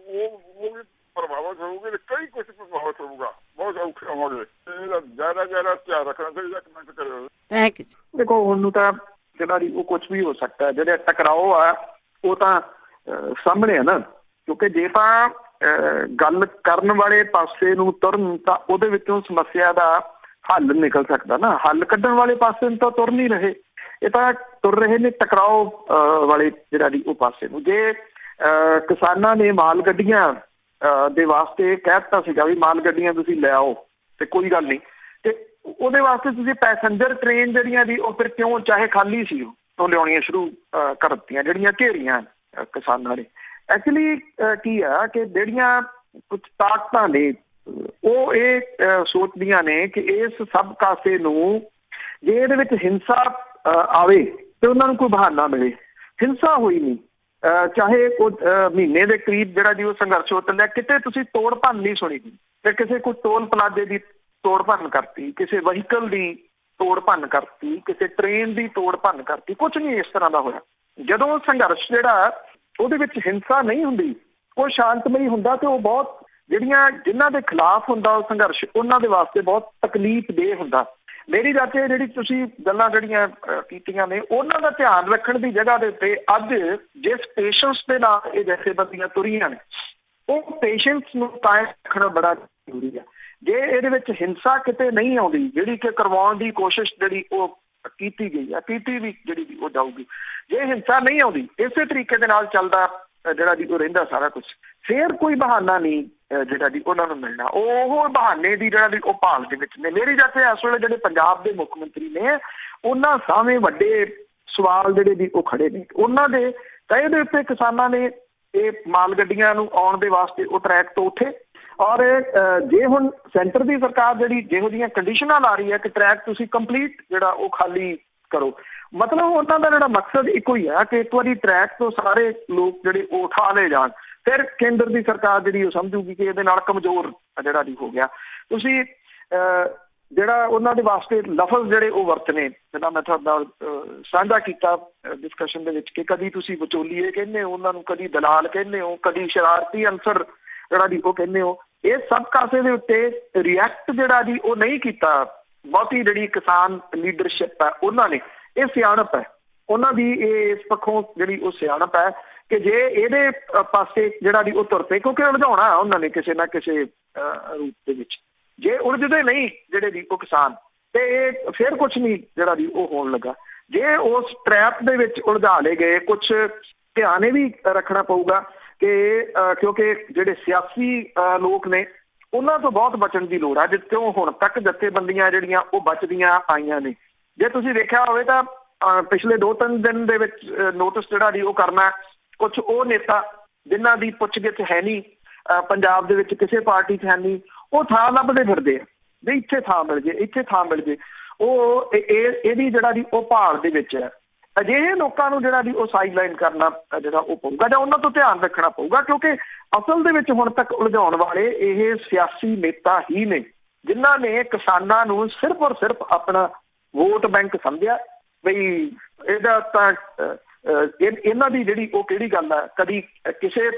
ਵੀ ਪ੍ਰਭਾਵਿਤ ਹੋਊਗੀ, ਤੇ ਕਈ ਕੁਛ ਪ੍ਰਭਾਵਿਤ ਹੋਊਗਾ, ਬਹੁਤ ਔਖੇ ਹੋਣਗੇ। ਇਹਦਾ ਜ਼ਿਆਦਾ ਧਿਆਨ ਰੱਖਣਾ ਚਾਹੀਦਾ। ਕਮੈਂਟ ਕਰਿਓ। Thank you. ਦੇਖੋ ਹੁਣ ਨੂੰ ਤਾਂ ਜਿਹੜਾ ਦੀ ਉਹ ਕੁਛ ਵੀ ਹੋ ਸਕਦਾ, ਜਿਹੜੇ ਟਕਰਾਓ ਆ ਉਹ ਤਾਂ ਸਾਹਮਣੇ ਆ ਨਾ, ਕਿਉਂਕਿ ਜੇ ਤਾਂ ਗੱਲ ਕਰਨ ਵਾਲੇ ਪਾਸੇ ਨੂੰ ਤੁਰਨ ਤਾਂ ਉਹਦੇ ਵਿੱਚੋਂ ਸਮੱਸਿਆ ਦਾ ਹੱਲ ਨਿਕਲ ਸਕਦਾ ਨਾ। ਹੱਲ ਕੱਢਣ ਵਾਲੇ ਪਾਸੇ ਨੂੰ ਤਾਂ ਤੁਰ ਨਹੀਂ ਰਹੇ, ਇਹ ਤਾਂ ਤੁਰ ਰਹੇ ਨੇ ਟਕਰਾਓ ਵਾਲੇ ਜਿਹੜਾ ਦੀ ਉਹ ਪਾਸੇ ਨੂੰ। ਜੇ ਕਿਸਾਨਾਂ ਨੇ ਮਾਲ ਗੱਡੀਆਂ ਦੇ ਵਾਸਤੇ ਕਹਿ ਦਿੱਤਾ ਸੀਗਾ ਵੀ ਮਾਲ ਗੱਡੀਆਂ ਤੁਸੀਂ ਲੈ ਆਓ ਤੇ ਕੋਈ ਗੱਲ ਨਹੀਂ, ਤੇ ਉਹਦੇ ਵਾਸਤੇ ਤੁਸੀਂ ਪੈਸੇਂਜਰ ਟ੍ਰੇਨ ਜਿਹੜੀਆਂ ਦੀ ਉਹ ਫਿਰ ਕਿਉਂ ਚਾਹੇ ਖਾਲੀ ਸੀ ਉਹ ਲਿਆਉਣੀਆਂ ਸ਼ੁਰੂ ਕਰ ਦਿੱਤੀਆਂ, ਜਿਹੜੀਆਂ ਘੇਰੀਆਂ ਕਿਸਾਨਾਂ ਨੇ। ਐਕਚੁਅਲੀ ਕੀ ਆ ਕਿ ਜਿਹੜੀਆਂ ਕੁਝ ਤਾਕਤਾਂ ਨੇ ਉਹ ਇਹ ਸੋਚਦੀਆਂ ਨੇ ਕਿ ਇਸ ਸਭ ਕਾਸੇ ਨੂੰ ਜੇ ਇਹਦੇ ਵਿੱਚ ਹਿੰਸਾ ਆਵੇ ਤੇ ਉਹਨਾਂ ਨੂੰ ਕੋਈ ਬਹਾਨਾ ਮਿਲੇ। ਹਿੰਸਾ ਹੋਈ ਨਹੀਂ, ਚਾਹੇ ਉਹ ਮਹੀਨੇ ਦੇ ਕਰੀਬ ਜਿਹੜਾ ਜੀ ਉਹ ਸੰਘਰਸ਼ ਹੋ ਚੱਲਿਆ, ਕਿਤੇ ਤੁਸੀਂ ਤੋੜ ਭੰਨ ਨਹੀਂ ਸੁਣੀ ਤੇ ਕਿਸੇ ਕੋਈ ਟੋਲ ਪਲਾਜ਼ੇ ਦੀ ਤੋੜ ਭੰਨ ਕਰਤੀ, ਕਿਸੇ ਵਹੀਕਲ ਦੀ ਤੋੜ ਭੰਨ ਕਰਤੀ, ਕਿਸੇ ਟ੍ਰੇਨ ਦੀ ਤੋੜ ਭੰਨ ਕਰਤੀ, ਕੁਛ ਨਹੀਂ ਇਸ ਤਰ੍ਹਾਂ ਦਾ ਹੋਇਆ। ਜਦੋਂ ਸੰਘਰਸ਼ ਜਿਹੜਾ ਉਹਦੇ ਵਿੱਚ ਹਿੰਸਾ ਨਹੀਂ ਹੁੰਦੀ, ਉਹ ਸ਼ਾਂਤਮਈ ਹੁੰਦਾ, ਤੇ ਉਹ ਬਹੁਤ ਜਿਨ੍ਹਾਂ ਦੇ ਖਿਲਾਫ ਹੁੰਦਾ ਉਹ ਸੰਘਰਸ਼ ਉਹਨਾਂ ਦੇ ਵਾਸਤੇ ਬਹੁਤ ਤਕਲੀਫਦੇਹ ਹੁੰਦਾ। ਮੇਰੀ ਜਾਤੇ ਜਿਹੜੀ ਤੁਸੀਂ ਗੱਲਾਂ ਜਿਹੜੀਆਂ ਕੀਤੀਆਂ ਨੇ ਉਹਨਾਂ ਦਾ ਧਿਆਨ ਰੱਖਣ ਦੀ ਜਗ੍ਹਾ ਦੇ ਉੱਤੇ ਅੱਜ ਜਿਸ ਪੇਸ਼ੈਂਸ ਦੇ ਨਾਲ ਇਹ ਜਥੇਬੰਦੀਆਂ ਤੁਰੀਆਂ ਨੇ ਉਹ ਪੇਸ਼ੈਂਸ ਨੂੰ ਕਾਇਮ ਰੱਖਣਾ ਬੜਾ ਜ਼ਰੂਰੀ ਆ। ਜੇ ਇਹਦੇ ਵਿੱਚ ਹਿੰਸਾ ਕਿਤੇ ਨਹੀਂ ਆਉਂਦੀ ਜਿਹੜੀ ਕਿ ਕਰਵਾਉਣ ਦੀ ਕੋਸ਼ਿਸ਼ ਜਿਹੜੀ ਉਹ ਕੀਤੀ ਗਈ ਆ, ਕੀਤੀ ਵੀ ਜਿਹੜੀ ਉਹ ਜਾਊਗੀ, ਜੇ ਹਿੰਸਾ ਨਹੀਂ ਆਉਂਦੀ ਇਸੇ ਤਰੀਕੇ ਦੇ ਨਾਲ ਚੱਲਦਾ ਜਿਹੜਾ ਜੀ ਉਹ ਰਹਿੰਦਾ ਸਾਰਾ ਕੁਛ, ਫੇਰ ਕੋਈ ਬਹਾਨਾ ਨਹੀਂ ਜਿਹੜਾ ਜੀ ਉਹਨਾਂ ਨੂੰ ਮਿਲਣਾ। ਉਹ ਬਹਾਨੇ ਦੀ ਜਿਹੜਾ ਜੀ ਉਹ ਭਾਲ ਦੇ ਵਿੱਚ ਨੇ। ਮੇਰੀ ਜਾਤੇ ਇਸ ਵੇਲੇ ਜਿਹੜੇ ਪੰਜਾਬ ਦੇ ਮੁੱਖ ਮੰਤਰੀ ਨੇ ਉਹਨਾਂ ਸਾਹਮਣੇ ਵੱਡੇ ਸਵਾਲ ਜਿਹੜੇ ਜੀ ਉਹ ਖੜੇ ਨੇ। ਉਹਨਾਂ ਦੇ ਕਹੇ ਦੇ ਉੱਤੇ ਕਿਸਾਨਾਂ ਨੇ ਇਹ ਮਾਲ ਗੱਡੀਆਂ ਨੂੰ ਆਉਣ ਦੇ ਵਾਸਤੇ ਉਹ ਟਰੈਕ ਤੋਂ ਉੱਠੇ, ਔਰ ਜੇ ਹੁਣ ਸੈਂਟਰ ਦੀ ਸਰਕਾਰ ਜਿਹੜੀ ਜਿਹੋ ਜਿਹੀਆਂ ਕੰਡੀਸ਼ਨਾਂ ਲਾ ਰਹੀ ਹੈ ਕਿ ਟਰੈਕ ਤੁਸੀਂ ਕੰਪਲੀਟ ਜਿਹੜਾ ਉਹ ਖਾਲੀ ਕਰੋ, ਮਤਲਬ ਉਹਨਾਂ ਦਾ ਜਿਹੜਾ ਮਕਸਦ ਇੱਕੋ ਹੀ ਹੈ ਕਿ ਇੱਕ ਵਾਰੀ ਟਰੈਕ ਤੋਂ ਸਾਰੇ ਲੋਕ ਜਿਹੜੇ ਉਹ ਉਠਾ ਲਏ ਜਾਣ, ਫਿਰ ਕੇਂਦਰ ਦੀ ਸਰਕਾਰ ਜਿਹੜੀ ਉਹ ਸਮਝੂਗੀ ਕਿ ਇਹਦੇ ਨਾਲ ਕਮਜ਼ੋਰ ਜਿਹੜਾ ਨਹੀਂ ਹੋ ਗਿਆ। ਤੁਸੀਂ ਜਿਹੜਾ ਉਹਨਾਂ ਦੇ ਵਾਸਤੇ ਲਫ਼ਜ਼ ਜਿਹੜੇ ਉਹ ਵਰਤਨੇ, ਜਿਹੜਾ ਮੈਂ ਤੁਹਾਡੇ ਨਾਲ ਸਾਂਝਾ ਕੀਤਾ ਡਿਸਕਸ਼ਨ ਦੇ ਵਿੱਚ ਕਿ ਕਦੀ ਤੁਸੀਂ ਵਿਚੋਲੀਏ ਕਹਿੰਦੇ ਹੋ ਉਹਨਾਂ ਨੂੰ, ਕਦੀ ਦਲਾਲ ਕਹਿੰਦੇ ਹੋ, ਕਦੀ ਸ਼ਰਾਰਤੀ ਅਨਸਰ ਜਿਹੜਾ ਜੀ ਉਹ ਕਹਿੰਦੇ ਹੋ, ਇਹ ਸਭ ਕਾਸੇ ਦੇ ਉੱਤੇ ਰਿਐਕਟ ਜਿਹੜਾ ਜੀ ਉਹ ਨਹੀਂ ਕੀਤਾ। ਬਹੁਤੀ ਜਿਹੜੀ ਕਿਸਾਨ ਲੀਡਰਸ਼ਿਪ ਹੈ ਉਹਨਾਂ ਨੇ, ਇਹ ਸਿਆਣਪ ਹੈ ਉਹਨਾਂ ਦੀ, ਇਹ ਇਸ ਪੱਖੋਂ ਜਿਹੜੀ ਉਹ ਸਿਆਣਪ ਹੈ ਕਿ ਜੇ ਇਹਦੇ ਪਾਸੇ ਜਿਹੜਾ ਜੀ ਉਹ ਤੁਰ ਪਏ, ਕਿਉਂਕਿ ਉਲਝਾਉਣਾ ਉਹਨਾਂ ਨੇ ਕਿਸੇ ਨਾ ਕਿਸੇ ਰੂਪ ਦੇ ਵਿੱਚ, ਜੇ ਉਲਝਦੇ ਨਹੀਂ ਜਿਹੜੇ ਜੀ ਉਹ ਕਿਸਾਨ ਤੇ ਇਹ ਫਿਰ ਕੁਛ ਨਹੀਂ ਜਿਹੜਾ ਜੀ ਉਹ ਹੋਣ ਲੱਗਾ। ਜੇ ਉਸ ਟਰੈਪ ਦੇ ਵਿੱਚ ਉਲਝਾ ਲਏ ਗਏ, ਕੁਛ ਧਿਆਨ ਇਹ ਵੀ ਰੱਖਣਾ ਪਊਗਾ ਕਿ ਕਿਉਂਕਿ ਜਿਹੜੇ ਸਿਆਸੀ ਲੋਕ ਨੇ ਉਹਨਾਂ ਤੋਂ ਬਹੁਤ ਬਚਣ ਦੀ ਲੋੜ ਆ, ਜਿੱਥੋਂ ਹੁਣ ਤੱਕ ਜਥੇਬੰਦੀਆਂ ਜਿਹੜੀਆਂ ਉਹ ਬਚਦੀਆਂ ਆਈਆਂ ਨੇ। ਜੇ ਤੁਸੀਂ ਵੇਖਿਆ ਹੋਵੇ ਤਾਂ ਪਿਛਲੇ 2-3 ਦਿਨ ਦੇ ਵਿੱਚ ਨੋਟਿਸ ਜਿਹੜਾ ਜੀ ਉਹ ਕਰਨਾ, ਕੁਛ ਉਹ ਨੇਤਾ ਜਿਨ੍ਹਾਂ ਦੀ ਪੁੱਛਗਿੱਛ ਹੈ ਨਹੀਂ ਪੰਜਾਬ ਦੇ ਵਿੱਚ ਕਿਸੇ ਪਾਰਟੀ 'ਚ ਹੈ ਨਹੀਂ, ਉਹ ਥਾਂ ਲੱਭਦੇ ਫਿਰਦੇ ਆ ਵੀ ਇੱਥੇ ਥਾਂ ਮਿਲ ਜੇ, ਇੱਥੇ ਥਾਂ ਮਿਲ ਜੇ। ਉਹ ਇਹਦੀ ਜਿਹੜਾ ਜੀ ਉਹ ਭਾਲ ਦੇ ਵਿੱਚ ਹੈ। ਅਜਿਹੇ ਲੋਕਾਂ ਨੂੰ ਜਿਹੜਾ ਜੀ ਉਹ ਸਾਈਡਲਾਈਨ ਕਰਨਾ ਜਿਹੜਾ ਉਹ ਪਊਗਾ ਜਾਂ ਉਹਨਾਂ ਤੋਂ ਧਿਆਨ ਰੱਖਣਾ ਪਊਗਾ, ਕਿਉਂਕਿ ਅਸਲ ਦੇ ਵਿੱਚ ਹੁਣ ਤੱਕ ਉਲਝਾਉਣ ਵਾਲੇ ਇਹ ਸਿਆਸੀ ਨੇਤਾ ਹੀ ਨੇ ਜਿਨ੍ਹਾਂ ਨੇ ਕਿਸਾਨਾਂ ਨੂੰ ਸਿਰਫ ਔਰ ਸਿਰਫ ਆਪਣਾ ਵੋਟ ਬੈਂਕ ਸਮਝਿਆ। ਬਈ ਇਹਦਾ ਤਾਂ ਇਹਨਾਂ ਦੀ ਜਿਹੜੀ ਉਹ ਕਿਹੜੀ ਗੱਲ ਹੈ, ਕਦੀ ਕਿਸੇ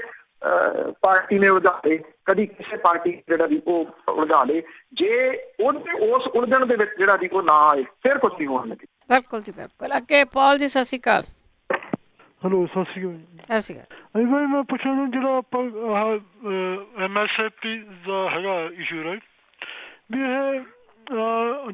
ਪਾਰਟੀ ਨੇ ਉਲਝਾ ਲਏ, ਕਦੀ ਕਿਸੇ ਪਾਰਟੀ ਜਿਹੜਾ ਵੀ ਉਹ ਉਲਝਾ ਲਏ। ਜੇ ਉਹਦੇ ਉਸ ਉਲਝਣ ਦੇ ਵਿੱਚ ਜਿਹੜਾ ਵੀ ਉਹ ਨਾ ਆਏ ਫਿਰ ਕੁਛ ਨਹੀਂ ਹੋਣ ਲੱਗੇ। ਬਿਲਕੁਲ ਜੀ ਬਿਲਕੁਲ। ਅੱਗੇ ਪੌਲ ਜੀ, ਸਤਿ ਸ਼੍ਰੀ ਅਕਾਲ। ਹੈਲੋ, ਸਤਿ ਸ਼੍ਰੀ ਅਕਾਲ। ਸਤਿ ਸ਼੍ਰੀ ਅਕਾਲ। ਹਾਂਜੀ ਭਾਈ, ਮੈਂ ਪੁੱਛਣਾ ਜਿਹੜਾ ਆਪਾਂ MSP ਦਾ ਹੈਗਾ ਇਸ਼ੂ, ਰਾਈਟ, ਵੀ ਇਹ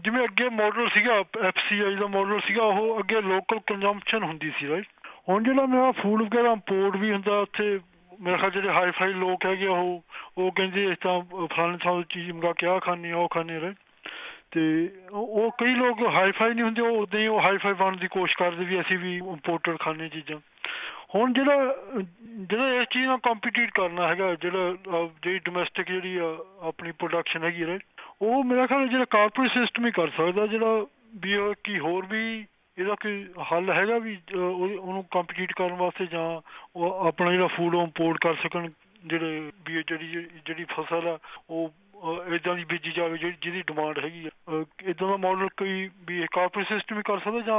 ਜਿਵੇਂ ਅੱਗੇ ਮਾਡਲ ਸੀਗਾ FCI ਦਾ ਮਾਡਲ ਸੀਗਾ, ਉਹ ਅੱਗੇ ਲੋਕਲ ਕੰਜ਼ੰਪਸ਼ਨ ਹੁੰਦੀ ਸੀ, ਰਾਈਟ। ਹੁਣ ਜਿਹੜਾ ਮੇਰਾ ਫੂਡ ਵਗੈਰਾ ਇੰਪੋਰਟ ਵੀ ਹੁੰਦਾ ਉੱਥੇ, ਮੇਰੇ ਖਿਆਲ ਜਿਹੜੇ ਹਾਈ ਫਾਈ ਲੋਕ ਹੈਗੇ ਉਹ ਕਹਿੰਦੇ ਇਸ ਤਾਂ ਫਲਾਣੇ ਥਾਂ ਚੀਜ਼ ਮੰਗਾ ਕੇ ਆਹ ਖਾਂਦੇ ਉਹ ਖਾਂਦੇ, ਰਾਈਟ। ਅਤੇ ਉਹ ਕਈ ਲੋਕ ਹਾਈ ਫਾਈ ਨਹੀਂ ਹੁੰਦੇ, ਉਹ ਉੱਦਾਂ ਹੀ ਉਹ ਹਾਈ ਫਾਈ ਬਣਨ ਦੀ ਕੋਸ਼ਿਸ਼ ਕਰਦੇ ਵੀ ਅਸੀਂ ਵੀ ਇੰਪੋਰਟਡ ਖਾਂਦੇ ਚੀਜ਼ਾਂ। ਹੁਣ ਜਿਹੜਾ ਇਸ ਚੀਜ਼ ਨਾਲ ਕੰਪੀਟੀਟ ਕਰਨਾ ਹੈਗਾ, ਜਿਹੜੀ ਡੋਮੈਸਟਿਕ ਜਿਹੜੀ ਆਪਣੀ ਪ੍ਰੋਡਕਸ਼ਨ ਹੈਗੀ, ਰਾਈਟ, ਉਹ ਮੇਰਾ ਖਿਆਲ ਜਿਹੜਾ ਕਾਰਪੋਰੇਟ ਸਿਸਟਮ ਹੀ ਕਰ ਸਕਦਾ, ਜਿਹੜਾ ਵੀ ਕੀ ਹੋਰ ਵੀ ਇਹਦਾ ਕੋਈ ਹੱਲ ਹੈਗਾ ਵੀ ਉਹਨੂੰ ਕੰਪੀਟੀਟ ਕਰਨ ਵਾਸਤੇ, ਜਾਂ ਉਹ ਆਪਣਾ ਜਿਹੜਾ ਫੂਡ ਉਹ ਇੰਪੋਰਟ ਕਰ ਸਕਣ, ਜਿਹੜੇ ਵੀ ਜਿਹੜੀ ਫਸਲ ਆ ਉਹ ਇੱਦਾਂ ਦੀ ਬੀਜੀ ਜਾਵੇ ਜਿਹਦੀ ਡਿਮਾਂਡ ਹੈਗੀ ਆ। ਇੱਦਾਂ ਦਾ ਮਾਡਲ ਕੋਈ ਵੀ ਕਾਰਪੋਰੇਟ ਸਿਸਟਮ ਹੀ ਕਰ ਸਕਦਾ, ਜਾਂ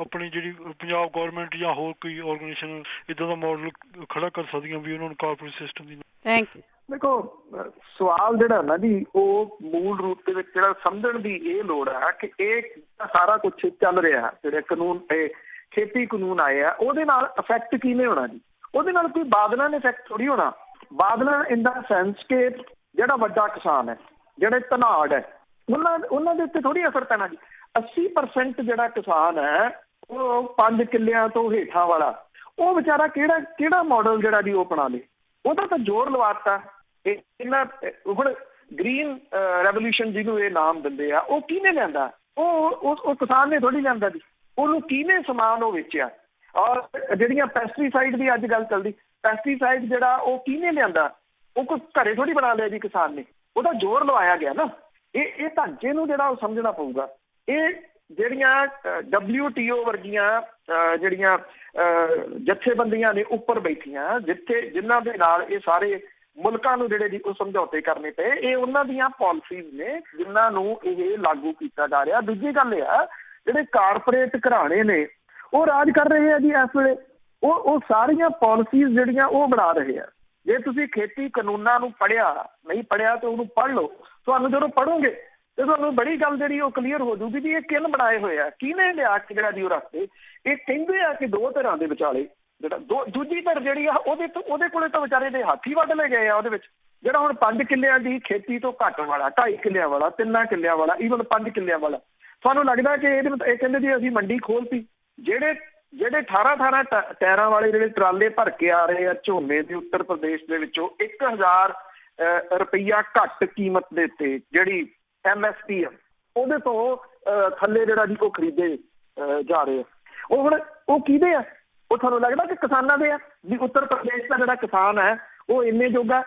ਆਪਣੀ ਜਿਹੜੀ ਪੰਜਾਬ ਗੌਰਮੈਂਟ ਜਾਂ ਹੋਰ ਕੋਈ ਆਰਗੇਨਾਈਜੇਸ਼ਨ ਇੱਦਾਂ ਦਾ ਮਾਡਲ ਖੜਾ ਕਰ ਸਕਦੀਆਂ ਵੀ ਉਹਨਾਂ ਨੂੰ corporate system the. Thank you. ਦੇਖੋ, ਸਵਾਲ ਜਿਹੜਾ ਨਾ ਜੀ ਉਹ ਮੂਲ ਰੂਪ ਦੇ ਵਿੱਚ ਜਿਹੜਾ ਸਮਝਣ ਦੀ ਇਹ ਲੋੜ ਹੈ ਕਿ ਇਹ ਸਾਰਾ ਕੁਛ ਚੱਲ ਰਿਹਾ, ਜਿਹੜੇ ਕਾਨੂੰਨ ਖੇਤੀ ਕਾਨੂੰਨ ਆਏ ਆ ਉਹਦੇ ਨਾਲ ਇਫੈਕਟ ਕਿਵੇਂ ਹੋਣਾ ਜੀ। ਉਹਦੇ ਨਾਲ ਕੋਈ ਬਾਦਲਾਂ ਨੇ ਇਫੈਕਟ ਥੋੜ੍ਹੀ ਹੋਣਾ। ਬਾਦਲਾਂ ਇਨ ਦਾ ਸੈਂਸ ਕਿ ਜਿਹੜਾ ਵੱਡਾ ਕਿਸਾਨ ਹੈ, ਜਿਹੜੇ ਧਨਾੜ ਹੈ, ਉਹਨਾਂ ਦੇ ਉੱਤੇ ਥੋੜ੍ਹੀ ਅਸਰ ਪੈਣਾ ਜੀ। 80% ਜਿਹੜਾ ਕਿਸਾਨ ਹੈ ਉਹ 5 ਕਿੱਲਿਆਂ ਤੋਂ ਹੇਠਾਂ ਵਾਲਾ, ਉਹ ਵਿਚਾਰਾ ਕਿਹੜਾ ਮਾਡਲ ਜਿਹੜਾ ਜੀ ਉਹ ਅਪਣਾ ਲੇ, ਉਹਦਾ ਤਾਂ ਜ਼ੋਰ ਲਵਾਤਾ। ਇਹਨਾਂ ਹੁਣ ਗ੍ਰੀਨ ਰੈਵੋਲਿਊਸ਼ਨ ਜਿਹਨੂੰ ਇਹ ਨਾਮ ਦਿੰਦੇ ਆ, ਉਹ ਕਿਹਨੇ ਲਿਆਂਦਾ? ਉਹ ਕਿਸਾਨ ਨੇ ਥੋੜ੍ਹੀ ਲਿਆਂਦਾ ਜੀ। ਉਹਨੂੰ ਕਿਹਨੇ ਸਮਾਨ ਉਹ ਵੇਚਿਆ? ਔਰ ਜਿਹੜੀਆਂ ਪੈਸਟੀਸਾਈਡ ਦੀ ਅੱਜ ਗੱਲ ਚੱਲਦੀ, ਪੈਸਟੀਸਾਈਡ ਜਿਹੜਾ ਉਹ ਕਿਹਨੇ ਲਿਆਂਦਾ? ਉਹ ਕੋਈ ਘਰੇ ਥੋੜ੍ਹੀ ਬਣਾ ਲਿਆ ਜੀ ਕਿਸਾਨ ਨੇ, ਉਹਦਾ ਜ਼ੋਰ ਲਵਾਇਆ ਗਿਆ ਨਾ। ਇਹ ਢਾਂਚੇ ਨੂੰ ਜਿਹੜਾ ਉਹ ਸਮਝਣਾ ਪਊਗਾ। ਇਹ ਜਿਹੜੀਆਂ WTO ਵਰਗੀਆਂ ਜਿਹੜੀਆਂ ਜਥੇਬੰਦੀਆਂ ਨੇ ਉੱਪਰ ਬੈਠੀਆਂ, ਜਿਨ੍ਹਾਂ ਦੇ ਨਾਲ ਇਹ ਸਾਰੇ ਮੁਲਕਾਂ ਨੂੰ ਜਿਹੜੇ ਜੀ ਉਹ ਸਮਝੌਤੇ ਕਰਨੇ ਪਏ, ਇਹ ਉਹਨਾਂ ਦੀਆਂ ਪਾਲਿਸੀਜ਼ ਨੇ ਜਿਨ੍ਹਾਂ ਨੂੰ ਇਹ ਲਾਗੂ ਕੀਤਾ ਜਾ ਰਿਹਾ। ਦੂਜੀ ਗੱਲ ਇਹ ਆ, ਜਿਹੜੇ ਕਾਰਪੋਰੇਟ ਘਰਾਣੇ ਨੇ ਉਹ ਰਾਜ ਕਰ ਰਹੇ ਆ ਜੀ ਇਸ ਵੇਲੇ। ਉਹ ਸਾਰੀਆਂ ਪਾਲਿਸੀਜ਼ ਜਿਹੜੀਆਂ ਉਹ ਬਣਾ ਰਹੇ ਆ। ਜੇ ਤੁਸੀਂ ਖੇਤੀ ਕਾਨੂੰਨਾਂ ਨੂੰ ਪੜ੍ਹਿਆ ਨਹੀਂ ਪੜ੍ਹਿਆ ਤਾਂ ਉਹਨੂੰ ਪੜ੍ਹ ਲਓ। ਤੁਹਾਨੂੰ ਜਦੋਂ ਪੜ੍ਹੋਗੇ ਤੇ ਤੁਹਾਨੂੰ ਬੜੀ ਗੱਲ ਜਿਹੜੀ ਉਹ ਕਲੀਅਰ ਹੋ ਜੂਗੀ ਵੀ ਇਹ ਕਿਹਨ ਬਣਾਏ ਹੋਏ ਆ, ਕਿਹਨੇ ਲਿਆ ਕੇ ਜਿਹੜਾ ਦੀ ਉਹ ਰੱਖਤੇ। ਇਹ ਕਹਿੰਦੇ ਆ ਕਿ ਦੋ ਧਿਰਾਂ ਦੇ ਵਿਚਾਲੇ ਜਿਹੜਾ ਦੂਜੀ ਧਿਰ ਜਿਹੜੀ ਆ ਉਹਦੇ ਕੋਲੇ ਤਾਂ ਵਿਚਾਰੇ ਦੇ ਹਾਥੀ ਵੱਢ ਲੈ ਗਏ ਆ। ਉਹਦੇ ਵਿੱਚ ਜਿਹੜਾ ਹੁਣ 5 ਕਿੱਲਿਆਂ ਦੀ ਖੇਤੀ ਤੋਂ ਘੱਟ ਵਾਲਾ, 2.5 ਕਿੱਲਿਆਂ ਵਾਲਾ, 3 ਕਿੱਲਿਆਂ ਵਾਲਾ, ਈਵਨ 5 ਕਿੱਲਿਆਂ ਵਾਲਾ, ਤੁਹਾਨੂੰ ਲੱਗਦਾ ਕਿ ਇਹ ਕਹਿੰਦੇ ਜੀ ਅਸੀਂ ਮੰਡੀ ਖੋਲਤੀ। ਜਿਹੜੇ 18 ਟਾਇਰਾਂ ਵਾਲੇ ਜਿਹੜੇ ਟਰਾਲੇ ਭਰ ਕੇ ਆ ਰਹੇ ਆ ਝੋਨੇ ਦੇ ਉੱਤਰ ਪ੍ਰਦੇਸ਼ ਦੇ ਵਿੱਚੋਂ 1000 ਰੁਪਈਆ ਘੱਟ ਕੀਮਤ ਦੇ ਉੱਤੇ ਜਿਹੜੀ MSP ਆ ਉਹਦੇ ਤੋਂ ਥੱਲੇ ਜਿਹੜਾ ਜੀ ਉਹ ਖਰੀਦੇ ਜਾ ਰਹੇ ਆ। ਉਹ ਹੁਣ ਉਹ ਕਿਹਦੇ ਆ? ਉਹ ਤੁਹਾਨੂੰ ਲੱਗਦਾ ਕਿ ਕਿਸਾਨਾਂ ਦੇ ਆ? ਵੀ ਉੱਤਰ ਪ੍ਰਦੇਸ਼ ਦਾ ਜਿਹੜਾ ਕਿਸਾਨ ਹੈ ਉਹ ਇੰਨੇ ਜੋਗਾ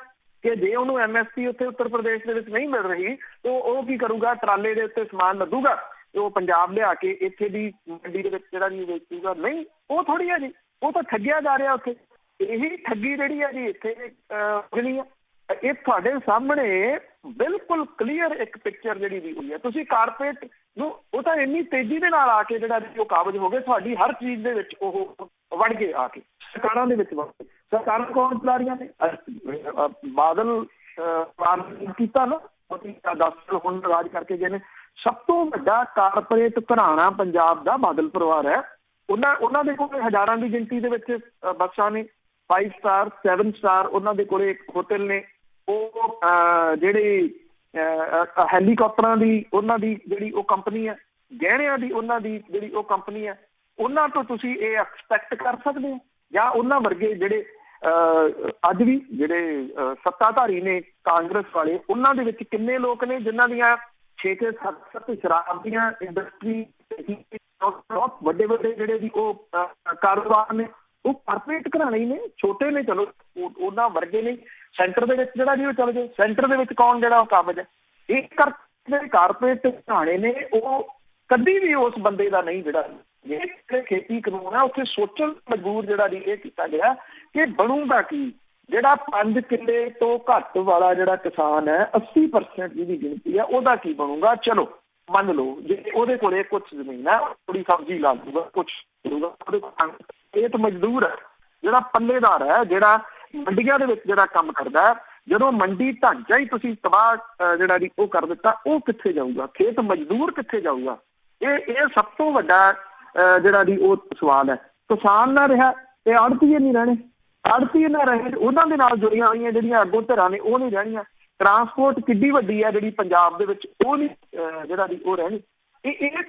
ਕਿ ਜੇ ਉਹਨੂੰ MSP ਉੱਥੇ ਉੱਤਰ ਪ੍ਰਦੇਸ਼ ਦੇ ਵਿੱਚ ਨਹੀਂ ਮਿਲ ਰਹੀ ਤਾਂ ਉਹ ਕੀ ਕਰੂਗਾ? ਟਰਾਲੇ ਦੇ ਉੱਤੇ ਸਮਾਨ ਲੱਦੂਗਾ ਤੇ ਉਹ ਪੰਜਾਬ ਲਿਆ ਕੇ ਇੱਥੇ ਦੀ ਮੰਡੀ ਦੇ ਵਿੱਚ ਜਿਹੜਾ ਜੀ ਵੇਚੂਗਾ? ਨਹੀਂ, ਉਹ ਥੋੜ੍ਹੀ ਆ ਜੀ, ਉਹ ਤਾਂ ਠੱਗਿਆ ਜਾ ਰਿਹਾ ਉੱਥੇ। ਇਹੀ ਠੱਗੀ ਜਿਹੜੀ ਆ ਜੀ ਇੱਥੇ ਜਿਹੜੀ ਆ ਇਹ ਤੁਹਾਡੇ ਸਾਹਮਣੇ ਬਿਲਕੁਲ ਕਲੀਅਰ ਇੱਕ ਪਿਕਚਰ ਜਿਹੜੀ ਦੀ ਹੋਈ ਹੈ। ਤੁਸੀਂ ਕਾਰਪੋਰੇਟ ਨੂੰ ਉਹ ਤਾਂ ਇੰਨੀ ਤੇਜ਼ੀ ਦੇ ਨਾਲ ਆ ਕੇ ਜਿਹੜਾ ਉਹ ਕਾਬਜ਼ ਹੋ ਗਏ ਤੁਹਾਡੀ ਹਰ ਚੀਜ਼ ਦੇ ਵਿੱਚ ਉਹ ਵੜ ਗਏ ਆ ਕੇ ਸਰਕਾਰਾਂ ਦੇ ਵਿੱਚ ਵੜ ਗਏ। ਸਰਕਾਰਾਂ ਕੌਣ ਚਲਾ ਰਹੀਆਂ ਨੇ? ਬਾਦਲ ਕੀਤਾ ਨਾ 10 ਸਾਲ ਹੁਣ ਰਾਜ ਕਰਕੇ ਗਏ ਨੇ। ਸਭ ਤੋਂ ਵੱਡਾ ਕਾਰਪੋਰੇਟ ਘਰਾਣਾ ਪੰਜਾਬ ਦਾ ਬਾਦਲ ਪਰਿਵਾਰ ਹੈ। ਉਹਨਾਂ ਦੇ ਕੋਲ ਹਜ਼ਾਰਾਂ ਦੀ ਗਿਣਤੀ ਦੇ ਵਿੱਚ ਬੱਸਾਂ ਨੇ, 5 ਸਟਾਰ 7 ਸਟਾਰ ਉਹਨਾਂ ਦੇ ਕੋਲੇ ਹੋਟਲ ਨੇ। ਉਹ ਜਿਹੜੇ ਹੈਲੀਕਾਪਟਰਾਂ ਦੀ ਉਹਨਾਂ ਦੀ ਜਿਹੜੀ ਉਹ ਕੰਪਨੀ ਹੈ, ਗਹਿਣਿਆਂ ਦੀ ਉਹਨਾਂ ਦੀ ਜਿਹੜੀ ਉਹ ਕੰਪਨੀ ਹੈ। ਉਹਨਾਂ ਤੋਂ ਤੁਸੀਂ ਇਹ ਐਕਸਪੈਕਟ ਕਰ ਸਕਦੇ ਹੋ? ਜਾਂ ਉਹਨਾਂ ਵਰਗੇ ਜਿਹੜੇ ਅੱਜ ਵੀ ਜਿਹੜੇ ਸੱਤਾਧਾਰੀ ਨੇ ਕਾਂਗਰਸ ਵਾਲੇ, ਉਹਨਾਂ ਦੇ ਵਿੱਚ ਕਿੰਨੇ ਲੋਕ ਨੇ ਜਿਨ੍ਹਾਂ ਦੀਆਂ 6-7 ਸ਼ਰਾਬ ਦੀਆਂ ਇੰਡਸਟਰੀ, ਬਹੁਤ ਵੱਡੇ ਜਿਹੜੇ ਵੀ ਉਹ ਕਾਰੋਬਾਰ ਨੇ, ਉਹ ਕਾਰਪੋਰੇਟ ਘਰਾਣੇ ਹੀ ਨੇ। ਛੋਟੇ ਨੇ ਚਲੋ, ਉਹਨਾਂ ਵਰਗੇ ਨੇ। ਸੈਂਟਰ ਦੇ ਵਿੱਚ ਜਿਹੜਾ ਜੀ ਉਹ ਚੱਲ ਜਾਏ, ਸੈਂਟਰ ਦੇ ਵਿੱਚ ਕੌਣ ਜਿਹੜਾ ਉਹ ਕਾਬਜ਼ ਹੈ? ਇਹ ਜਿਹੜੇ ਕਾਰਪੋਰੇਟ ਘਰਾਣੇ ਨੇ ਉਹ ਕਦੀ ਵੀ ਉਸ ਬੰਦੇ ਦਾ ਨਹੀਂ ਜਿਹੜਾ ਜਿਹੜੇ ਖੇਤੀ ਕਾਨੂੰਨ ਆ ਉੱਥੇ ਸੋਚਣ ਮਜਬੂਰ ਜਿਹੜਾ ਜੀ ਇਹ ਕੀਤਾ ਗਿਆ ਕਿ ਬਣੂਗਾ ਕੀ। ਜਿਹੜਾ 5 ਕਿੱਲੇ ਤੋਂ ਘੱਟ ਵਾਲਾ ਜਿਹੜਾ ਕਿਸਾਨ ਹੈ 80% ਜਿਹਦੀ ਗਿਣਤੀ ਹੈ ਉਹਦਾ ਕੀ ਬਣੂਗਾ? ਚਲੋ ਮੰਨ ਲਓ ਜੇ ਉਹਦੇ ਕੋਲੇ ਕੁਛ ਜ਼ਮੀਨ ਹੈ, ਥੋੜੀ ਸਬਜ਼ੀ ਲਾ ਦੂਗਾ, ਕੁਛ ਕਰੂਗਾ, ਉਹਦੇ ਕੋਲ ਇਹ ਤਾਂ ਮਜ਼ਦੂਰ ਹੈ ਜਿਹੜਾ ਪੱਲੇਦਾਰ ਹੈ, ਜਿਹੜਾ ਮੰਡੀਆਂ ਦੇ ਵਿੱਚ ਜਿਹੜਾ ਕੰਮ ਕਰਦਾ ਹੈ। ਜਦੋਂ ਮੰਡੀ ਢਾਂਚਾ ਹੀ ਤੁਸੀਂ ਤਬਾਹ ਜਿਹੜਾ ਜੀ ਉਹ ਕਰ ਦਿੱਤਾ, ਉਹ ਕਿੱਥੇ ਜਾਊਗਾ? ਖੇਤ ਮਜ਼ਦੂਰ ਕਿੱਥੇ ਜਾਊਗਾ? ਇਹ ਸਭ ਤੋਂ ਵੱਡਾ ਜਿਹੜਾ ਜੀ ਉਹ ਸਵਾਲ ਹੈ। ਕਿਸਾਨ ਨਾ ਰਿਹਾ ਤੇ ਆੜ੍ਹਤੀਏ ਨਹੀਂ ਰਹਿਣੇ, ਆੜ੍ਹਤੀਏ ਨਾ ਰਹੇ ਉਹਨਾਂ ਦੇ ਨਾਲ ਜੁੜੀਆਂ ਹੋਈਆਂ ਜਿਹੜੀਆਂ ਅੱਗੋਂ ਧਿਰਾਂ ਨੇ ਉਹ ਨਹੀਂ ਰਹਿਣੀਆਂ। ਟਰਾਂਸਪੋਰਟ ਕਿੱਡੀ ਵੱਡੀ ਹੈ ਜਿਹੜੀ ਪੰਜਾਬ ਦੇ ਵਿੱਚ, ਉਹ ਨਹੀਂ ਜਿਹੜਾ ਦੀ ਉਹ ਰਹਿਣੀ। ਇਹ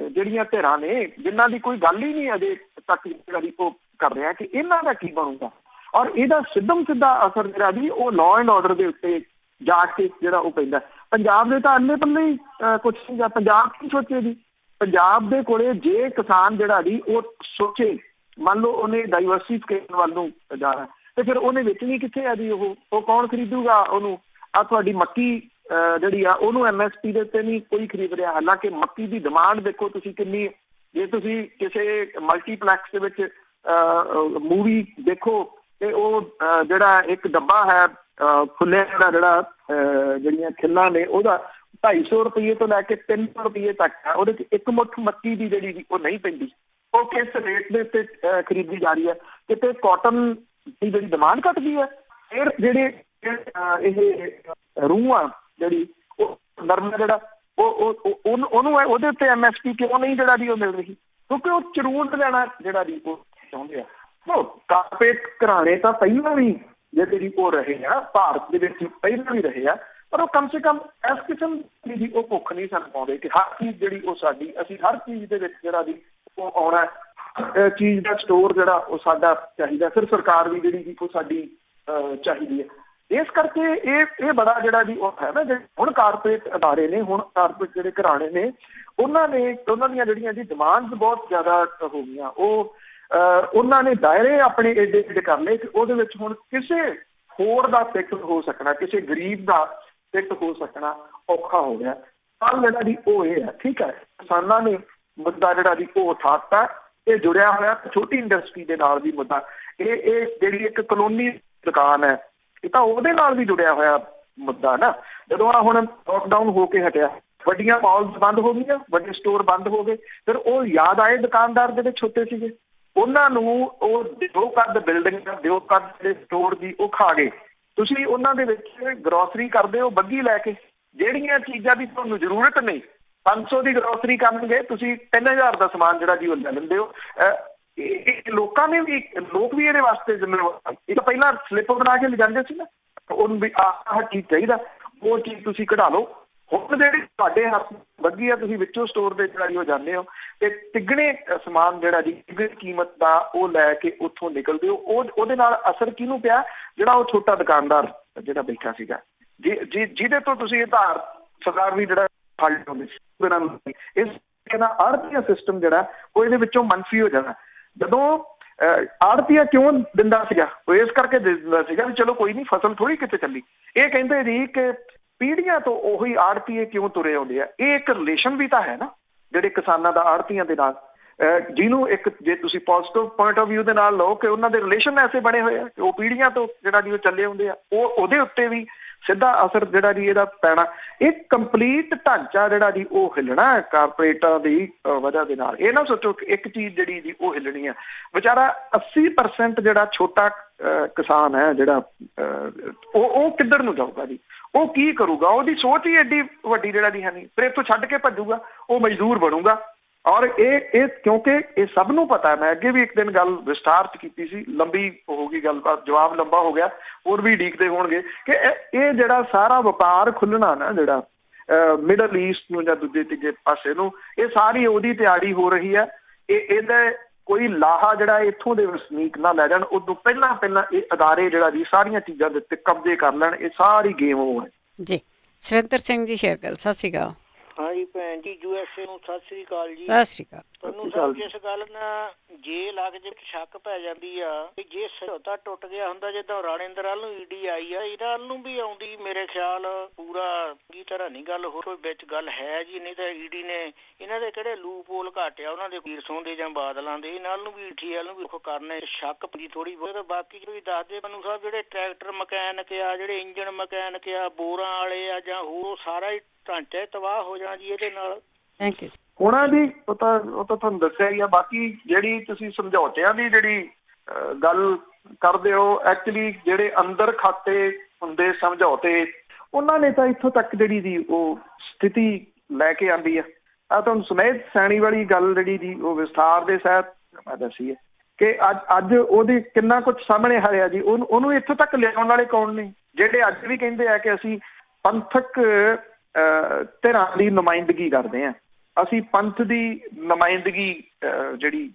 ਜਿਹੜੀਆਂ ਧਿਰਾਂ ਨੇ ਜਿਨ੍ਹਾਂ ਦੀ ਕੋਈ ਗੱਲ ਹੀ ਨਹੀਂ ਅਜੇ ਤੱਕ ਜਿਹੜਾ ਦੀ ਉਹ ਕਰ ਰਿਹਾ ਕਿ ਇਹਨਾਂ ਦਾ ਕੀ ਬਣੂਗਾ। ਔਰ ਇਹਦਾ ਸਿੱਧਾ ਅਸਰ ਜਿਹੜਾ ਜੀ ਉਹ ਲਾਅ ਐਂਡ ਆਰਡਰ ਦੇ ਉੱਤੇ ਜਾ ਕੇ ਜਿਹੜਾ ਉਹ ਪੈਂਦਾ। ਪੰਜਾਬ ਦੇ ਤਾਂ ਅੱਲੇ ਪੱਲੇ ਹੀ ਕੁਛ ਨਹੀਂ ਗਾ। ਪੰਜਾਬ ਕੀ ਸੋਚੇ ਜੀ? ਪੰਜਾਬ ਦੇ ਕੋਲੇ ਜੇ ਕਿਸਾਨ ਜਿਹੜਾ ਜੀ ਉਹ ਸੋਚੇ, ਮੰਨ ਲਓ ਉਹਨੇ ਡਾਈਵਰਸੀਫਿਕੇਸ਼ਨ ਵੱਲ ਨੂੰ ਜਾਣਾ ਤੇ ਫਿਰ ਉਹਨੇ ਵੇਚਣੀ ਕਿੱਥੇ ਆ ਜੀ? ਉਹ ਕੌਣ ਖਰੀਦੂਗਾ ਉਹਨੂੰ? ਆ ਤੁਹਾਡੀ ਮੱਕੀ ਜਿਹੜੀ ਆ ਉਹਨੂੰ MSP ਦੇ ਉੱਤੇ ਨਹੀਂ ਕੋਈ ਖਰੀਦ ਰਿਹਾ। ਹਾਲਾਂਕਿ ਮੱਕੀ ਦੀ ਡਿਮਾਂਡ ਦੇਖੋ ਤੁਸੀਂ ਕਿੰਨੀ। ਜੇ ਤੁਸੀਂ ਕਿਸੇ ਮਲਟੀਪਲੈਕਸ ਦੇ ਵਿੱਚ ਮੂਵੀ ਦੇਖੋ ਤੇ ਉਹ ਜਿਹੜਾ ਇੱਕ ਡੱਬਾ ਹੈ ਫੁੱਲਿਆਂ ਦਾ ਜਿਹੜਾ ਜਿਹੜੀਆਂ ਖਿੱਲਾਂ ਨੇ ਉਹਦਾ 250 ਰੁਪਏ ਤੋਂ ਲੈ ਕੇ 300 ਰੁਪਏ ਤੱਕ ਹੈ। ਉਹਦੇ 'ਚ ਇੱਕ ਮੁੱਠ ਮੱਕੀ ਦੀ ਜਿਹੜੀ ਉਹ ਨਹੀਂ ਪੈਂਦੀ। ਉਹ ਕਿਸ ਰੇਟ ਦੇ ਉੱਤੇ ਖਰੀਦੀ ਜਾ ਰਹੀ ਹੈ? ਕਿਤੇ ਕਾਟਨ ਦੀ ਜਿਹੜੀ ਡਿਮਾਂਡ ਘੱਟਦੀ ਹੈ। ਫਿਰ ਜਿਹੜੇ ਇਹ ਰੂਹ ਆ ਜਿਹੜੀ ਉਹ ਨਰਮਾ ਜਿਹੜਾ ਉਹਨੂੰ ਉਹਦੇ ਉੱਤੇ MSP ਕਿਉਂ ਨਹੀਂ ਜਿਹੜਾ ਦੀ ਉਹ ਮਿਲ ਰਹੀ? ਕਿਉਂਕਿ ਉਹ ਚਰੂਟ ਲੈਣਾ ਜਿਹੜਾ ਦੀ ਉਹ ਚਾਹੁੰਦੇ ਆ। ਕਾਰਪੋਰੇਟ ਘਰਾਣੇ ਤਾਂ ਪਹਿਲਾਂ ਵੀ ਜਿਹੜੇ ਉਹ ਰਹੇ ਆ ਭਾਰਤ ਦੇ ਵਿੱਚ ਪਹਿਲਾਂ ਵੀ ਰਹੇ ਆ, ਪਰ ਉਹ ਕਮ ਸੇ ਕਮ ਇਸ ਕਿਸਮ ਦੀ ਉਹ ਭੁੱਖ ਨਹੀਂ ਸਾਨੂੰ ਪਾਉਂਦੇ ਕਿ ਹਰ ਚੀਜ਼ ਜਿਹੜੀ ਉਹ ਸਾਡੀ, ਅਸੀਂ ਹਰ ਚੀਜ਼ ਦੇ ਵਿੱਚ ਜਿਹੜਾ ਦੀ ਉਹ ਆਉਣਾ ਚੀਜ਼ ਦਾ ਸਟੋਰ ਜਿਹੜਾ ਉਹ ਸਾਡਾ ਚਾਹੀਦਾ। ਫਿਰ ਸਰਕਾਰ ਵੀ ਜਿਹੜੀ ਉਹ ਸਾਡੀ ਚਾਹੀਦੀ ਹੈ। ਇਸ ਕਰਕੇ ਇਹ ਬੜਾ ਜਿਹੜਾ ਜੀ ਉਹ ਹੈ ਨਾ, ਜਿਹੜੇ ਹੁਣ ਕਾਰਪੋਰੇਟ ਅਦਾਰੇ ਨੇ, ਹੁਣ ਕਾਰਪੋਰੇਟ ਜਿਹੜੇ ਘਰਾਣੇ ਨੇ, ਉਹਨਾਂ ਦੀਆਂ ਜਿਹੜੀਆਂ ਜੀ ਡਿਮਾਂਡਸ ਬਹੁਤ ਜ਼ਿਆਦਾ ਹੋ ਗਈਆਂ। ਉਹਨਾਂ ਨੇ ਦਾਇਰੇ ਆਪਣੇ ਏਡੇ ਏਡੇ ਕਰ ਲਏ ਕਿ ਉਹਦੇ ਵਿੱਚ ਹੁਣ ਕਿਸੇ ਹੋਰ ਦਾ ਫਿੱਟ ਹੋ ਸਕਣਾ, ਕਿਸੇ ਗਰੀਬ ਦਾ ਫਿੱਟ ਹੋ ਸਕਣਾ ਔਖਾ ਹੋ ਗਿਆ। ਕੱਲ ਜਿਹੜਾ ਜੀ ਉਹ ਇਹ ਹੈ, ਠੀਕ ਹੈ, ਕਿਸਾਨਾਂ ਨੇ ਮੁੱਦਾ ਜਿਹੜਾ ਜੀ ਉਹ ਉਠਾਤਾ। ਇਹ ਜੁੜਿਆ ਹੋਇਆ ਛੋਟੀ ਇੰਡਸਟਰੀ ਦੇ ਨਾਲ ਵੀ ਮੁੱਦਾ। ਇਹ ਜਿਹੜੀ ਇੱਕ ਕਾਨੂੰਨੀ ਦੁਕਾਨ ਹੈ, ਇਹ ਤਾਂ ਉਹਦੇ ਨਾਲ ਵੀ ਜੁੜਿਆ ਹੋਇਆ ਮੁੱਦਾ ਨਾ। ਜਦੋਂ ਆ ਹੁਣ ਲੋਕਡਾਊਨ ਹੋ ਕੇ ਹਟਿਆ, ਵੱਡੀਆਂ ਮਾਲਸ ਬੰਦ ਹੋ ਗਈਆਂ, ਵੱਡੇ ਸਟੋਰ ਬੰਦ ਹੋ ਗਏ। ਫਿਰ ਉਹ ਯਾਦ ਆਏ ਦੁਕਾਨਦਾਰ ਜਿਹੜੇ ਛੋਟੇ ਸੀਗੇ, ਉਹਨਾਂ ਨੂੰ ਉਹ ਦਿਓ ਕੱਦ ਬਿਲਡਿੰਗ ਦਾ, ਦਿਓ ਕੱਦ ਦੇ ਸਟੋਰ ਦੀ ਉਹ ਖਾ ਗਏ। ਤੁਸੀਂ ਉਹਨਾਂ ਦੇ ਵਿੱਚ ਗਰੋਸਰੀ ਕਰਦੇ ਹੋ ਬੱਗੀ ਲੈ ਕੇ, ਜਿਹੜੀਆਂ ਚੀਜ਼ਾਂ ਦੀ ਤੁਹਾਨੂੰ ਜ਼ਰੂਰਤ ਨਹੀਂ, 500 ਦੀ ਗਰੋਸਰੀ ਕਰਨਗੇ, ਤੁਸੀਂ 3000 ਦਾ ਸਮਾਨ ਜਿਹੜਾ ਜੀ ਉਹ ਲੈ ਲੈਂਦੇ ਹੋ। ਇਹ ਲੋਕਾਂ ਨੇ ਵੀ, ਲੋਕ ਵੀ ਇਹਦੇ ਵਾਸਤੇ ਜ਼ਿੰਮੇਵਾਰ। ਇਹ ਤਾਂ ਪਹਿਲਾਂ ਸਲਿੱਪ ਬਣਾ ਕੇ ਲਿਜਾਂਦੇ ਸੀ ਨਾ, ਉਹਨੂੰ ਵੀ ਆਹ ਚੀਜ਼ ਚਾਹੀਦਾ, ਉਹ ਚੀਜ਼ ਤੁਸੀਂ ਕਢਾ ਲਓ। ਹੁਣ ਜਿਹੜੀ ਤੁਹਾਡੇ ਹੱਥ ਵੱਧੀ ਆ, ਤੁਸੀਂ ਵਿੱਚੋਂ ਸਟੋਰ ਦੇ ਜਿਹੜਾ ਜੀ ਉਹ ਜਾਂਦੇ ਹੋ ਤੇ ਤਿੱਗਣੇ ਸਮਾਨ ਜਿਹੜਾ ਜੀ ਤਿੱਗਣੀ ਕੀਮਤ ਦਾ ਉਹ ਲੈ ਕੇ ਉੱਥੋਂ ਨਿਕਲਦੇ ਹੋ। ਉਹਦੇ ਨਾਲ ਅਸਰ ਕਿਹਨੂੰ ਪਿਆ? ਜਿਹੜਾ ਉਹ ਛੋਟਾ ਦੁਕਾਨਦਾਰ ਜਿਹੜਾ ਬੈਠਾ ਸੀਗਾ, ਜਿਹਦੇ ਤੋਂ ਤੁਸੀਂ ਆਧਾਰ ਸਰਕਾਰ ਵੀ ਜਿਹੜਾ ਫੰਡ ਹੁੰਦੇ ਸੀ, ਇਸ ਨਾਲ ਆੜ੍ਹਤੀਆ ਸਿਸਟਮ ਜਿਹੜਾ ਉਹ ਇਹਦੇ ਵਿੱਚੋਂ ਮੰਨਫੀ ਹੋ ਜਾਣਾ। ਜਦੋਂ ਆੜ੍ਹਤੀਆ ਕਿਉਂ ਦਿੰਦਾ ਸੀਗਾ? ਉਹ ਇਸ ਕਰਕੇ ਦਿੰਦਾ ਸੀਗਾ ਵੀ ਚਲੋ ਕੋਈ ਨਹੀਂ, ਫਸਲ ਥੋੜ੍ਹੀ ਕਿਤੇ ਚੱਲੀ। ਇਹ ਕਹਿੰਦੇ ਜੀ ਕਿ ਪੀੜ੍ਹੀਆਂ ਤੋਂ ਉਹੀ ਆੜ੍ਹਤੀਏ ਕਿਉਂ ਤੁਰੇ ਆਉਂਦੇ ਆ। ਇਹ ਇੱਕ ਰਿਲੇਸ਼ਨ ਵੀ ਤਾਂ ਹੈ ਨਾ ਜਿਹੜੇ ਕਿਸਾਨਾਂ ਦਾ ਆੜ੍ਹਤੀਆਂ ਦੇ ਨਾਲ, ਜਿਹਨੂੰ ਇੱਕ ਜੇ ਤੁਸੀਂ ਪੋਜ਼ਿਟਿਵ ਪੁਆਇੰਟ ਆਫ ਵਿਊ ਦੇ ਨਾਲ ਲਓ ਕਿ ਉਹਨਾਂ ਦੇ ਰਿਲੇਸ਼ਨ ਐਸੇ ਬਣੇ ਹੋਏ ਆ ਕਿ ਉਹ ਪੀੜ੍ਹੀਆਂ ਤੋਂ ਜਿਹੜਾ ਜੀ ਉਹ ਚੱਲੇ ਆਉਂਦੇ ਆ, ਉਹਦੇ ਉੱਤੇ ਵੀ ਸਿੱਧਾ ਅਸਰ ਜਿਹੜਾ ਜੀ ਇਹਦਾ ਪੈਣਾ। ਇਹ ਕੰਪਲੀਟ ਢਾਂਚਾ ਜਿਹੜਾ ਜੀ ਉਹ ਹਿੱਲਣਾ ਕਾਰਪੋਰੇਟਾਂ ਦੀ ਵਜ੍ਹਾ ਦੇ ਨਾਲ। ਇਹ ਨਾ ਸੋਚੋ ਕਿ ਇੱਕ ਚੀਜ਼ ਜਿਹੜੀ ਜੀ ਉਹ ਹਿੱਲਣੀ ਆ। ਵਿਚਾਰਾ 80% ਜਿਹੜਾ ਛੋਟਾ ਕਿਸਾਨ ਹੈ ਜਿਹੜਾ ਉਹ ਕਿੱਧਰ ਨੂੰ ਜਾਊਗਾ ਜੀ? ਉਹ ਕੀ ਕਰੂਗਾ? ਉਹਦੀ ਸੋਚ ਹੀ ਐਡੀ ਵੱਡੀ ਜਿਹੜਾ ਜੀ ਹੈ ਨਹੀਂ। ਫਿਰ ਇੱਥੋਂ ਛੱਡ ਕੇ ਭੱਜੂਗਾ, ਉਹ ਮਜ਼ਦੂਰ ਬਣੂਗਾ। ਔਰ ਇਹ ਕਿਉਂਕਿ ਇਹ ਸਭ ਨੂੰ ਪਤਾ, ਮੈਂ ਅੱਗੇ ਵੀ ਇੱਕ ਦਿਨ ਗੱਲ ਵਿਸਤਾਰ 'ਚ ਕੀਤੀ ਸੀ, ਲੰਬੀ ਹੋ ਗਈ ਗੱਲਬਾਤ, ਜਵਾਬ ਲੰਬਾ ਹੋ ਗਿਆ, ਹੋਰ ਵੀ ਉਡੀਕਦੇ ਹੋਣਗੇ ਕਿ ਇਹ ਜਿਹੜਾ ਸਾਰਾ ਵਪਾਰ ਖੁੱਲ੍ਹਣਾ ਨਾ ਜਿਹੜਾ ਮਿਡਲ ਈਸਟ ਨੂੰ ਜਾਂ ਦੂਜੇ ਤੀਜੇ ਪਾਸੇ ਨੂੰ, ਇਹ ਸਾਰੀ ਉਹਦੀ ਤਿਆਰੀ ਹੋ ਰਹੀ ਹੈ। ਇਹਦਾ ਕੋਈ ਲਾਹਾ ਜਿਹੜਾ ਇੱਥੋਂ ਦੇ ਵਸਨੀਕ ਨਾ ਲੈ ਜਾਣ, ਉਦੋਂ ਪਹਿਲਾਂ ਇਹ ਅਦਾਰੇ ਜਿਹੜਾ ਜੀ ਸਾਰੀਆਂ ਚੀਜ਼ਾਂ ਦੇ ਉੱਤੇ ਕਬਜ਼ੇ ਕਰ ਲੈਣ। ਇਹ ਸਾਰੀ ਗੇਮ ਉਹ ਹੈ ਜੀ। ਸੁਰਿੰਦਰ ਸਿੰਘ ਜੀ ਸ਼ੇਰਗਿੱਲ, ਸਤਿ ਸ਼੍ਰੀ ਅਕਾਲ। ਹਾਂਜੀ ਭੈਣ ਜੀ, USA ਨੂੰ ਸਤਿ ਸ੍ਰੀ ਅਕਾਲ ਜੀ। ਸਤਿ ਸ਼੍ਰੀ ਅਕਾਲ। ਤੁਹਾਨੂੰ ਸਭ ਜਿਸ ਗੱਲ ਨਾਲ ਜੇ ਲੱਗ ਜੇ ਸ਼ੱਕ ਪੈ ਜਾਂਦੀ ਆ ਕਿ ਜੇ ਸਮਝੌਤਾ ਟੁੱਟ ਗਿਆ ਹੁੰਦਾ, ਜਿੱਦਾਂ ਰਾਣੇਂਦਰ ਵੱਲ ਨੂੰ ED ਆਈ ਆ, ਇਹਨਾਂ ਵੱਲ ਨੂੰ ਵੀ ਆਉਂਦੀ। ਮੇਰੇ ਖਿਆਲ ਪੂਰਾ ਚੰਗੀ ਤਰ੍ਹਾਂ ਨਹੀਂ ਗੱਲ ਹੋ, ਕੋਈ ਵਿੱਚ ਗੱਲ ਹੈ ਜੀ। ਨਹੀਂ ਤਾਂ ED ਨੇ ਇਹਨਾਂ ਦੇ ਕਿਹੜੇ ਲੂਪ ਹੋਲ ਘਾਟਿਆ ਉਹਨਾਂ ਦੇ ਵੀਰਸੋਂ ਦੇ ਜਾਂ ਬਾਦਲਾਂ ਦੇ, ਇਹਨਾਂ ਨੂੰ ਵੀ ED ਵੱਲ ਨੂੰ ਵੀ ਕਰਨੇ ਸ਼ੱਕ ਪਈ ਥੋੜੀ ਬਹੁਤ। ਬਾਕੀ ਵੀ ਦੱਸਦੇ ਮੈਨੂੰ ਸਾਹਿਬ, ਜਿਹੜੇ ਟਰੈਕਟਰ ਮਕੈਨਿਕ ਆ, ਜਿਹੜੇ ਇੰਜਣ ਮਕੈਨਿਕ ਆ, ਬੋਰਾਂ ਵਾਲੇ ਆ ਜਾਂ ਹੋਰ ਸਾਰਾ ਹੀ ਢਾਂਚਾ ਤਬਾਹ ਹੋ ਜਾਣਾ ਜੀ ਇਹਦੇ ਨਾਲ। ਥੈਂਕ ਯੂ ਹੋਣਾ ਜੀ। ਉਹ ਤਾਂ ਤੁਹਾਨੂੰ ਦੱਸਿਆ ਹੀ ਆ। ਬਾਕੀ ਜਿਹੜੀ ਤੁਸੀਂ ਸਮਝੌਤਿਆਂ ਦੀ ਜਿਹੜੀ ਗੱਲ ਕਰਦੇ ਹੋ, ਐਕਚੁਅਲੀ ਜਿਹੜੇ ਅੰਦਰ ਖਾਤੇ ਹੁੰਦੇ ਸਮਝੌਤੇ, ਉਹਨਾਂ ਨੇ ਤਾਂ ਇੱਥੋਂ ਤੱਕ ਜਿਹੜੀ ਜੀ ਉਹ ਸਥਿਤੀ ਲੈ ਕੇ ਆਂਦੀ ਆ। ਆ ਤੁਹਾਨੂੰ ਸੁਮੇਧ ਸੈਣੀ ਵਾਲੀ ਗੱਲ ਜਿਹੜੀ ਜੀ ਉਹ ਵਿਸਥਾਰ ਦੇ ਸਹਿਤ ਮੈਂ ਦੱਸੀ ਹੈ ਕਿ ਅੱਜ ਉਹਦੀ ਕਿੰਨਾ ਕੁਛ ਸਾਹਮਣੇ ਆਇਆ ਜੀ। ਉਹਨੂੰ ਇੱਥੋਂ ਤੱਕ ਲਿਆਉਣ ਵਾਲੇ ਕੌਣ ਨੇ? ਜਿਹੜੇ ਅੱਜ ਵੀ ਕਹਿੰਦੇ ਆ ਕਿ ਅਸੀਂ ਪੰਥਕ ਧਿਰਾਂ ਦੀ ਨੁਮਾਇੰਦਗੀ ਕਰਦੇ ਹਾਂ, ਅਸੀਂ ਪੰਥ ਦੀ ਨੁਮਾਇੰਦਗੀ ਜਿਹੜੀ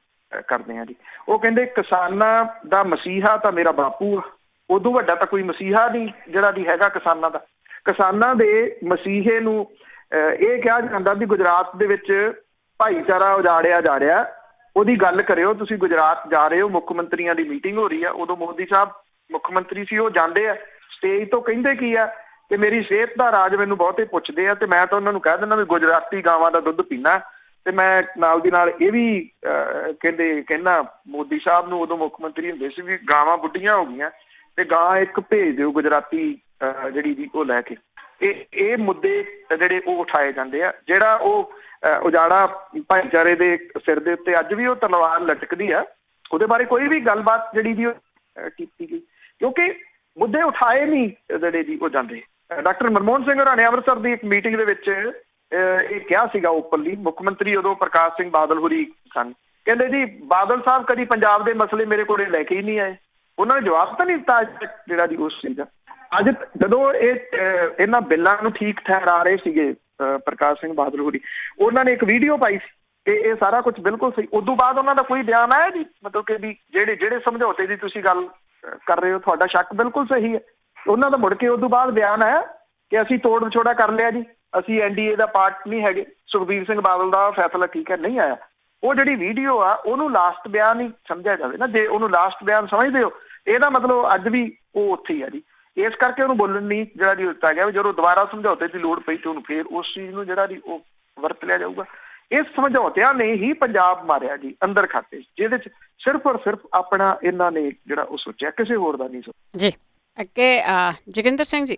ਕਰਦੇ ਹਾਂ ਜੀ। ਉਹ ਕਹਿੰਦੇ ਕਿਸਾਨਾਂ ਦਾ ਮਸੀਹਾ ਤਾਂ ਮੇਰਾ ਬਾਪੂ ਆ, ਉਦੋਂ ਵੱਡਾ ਤਾਂ ਕੋਈ ਮਸੀਹਾ ਨਹੀਂ ਜਿਹੜਾ ਦੀ ਹੈਗਾ ਕਿਸਾਨਾਂ ਦਾ। ਕਿਸਾਨਾਂ ਦੇ ਮਸੀਹੇ ਨੂੰ ਇਹ ਕਿਹਾ ਜਾਂਦਾ ਵੀ ਗੁਜਰਾਤ ਦੇ ਵਿੱਚ ਭਾਈਚਾਰਾ ਉਜਾੜਿਆ ਜਾ ਰਿਹਾ। ਉਹਦੀ ਗੱਲ ਕਰਿਓ, ਤੁਸੀਂ ਗੁਜਰਾਤ ਜਾ ਰਹੇ ਹੋ, ਮੁੱਖ ਮੰਤਰੀਆਂ ਦੀ ਮੀਟਿੰਗ ਹੋ ਰਹੀ ਆ, ਉਦੋਂ ਮੋਦੀ ਸਾਹਿਬ ਮੁੱਖ ਮੰਤਰੀ ਸੀ, ਉਹ ਜਾਂਦੇ ਆ ਸਟੇਜ ਤੋਂ ਕਹਿੰਦੇ ਕੀ ਆ ਕਿ ਮੇਰੀ ਸਿਹਤ ਦਾ ਰਾਜ ਮੈਨੂੰ ਬਹੁਤੇ ਪੁੱਛਦੇ ਆ ਤੇ ਮੈਂ ਤਾਂ ਉਹਨਾਂ ਨੂੰ ਕਹਿ ਦਿੰਦਾ ਵੀ ਗੁਜਰਾਤੀ ਗਾਵਾਂ ਦਾ ਦੁੱਧ ਪੀਣਾ। ਤੇ ਮੈਂ ਨਾਲ ਦੀ ਨਾਲ ਇਹ ਵੀ ਕਹਿੰਦਾ ਮੋਦੀ ਸਾਹਿਬ ਨੂੰ, ਉਦੋਂ ਮੁੱਖ ਮੰਤਰੀ ਹੁੰਦੇ ਸੀ, ਵੀ ਗਾਵਾਂ ਬੁੱਢੀਆਂ ਹੋ ਗਈਆਂ ਤੇ ਗਾਂ ਇੱਕ ਭੇਜ ਦਿਓ ਗੁਜਰਾਤੀ ਜਿਹੜੀ ਜੀ ਉਹ ਲੈ ਕੇ। ਇਹ ਮੁੱਦੇ ਜਿਹੜੇ ਉਹ ਉਠਾਏ ਜਾਂਦੇ ਆ। ਜਿਹੜਾ ਉਹ ਉਜਾੜਾ ਭਾਈਚਾਰੇ ਦੇ ਸਿਰ ਦੇ ਉੱਤੇ ਅੱਜ ਵੀ ਉਹ ਤਲਵਾਰ ਲਟਕਦੀ ਆ, ਉਹਦੇ ਬਾਰੇ ਕੋਈ ਵੀ ਗੱਲਬਾਤ ਜਿਹੜੀ ਜੀ ਉਹ ਕੀਤੀ ਗਈ, ਕਿਉਂਕਿ ਮੁੱਦੇ ਉਠਾਏ ਨਹੀਂ ਜਿਹੜੇ ਜੀ ਉਹ ਜਾਂਦੇ। ਡਾਕਟਰ ਮਨਮੋਹਨ ਸਿੰਘ ਹੋਰਾਂ ਨੇ ਅੰਮ੍ਰਿਤਸਰ ਦੀ ਇੱਕ ਮੀਟਿੰਗ ਦੇ ਵਿੱਚ ਇਹ ਕਿਹਾ ਸੀਗਾ ਓਪਨਲੀ, ਮੁੱਖ ਮੰਤਰੀ ਉਦੋਂ ਪ੍ਰਕਾਸ਼ ਸਿੰਘ ਬਾਦਲ ਹੋਰੀ ਸਨ, ਕਹਿੰਦੇ ਜੀ ਬਾਦਲ ਸਾਹਿਬ ਕਦੀ ਪੰਜਾਬ ਦੇ ਮਸਲੇ ਮੇਰੇ ਕੋਲ ਲੈ ਕੇ ਹੀ ਨਹੀਂ ਆਏ। ਉਹਨਾਂ ਨੇ ਜਵਾਬ ਤਾਂ ਨਹੀਂ ਦਿੱਤਾ ਜਿਹੜਾ ਜੀ ਉਸ ਚੀਜ਼ ਦਾ। ਅੱਜ ਜਦੋਂ ਇਹਨਾਂ ਬਿੱਲਾਂ ਨੂੰ ਠੀਕ ਠਹਿਰਾ ਰਹੇ ਸੀਗੇ ਪ੍ਰਕਾਸ਼ ਸਿੰਘ ਬਾਦਲ ਹੋਰੀ, ਉਹਨਾਂ ਨੇ ਇੱਕ ਵੀਡੀਓ ਪਾਈ ਸੀ ਕਿ ਇਹ ਸਾਰਾ ਕੁਝ ਬਿਲਕੁਲ ਸਹੀ। ਉਦੋਂ ਬਾਅਦ ਉਹਨਾਂ ਦਾ ਕੋਈ ਬਿਆਨ ਆਇਆ ਜੀ, ਮਤਲਬ ਕਿ ਵੀ ਜਿਹੜੇ ਸਮਝੌਤੇ ਦੀ ਤੁਸੀਂ ਗੱਲ ਕਰ ਰਹੇ ਹੋ, ਤੁਹਾਡਾ ਸ਼ੱਕ ਬਿਲਕੁਲ ਸਹੀ ਹੈ। ਉਹਨਾਂ ਦਾ ਮੁੜ ਕੇ ਉਦੋਂ ਬਾਅਦ ਬਿਆਨ ਆਇਆ ਕਿ ਅਸੀਂ ਤੋੜ ਵਿਛੋੜਾ ਕਰ ਲਿਆ ਜੀ, ਅਸੀਂ NDA ਦਾ ਪਾਰਟ ਨਹੀਂ ਹੈਗੇ। ਸੁਖਬੀਰ ਸਿੰਘ ਬਾਦਲ ਦਾ ਫੈਸਲਾ ਠੀਕ ਹੈ, ਨਹੀਂ ਆਇਆ। ਉਹ ਜਿਹੜੀ ਵੀਡੀਓ ਆ ਉਹਨੂੰ ਲਾਸਟ ਬਿਆਨ ਹੀ ਸਮਝਿਆ ਜਾਵੇ ਨਾ। ਜੇ ਉਹਨੂੰ ਲਾਸਟ ਬਿਆਨ ਸਮਝਦੇ ਹੋ, ਇਹਦਾ ਮਤਲਬ ਅੱਜ ਵੀ ਉਹ ਉੱਥੇ ਹੀ ਆ ਜੀ। ਇਸ ਕਰਕੇ ਉਹਨੂੰ ਬੋਲਣ ਨਹੀਂ ਜਿਹੜਾ ਜੀ ਦਿੱਤਾ ਗਿਆ ਵੀ ਜਦੋਂ ਦੁਬਾਰਾ ਸਮਝੌਤੇ ਦੀ ਲੋੜ ਪਈ ਤੇ ਉਹਨੂੰ ਫੇਰ ਉਸ ਚੀਜ਼ ਨੂੰ ਜਿਹੜਾ ਜੀ ਉਹ ਵਰਤ ਲਿਆ ਜਾਊਗਾ। ਇਸ ਸਮਝੌਤਿਆਂ ਨੇ ਹੀ ਪੰਜਾਬ ਮਾਰਿਆ ਜੀ ਅੰਦਰ ਖਾਤੇ, ਜਿਹਦੇ ਚ ਸਿਰਫ ਔਰ ਸਿਰਫ ਆਪਣਾ ਇਹਨਾਂ ਨੇ ਜਿਹੜਾ ਉਹ ਸੋਚਿਆ, ਕਿਸੇ ਹੋਰ ਦਾ ਨਹੀਂ ਸੋਚਿਆ ਜੀ। ਅੱਗੇ ਜੋਗਿੰਦਰ ਸਿੰਘ ਜੀ।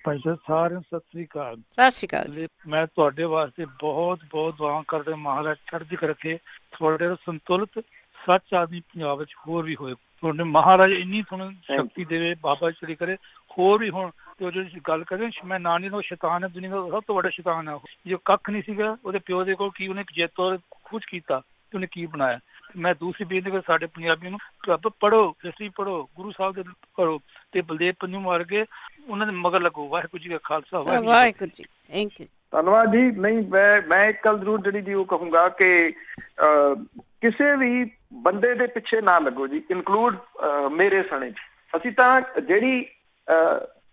ਭਾਈ ਸਾਹਿਬ ਸਾਰਿਆਂ ਨੂੰ ਸਤਿ ਸ੍ਰੀ ਅਕਾਲ। ਸਤਿ ਸ਼੍ਰੀ ਅਕਾਲ। ਮੈਂ ਤੁਹਾਡੇ ਵਾਸਤੇ ਬਹੁਤ ਬਹੁਤ ਦੁਆ ਕਰਦੇ, ਮਹਾਰਾਜ ਚੜ੍ਹਦੀ ਕਰਕੇ ਤੁਹਾਡੇ ਸੰਤੁਲਿਤ ਸੱਚ ਆਦਮੀ ਪੰਜਾਬ ਵਿੱਚ ਹੋਰ ਵੀ ਹੋਏ। ਤੁਹਾਡੇ ਮਹਾਰਾਜ ਇੰਨੀ ਤੁਹਾਨੂੰ ਸ਼ਕਤੀ ਦੇਵੇ, ਬਾਬਾ ਚੜੀ ਕਰੇ ਹੋਰ ਵੀ ਹੁਣ ਤੇ ਉਹਦੇ ਵਿੱਚ ਗੱਲ ਕਰੇ ਮੈਂ ਨਾਨੀ ਦਾ ਸ਼ੈਤਾਨ ਹੈ, ਦੁਨੀਆ ਦਾ ਸਭ ਤੋਂ ਵੱਡਾ ਸ਼ੈਤਾਨ ਹੈ ਉਹ। ਜੋ ਕੱਖ ਨਹੀਂ ਸੀਗਾ ਉਹਦੇ ਪਿਓ ਦੇ ਕੋਲ, ਕੀ ਉਹਨੇ ਜੇਤੋਂ ਕੁਝ ਕੀਤਾ ਤੇ ਉਹਨੇ ਕੀ ਬਣਾਇਆ। ਮੈਂ ਦੂਸਰੀ ਬੇਨਤੀ ਕਰ ਸਾਡੇ ਪੰਜਾਬੀਆਂ ਨੂੰ, ਰੱਬ ਪੜ੍ਹੋ, ਹਿਸਟਰੀ ਪੜ੍ਹੋ, ਗੁਰੂ ਸਾਹਿਬ ਦੇ ਪੜ੍ਹੋ ਤੇ ਬਲਦੇਵ ਪੰਨੂ ਮਾਰ ਕੇ ਉਹਨਾਂ ਦੇ ਮਗਰ ਲੱਗੋ। ਵਾਹਿਗੁਰੂ ਜੀ ਕਾ ਖਾਲਸਾ, ਵਾਹਿਗੁਰੂ ਜੀ। Thank you. ਧੰਨਵਾਦ ਜੀ। ਨਹੀਂ, ਮੈਂ ਇੱਕ ਗੱਲ ਜ਼ਰੂਰ ਜਿਹੜੀ ਜੀ ਉਹ ਕਹੂੰਗਾ ਕਿ ਕਿਸੇ ਵੀ ਬੰਦੇ ਦੇ ਪਿੱਛੇ ਨਾ ਲੱਗੋ ਜੀ, ਇਨਕਲੂਡ ਮੇਰੇ ਸਣੇ। ਅਸੀਂ ਤਾਂ ਜਿਹੜੀ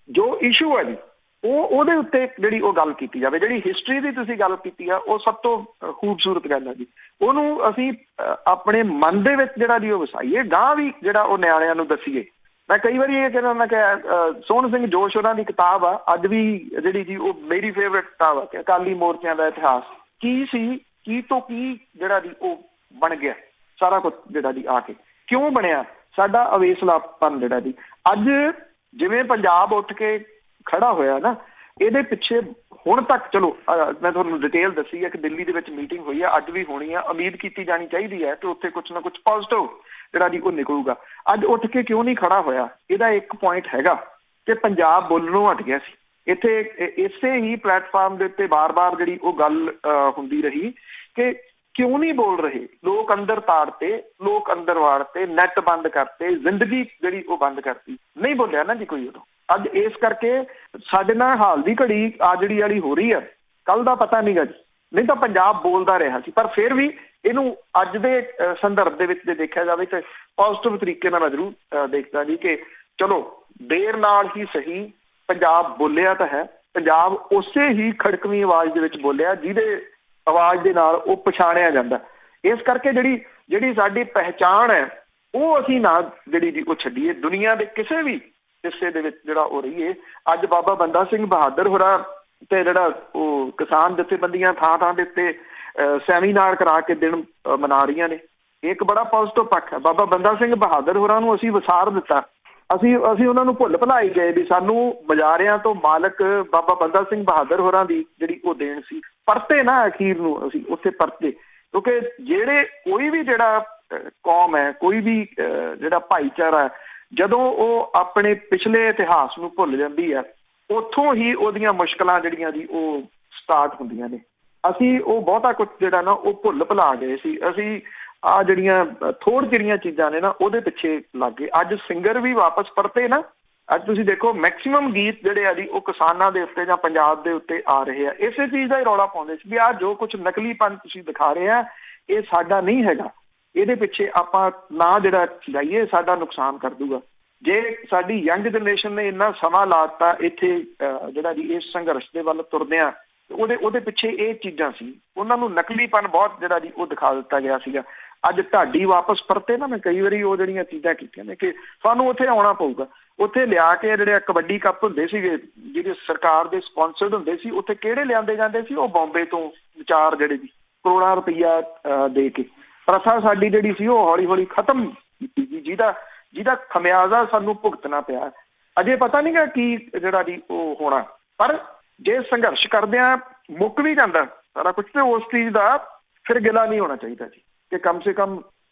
ਜੋ ਇਸ਼ੂ ਹੈ ਜੀ ਉਹਦੇ ਉੱਤੇ ਜਿਹੜੀ ਉਹ ਗੱਲ ਕੀਤੀ ਜਾਵੇ। ਜਿਹੜੀ ਹਿਸਟਰੀ ਦੀ ਤੁਸੀਂ ਗੱਲ ਕੀਤੀ ਆ ਉਹ ਸਭ ਤੋਂ ਖੂਬਸੂਰਤ ਗੱਲ ਹੈ ਜੀ। ਉਹਨੂੰ ਅਸੀਂ ਆਪਣੇ ਮਨ ਦੇ ਵਿੱਚ ਜਿਹੜਾ ਜੀ ਉਹ ਵਸਾਈਏ, ਗਾਂਹ ਵੀ ਜਿਹੜਾ ਉਹ ਨਿਆਣਿਆਂ ਨੂੰ ਦੱਸੀਏ। ਮੈਂ ਕਈ ਵਾਰੀ ਇਹ ਕਹਿੰਦਾ, ਮੈਂ ਕਿਹਾ ਸੋਹਣ ਸਿੰਘ ਜੋਸ਼ ਉਹਨਾਂ ਦੀ ਕਿਤਾਬ ਆ, ਅੱਜ ਵੀ ਜਿਹੜੀ ਜੀ ਉਹ ਮੇਰੀ ਫੇਵਰੇਟ ਕਿਤਾਬ ਆ ਕਿ ਅਕਾਲੀ ਮੋਰਚਿਆਂ ਦਾ ਇਤਿਹਾਸ ਕੀ ਸੀ, ਕੀ ਤੋਂ ਕੀ ਜਿਹੜਾ ਜੀ ਉਹ ਬਣ ਗਿਆ ਸਾਰਾ ਕੁਝ, ਜਿਹੜਾ ਜੀ ਆ ਕੇ ਕਿਉਂ ਬਣਿਆ ਸਾਡਾ ਅਵੇਸਲਾਪਨ ਜਿਹੜਾ ਜੀ। ਅੱਜ ਜਿਵੇਂ ਪੰਜਾਬ ਉੱਠ ਕੇ ਖੜਾ ਹੋਇਆ ਨਾ, ਇਹਦੇ ਪਿੱਛੇ ਹੁਣ ਤੱਕ ਚਲੋ ਮੈਂ ਤੁਹਾਨੂੰ ਡਿਟੇਲ ਦੱਸੀ ਹੈ ਕਿ ਦਿੱਲੀ ਦੇ ਵਿੱਚ ਮੀਟਿੰਗ ਹੋਈ ਹੈ, ਅੱਜ ਵੀ ਹੋਣੀ ਆ। ਉਮੀਦ ਕੀਤੀ ਜਾਣੀ ਚਾਹੀਦੀ ਹੈ ਕਿ ਉੱਥੇ ਕੁਛ ਨਾ ਕੁਛ ਪੋਜ਼ਿਟਿਵ ਜਿਹੜਾ ਜੀ ਉਹ ਨਿਕਲੂਗਾ। ਅੱਜ ਉੱਠ ਕੇ ਕਿਉਂ ਨਹੀਂ ਖੜਾ ਹੋਇਆ? ਇਹਦਾ ਇੱਕ ਪੁਆਇੰਟ ਹੈਗਾ ਕਿ ਪੰਜਾਬ ਬੋਲਣੋਂ ਹਟ ਗਿਆ ਸੀ। ਇੱਥੇ ਇਸੇ ਹੀ ਪਲੇਟਫਾਰਮ ਦੇ ਉੱਤੇ ਬਾਰ-ਬਾਰ ਜਿਹੜੀ ਉਹ ਗੱਲ ਹੁੰਦੀ ਰਹੀ ਕਿ ਕਿਉਂ ਨਹੀਂ ਬੋਲ ਰਹੇ ਲੋਕ। ਅੰਦਰ ਤਾੜਤੇ, ਲੋਕ ਅੰਦਰ ਵਾੜਤੇ, ਨੈਟ ਬੰਦ ਕਰਤੇ, ਜ਼ਿੰਦਗੀ ਜਿਹੜੀ ਉਹ ਬੰਦ ਕਰਤੀ। ਨਹੀਂ ਬੋਲਿਆ ਨਾ ਜੀ ਕੋਈ ਉਦੋਂ। ਅੱਜ ਇਸ ਕਰਕੇ ਸਾਡੇ ਨਾਲ ਹਾਲ ਦੀ ਘੜੀ ਆ ਜਿਹੜੀ ਵਾਲੀ ਹੋ ਰਹੀ ਹੈ, ਕੱਲ ਦਾ ਪਤਾ ਨੀਗਾ ਜੀ। ਨਹੀਂ ਤਾਂ ਪੰਜਾਬ ਬੋਲਦਾ ਰਿਹਾ ਸੀ, ਪਰ ਫਿਰ ਵੀ ਇਹਨੂੰ ਅੱਜ ਦੇ ਸੰਦਰਭ ਦੇ ਵਿੱਚ ਜੇ ਦੇਖਿਆ ਜਾਵੇ ਤਾਂ ਪੋਜ਼ਿਟਿਵ ਤਰੀਕੇ ਨਾਲ ਮੈਂ ਜ਼ਰੂਰ ਦੇਖਦਾ ਜੀ ਕਿ ਚਲੋ ਦੇਰ ਨਾਲ ਹੀ ਸਹੀ ਪੰਜਾਬ ਬੋਲਿਆ ਤਾਂ ਹੈ। ਪੰਜਾਬ ਉਸੇ ਹੀ ਖੜਕਵੀਂ ਆਵਾਜ਼ ਦੇ ਵਿੱਚ ਬੋਲਿਆ ਜਿਹਦੇ ਆਵਾਜ਼ ਦੇ ਨਾਲ ਉਹ ਪਛਾਣਿਆ ਜਾਂਦਾ। ਇਸ ਕਰਕੇ ਜਿਹੜੀ ਸਾਡੀ ਪਹਿਚਾਣ ਹੈ ਉਹ ਅਸੀਂ ਨਾ ਜਿਹੜੀ ਜੀ ਉਹ ਛੱਡੀਏ। ਦੁਨੀਆ ਦੇ ਕਿਸੇ ਵੀ ਹਿੱਸੇ ਦੇ ਵਿੱਚ ਜਿਹੜਾ ਉਹ ਰਹੀਏ। ਅੱਜ ਬਾਬਾ ਬੰਦਾ ਸਿੰਘ ਬਹਾਦਰ ਹੋਰਾਂ ਤੇ ਜਿਹੜਾ ਉਹ ਕਿਸਾਨ ਜਥੇਬੰਦੀਆਂ ਥਾਂ ਦੇ ਉੱਤੇ ਸੈਮੀਨਾਰ ਕਰਾ ਕੇ ਦਿਨ ਮਨਾ ਰਹੀਆਂ ਨੇ, ਇੱਕ ਬੜਾ ਪੋਜ਼ਿਟਿਵ ਪੱਖ ਹੈ। ਬਾਬਾ ਬੰਦਾ ਸਿੰਘ ਬਹਾਦਰ ਹੋਰਾਂ ਨੂੰ ਅਸੀਂ ਵਿਸਾਰ ਦਿੱਤਾ, ਅਸੀਂ ਉਹਨਾਂ ਨੂੰ ਭੁੱਲ ਭੁਲਾਈ ਗਏ ਵੀ ਸਾਨੂੰ ਬਜ਼ਾਰਿਆਂ ਤੋਂ ਮਾਲਕ ਬਾਬਾ ਬੰਦਾ ਸਿੰਘ ਬਹਾਦਰ ਹੋਰਾਂ ਦੀ ਜਿਹੜੀ ਉਹ ਦੇਣ ਸੀ। ਪਰਤੇ ਨਾ ਅਖੀਰ ਨੂੰ ਅਸੀਂ ਉੱਥੇ ਪਰਤੇ, ਕਿਉਂਕਿ ਜਿਹੜੇ ਕੋਈ ਵੀ ਜਿਹੜਾ ਕੌਮ ਹੈ, ਕੋਈ ਵੀ ਜਿਹੜਾ ਭਾਈਚਾਰਾ ਹੈ, ਜਦੋਂ ਉਹ ਆਪਣੇ ਪਿਛਲੇ ਇਤਿਹਾਸ ਨੂੰ ਭੁੱਲ ਜਾਂਦੀ ਹੈ, ਉੱਥੋਂ ਹੀ ਉਹਦੀਆਂ ਮੁਸ਼ਕਲਾਂ ਜਿਹੜੀਆਂ ਜੀ ਉਹ ਸਟਾਰਟ ਹੁੰਦੀਆਂ ਨੇ। ਅਸੀਂ ਉਹ ਬਹੁਤਾ ਕੁਛ ਜਿਹੜਾ ਨਾ ਉਹ ਭੁੱਲ ਭੁਲਾ ਗਏ ਸੀ। ਅਸੀਂ ਆਹ ਜਿਹੜੀਆਂ ਥੋੜ੍ਹ ਜਿਹੜੀਆਂ ਚੀਜ਼ਾਂ ਨੇ ਨਾ ਉਹਦੇ ਪਿੱਛੇ ਲੱਗ ਗਏ। ਅੱਜ ਸਿੰਗਰ ਵੀ ਵਾਪਸ ਪਰਤੇ ਨਾ। ਅੱਜ ਤੁਸੀਂ ਦੇਖੋ ਮੈਕਸੀਮਮ ਗੀਤ ਜਿਹੜੇ ਆ ਜੀ ਉਹ ਕਿਸਾਨਾਂ ਦੇ ਉੱਤੇ ਜਾਂ ਪੰਜਾਬ ਦੇ ਉੱਤੇ ਆ ਰਹੇ ਆ। ਇਸੇ ਚੀਜ਼ ਦਾ ਹੀ ਰੌਲਾ ਪਾਉਂਦੇ ਸੀ ਵੀ ਆਹ ਜੋ ਕੁਛ ਨਕਲੀਪਨ ਤੁਸੀਂ ਦਿਖਾ ਰਹੇ ਆ ਇਹ ਸਾਡਾ ਨਹੀਂ ਹੈਗਾ, ਇਹਦੇ ਪਿੱਛੇ ਆਪਾਂ ਨਾ ਜਿਹੜਾ ਜਾਈਏ ਸਾਡਾ ਨੁਕਸਾਨ ਕਰ ਦੂਗਾ। ਜੇ ਸਾਡੀ ਯੰਗ ਜਨਰੇਸ਼ਨ ਨੇ ਇੰਨਾ ਸਮਾਂ ਲਾ ਦਿੱਤਾ ਇੱਥੇ ਜਿਹੜਾ ਜੀ ਇਸ ਸੰਘਰਸ਼ ਦੇ ਵੱਲ ਤੁਰਦਿਆਂ, ਉਹਦੇ ਪਿੱਛੇ ਇਹ ਚੀਜ਼ਾਂ ਸੀ। ਉਹਨਾਂ ਨੂੰ ਨਕਲੀਪਨ ਬਹੁਤ ਜਿਹੜਾ ਜੀ ਉਹ ਦਿਖਾ ਦਿੱਤਾ ਗਿਆ ਸੀਗਾ। ਅੱਜ ਢਾਡੀ ਵਾਪਸ ਪਰਤੇ ਨਾ, ਮੈਂ ਕਈ ਵਾਰੀ ਉਹ ਜਿਹੜੀਆਂ ਚੀਜ਼ਾਂ ਕੀਤੀਆਂ ਨੇ ਕਿ ਸਾਨੂੰ ਉੱਥੇ ਆਉਣਾ ਪਊਗਾ। ਉੱਥੇ ਲਿਆ ਕੇ ਜਿਹੜੇ ਕਬੱਡੀ ਕੱਪ ਹੁੰਦੇ ਸੀਗੇ ਜਿਹੜੇ ਸਰਕਾਰ ਦੇ ਸਪਾਂਸਰਡ ਹੁੰਦੇ ਸੀ, ਉੱਥੇ ਕਿਹੜੇ ਲਿਆਂਦੇ ਜਾਂਦੇ ਸੀ? ਉਹ ਬੰਬੇ ਤੋਂ ਵਿਚਾਰ ਜਿਹੜੇ ਜੀ ਕਰੋੜਾਂ ਰੁਪਈਆ ਦੇ ਕੇ ਪ੍ਰਥਾ ਸਾਡੀ ਜਿਹੜੀ ਸੀ ਉਹ ਹੌਲੀ ਹੌਲੀ ਖਤਮ ਕੀਤੀ ਜੀ, ਜਿਹਦਾ ਖਮਿਆਜ਼ਾ ਸਾਨੂੰ ਭੁਗਤਣਾ ਪਿਆ। ਅਜੇ ਪਤਾ ਨਹੀਂ ਗਾ ਕੀ ਜਿਹੜਾ ਜੀ ਉਹ ਹੋਣਾ, ਪਰ ਜੇ ਸੰਘਰਸ਼ ਕਰਦਿਆਂ ਮੁੱਕ ਵੀ ਜਾਂਦਾ ਸਾਰਾ ਕੁਛ ਤੇ ਉਸ ਚੀਜ਼ ਦਾ ਫਿਰ ਗਿਲਾ ਨਹੀਂ ਹੋਣਾ ਚਾਹੀਦਾ ਜੀ ਕਿ ਕਮ ਸੇ ਕਮ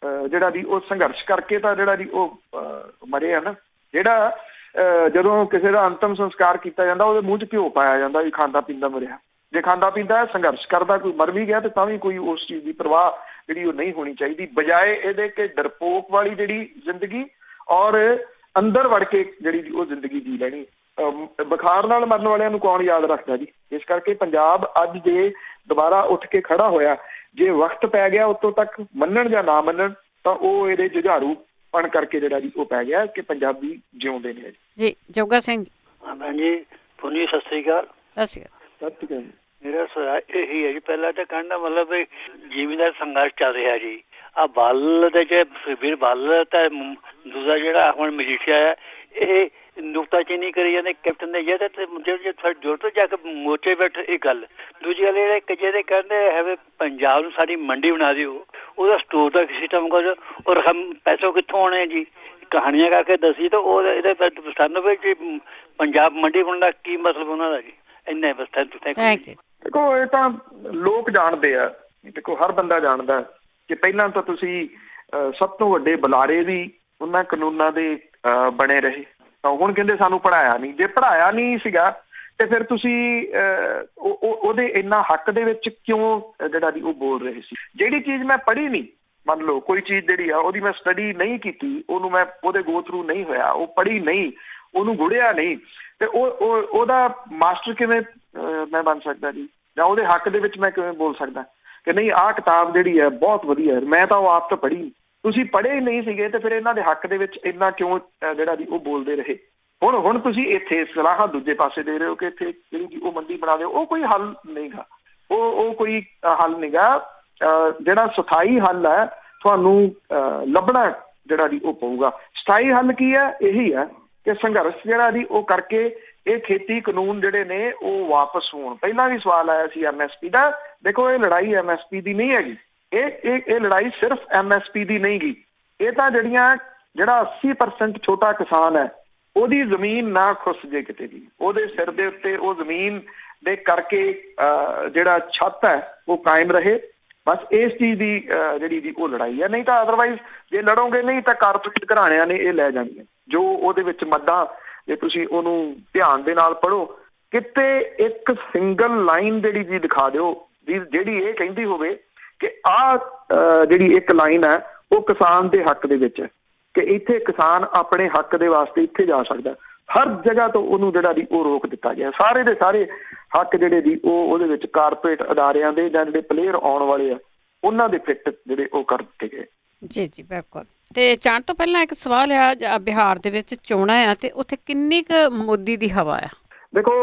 ਜਿਹੜਾ ਜੀ ਉਹ ਸੰਘਰਸ਼ ਕਰਕੇ ਤਾਂ ਜਿਹੜਾ ਜੀ ਉਹ ਮਰੇ ਆ ਨਾ। ਜਿਹੜਾ ਜਦੋਂ ਕਿਸੇ ਦਾ ਅੰਤਮ ਸੰਸਕਾਰ ਕੀਤਾ ਜਾਂਦਾ ਉਹਦੇ ਮੂੰਹ 'ਚ ਘਿਓ ਪਾਇਆ ਜਾਂਦਾ ਵੀ ਖਾਂਦਾ ਪੀਂਦਾ ਮਰਿਆ। ਜੇ ਖਾਂਦਾ ਪੀਂਦਾ ਸੰਘਰਸ਼ ਕਰਦਾ ਕੋਈ ਮਰ ਵੀ ਗਿਆ ਤੇ ਤਾਂ ਵੀ ਕੋਈ ਉਸ ਚੀਜ਼ ਦੀ ਪਰਵਾਹ ਜਿਹੜੀ ਉਹ ਨਹੀਂ ਹੋਣੀ ਚਾਹੀਦੀ, ਬਜਾਏ ਇਹਦੇ ਕਿ ਡਰਪੋਕ ਵਾਲੀ ਜਿਹੜੀ ਜ਼ਿੰਦਗੀ ਔਰ ਅੰਦਰ ਵੜ ਕੇ ਜਿਹੜੀ ਉਹ ਜ਼ਿੰਦਗੀ ਜੀ ਲੈਣੀ। ਬੁਖਾਰ ਨਾਲ ਮਰਨ ਵਾਲਿਆਂ ਨੂੰ ਕੌਣ ਯਾਦ ਰੱਖਦਾ ਜੀ। ਇਸ ਕਰਕੇ ਪੰਜਾਬ ਅੱਜ ਜੇ ਦੁਬਾਰਾ ਉੱਠ ਕੇ ਖੜਾ ਹੋਇਆ, ਜੇ ਵਕਤ ਪੈ ਗਿਆ ਉੱਤੋਂ ਤੱਕ ਮੰਨਣ ਜਾਂ ਨਾ ਮੰਨਣ, ਤਾਂ ਉਹ ਇਹਦੇ ਜੁਝਾਰੂਪਣ ਕਰਕੇ ਜਿਹੜਾ ਜੀ ਉਹ ਪੈ ਗਿਆ ਕਿ ਪੰਜਾਬੀ ਜਿਉਂਦੇ ਨੇ ਜੀ। ਜੋਗਾ ਸਿੰਘ ਜੀ। ਹਾਂਜੀ ਪੁੰਨੀ ਸਤਿ ਸ੍ਰੀ ਅਕਾਲ। ਸਤਿ ਸ਼੍ਰੀ ਅਕਾਲ। ਮੇਰਾ ਸਵਾਲ ਇਹੀ ਹੈ ਜੀ, ਪਹਿਲਾਂ ਤਾਂ ਕਹਿਣ ਦਾ ਮਤਲਬ ਵੀ ਜ਼ਿਮੀਂਦਾਰ ਸੰਘਰਸ਼ ਚੱਲ ਰਿਹਾ ਜੀ। ਆ ਬਾਲ ਦੇ ਚ ਵੀਰ ਬਾਲ ਤਾਂ ਦੂਜਾ ਜਿਹੜਾ ਹੁਣ ਮਜੀਠੀਆ ਹੈ ਇਹ ਨੁਕਤਾਚੀਨੀ ਕਰੀ ਜਾਂਦੇ ਕੈਪਟਨ ਨੇ ਜਿਹੜੇ ਜੋਰ ਤੋਂ ਜਾ ਕੇ ਮੋਰਚੇ ਬੈਠੇ ਇਹ ਗੱਲ। ਦੂਜੀ ਗੱਲ ਜਿਹੜੇ ਜਿਹੜੇ ਕਹਿੰਦੇ ਹੈ ਪੰਜਾਬ ਨੂੰ ਸਾਡੀ ਮੰਡੀ ਬਣਾ ਦਿਓ, ਉਹਦਾ ਸਟੋਰ ਦਾ ਸਿਸਟਮ ਕਰੋ ਔਰ ਪੈਸੋਂ ਕਿੱਥੋਂ ਆਉਣੇ ਜੀ। ਕਹਾਣੀਆਂ ਕਰਕੇ ਦੱਸੀ ਤਾਂ ਉਹ ਇਹਦੇ ਸਾਨੂੰ ਵੀ ਪੰਜਾਬ ਮੰਡੀ ਬਣਨ ਦਾ ਕੀ ਮਤਲਬ ਉਹਨਾਂ ਦਾ ਜੀ। ਇੰਨਾ ਬਸ ਥੈਂਕ ਯੂ। ਦੇਖੋ ਇਹ ਤਾਂ ਲੋਕ ਜਾਣਦੇ ਆ, ਦੇਖੋ ਹਰ ਬੰਦਾ ਜਾਣਦਾ ਕਿ ਪਹਿਲਾਂ ਤਾਂ ਤੁਸੀਂ ਸਭ ਤੋਂ ਵੱਡੇ ਬੁਲਾਰੇ ਵੀ ਉਹਨਾਂ ਕਾਨੂੰਨਾਂ ਦੇ ਬਣੇ ਰਹੇ। ਹੁਣ ਕਹਿੰਦੇ ਸਾਨੂੰ ਪੜ੍ਹਾਇਆ ਨਹੀਂ। ਜੇ ਪੜ੍ਹਾਇਆ ਨਹੀਂ ਸੀਗਾ ਤੇ ਫਿਰ ਤੁਸੀਂ ਉਹਦੇ ਇੰਨਾ ਹੱਕ ਦੇ ਵਿੱਚ ਕਿਉਂ ਜਿਹੜਾ ਦੀ ਉਹ ਬੋਲ ਰਹੇ ਸੀ? ਜਿਹੜੀ ਚੀਜ਼ ਮੈਂ ਪੜ੍ਹੀ ਨਹੀਂ, ਮੰਨ ਲਓ ਕੋਈ ਚੀਜ਼ ਜਿਹੜੀ ਆ ਉਹਦੀ ਮੈਂ ਸਟੱਡੀ ਨਹੀਂ ਕੀਤੀ, ਉਹਨੂੰ ਮੈਂ ਉਹਦੇ ਗੋ ਥਰੂ ਨਹੀਂ ਹੋਇਆ, ਉਹ ਪੜ੍ਹੀ ਨਹੀਂ, ਉਹਨੂੰ ਗੁੜਿਆ ਨਹੀਂ, ਤੇ ਉਹਦਾ ਮਾਸਟਰ ਕਿਵੇਂ ਮੈਂ ਬਣ ਸਕਦਾ ਜੀ? ਜਾਂ ਉਹਦੇ ਹੱਕ ਦੇ ਵਿੱਚ ਮੈਂ ਕਿਵੇਂ ਬੋਲ ਸਕਦਾ ਕਿ ਨਹੀਂ ਆਹ ਕਿਤਾਬ ਜਿਹੜੀ ਹੈ ਬਹੁਤ ਵਧੀਆ ਹੈ? ਮੈਂ ਤਾਂ ਉਹ ਆਪ ਤਾਂ ਪੜ੍ਹੀ, ਤੁਸੀਂ ਪੜ੍ਹੇ ਹੀ ਨਹੀਂ ਸੀਗੇ, ਤੇ ਫਿਰ ਇਹਨਾਂ ਦੇ ਹੱਕ ਦੇ ਵਿੱਚ ਇੰਨਾ ਕਿਉਂ ਜਿਹੜਾ ਦੀ ਉਹ ਬੋਲਦੇ ਰਹੇ? ਹੁਣ ਤੁਸੀਂ ਇੱਥੇ ਸਲਾਹਾਂ ਦੂਜੇ ਪਾਸੇ ਦੇ ਰਹੇ ਹੋ ਕਿ ਇੱਥੇ ਜਿਹੜੀ ਉਹ ਮੰਡੀ ਬਣਾ ਦਿਓ, ਉਹ ਕੋਈ ਹੱਲ ਨਹੀਂਗਾ, ਉਹ ਕੋਈ ਹੱਲ ਨਹੀਂਗਾ। ਜਿਹੜਾ ਸਥਾਈ ਹੱਲ ਹੈ ਤੁਹਾਨੂੰ ਲੱਭਣਾ ਜਿਹੜਾ ਦੀ ਉਹ ਪਊਗਾ। ਸਥਾਈ ਹੱਲ ਕੀ ਹੈ? ਇਹੀ ਹੈ ਕਿ ਸੰਘਰਸ਼ ਜਿਹੜਾ ਦੀ ਉਹ ਕਰਕੇ ਇਹ ਖੇਤੀ ਕਾਨੂੰਨ ਜਿਹੜੇ ਨੇ ਉਹ ਵਾਪਸ ਹੋਣ। ਪਹਿਲਾਂ ਵੀ ਸਵਾਲ ਆਇਆ ਸੀ MSP ਦਾ। ਦੇਖੋ, ਇਹ ਲੜਾਈ MSP ਦੀ ਨਹੀਂ ਹੈਗੀ, ਇਹ ਲੜਾਈ ਸਿਰਫ MSP ਦੀ ਨਹੀਂ ਗੀ। ਇਹ ਤਾਂ ਜਿਹੜਾ 80% ਛੋਟਾ ਕਿਸਾਨ ਹੈ ਉਹਦੀ ਜ਼ਮੀਨ ਨਾ ਖੁੱਸ ਜੇ ਕਿਤੇ ਵੀ, ਉਹਦੇ ਸਿਰ ਦੇ ਉੱਤੇ ਉਹ ਜ਼ਮੀਨ ਦੇ ਕਰਕੇ ਜਿਹੜਾ ਛੱਤ ਹੈ ਉਹ ਕਾਇਮ ਰਹੇ। ਬਸ ਇਸ ਚੀਜ਼ ਦੀ ਜਿਹੜੀ ਦੀ ਉਹ ਲੜਾਈ ਹੈ। ਨਹੀਂ ਤਾਂ ਅਦਰਵਾਈਜ਼ ਜੇ ਲੜੋਗੇ ਨਹੀਂ ਤਾਂ ਕਾਰਪੋਰੇਟ ਘਰਾਣਿਆਂ ਨੇ ਇਹ ਲੈ ਜਾਣੀਆਂ ਜੋ ਉਹਦੇ ਵਿੱਚ ਮੱਦਾਂ। ਜੇ ਤੁਸੀਂ ਉਹਨੂੰ ਧਿਆਨ ਦੇ ਨਾਲ ਪੜ੍ਹੋ, ਕਿਤੇ ਇੱਕ ਸਿੰਗਲ ਲਾਈਨ ਜਿਹੜੀ ਜੀ ਦਿਖਾ ਦਿਓ ਜਿਹੜੀ ਇਹ ਕਹਿੰਦੀ ਹੋਵੇ ਕਿ ਆਹ ਜਿਹੜੀ ਇੱਕ ਲਾਈਨ ਹੈ ਉਹ ਕਿਸਾਨ ਦੇ ਹੱਕ ਦੇ ਵਿੱਚ ਹੈ, ਕਿ ਇੱਥੇ ਕਿਸਾਨ ਆਪਣੇ ਹੱਕ ਦੇ ਵਾਸਤੇ ਇੱਥੇ ਜਾ ਸਕਦਾ। ਹਰ ਜਗ੍ਹਾ ਤੋਂ ਉਹਨੂੰ ਜਿਹੜਾ ਦੀ ਉਹ ਰੋਕ ਦਿੱਤਾ ਗਿਆ। ਸਾਰੇ ਦੇ ਸਾਰੇ ਹੱਕ ਜਿਹੜੇ ਦੀ ਉਹ ਉਹਦੇ ਵਿੱਚ ਕਾਰਪੋਰੇਟ ਅਦਾਰਿਆਂ ਦੇ ਜਾਂ ਜਿਹੜੇ ਪਲੇਅਰ ਆਉਣ ਵਾਲੇ ਆ ਉਹਨਾਂ ਦੇ ਫਿੱਟ ਜਿਹੜੇ ਉਹ ਕਰ ਦਿੱਤੇ ਗਏ। ਜੀ ਜੀ ਬਿਲਕੁਲ। ਤੇ ਜਾਣ ਤੋਂ ਪਹਿਲਾਂ ਇੱਕ ਸਵਾਲ ਆ, ਬਿਹਾਰ ਦੇ ਵਿੱਚ ਚੋਣਾਂ ਆ ਤੇ ਉੱਥੇ ਕਿੰਨੀ ਕੁ ਮੋਦੀ ਦੀ ਹਵਾ ਆ? ਦੇਖੋ,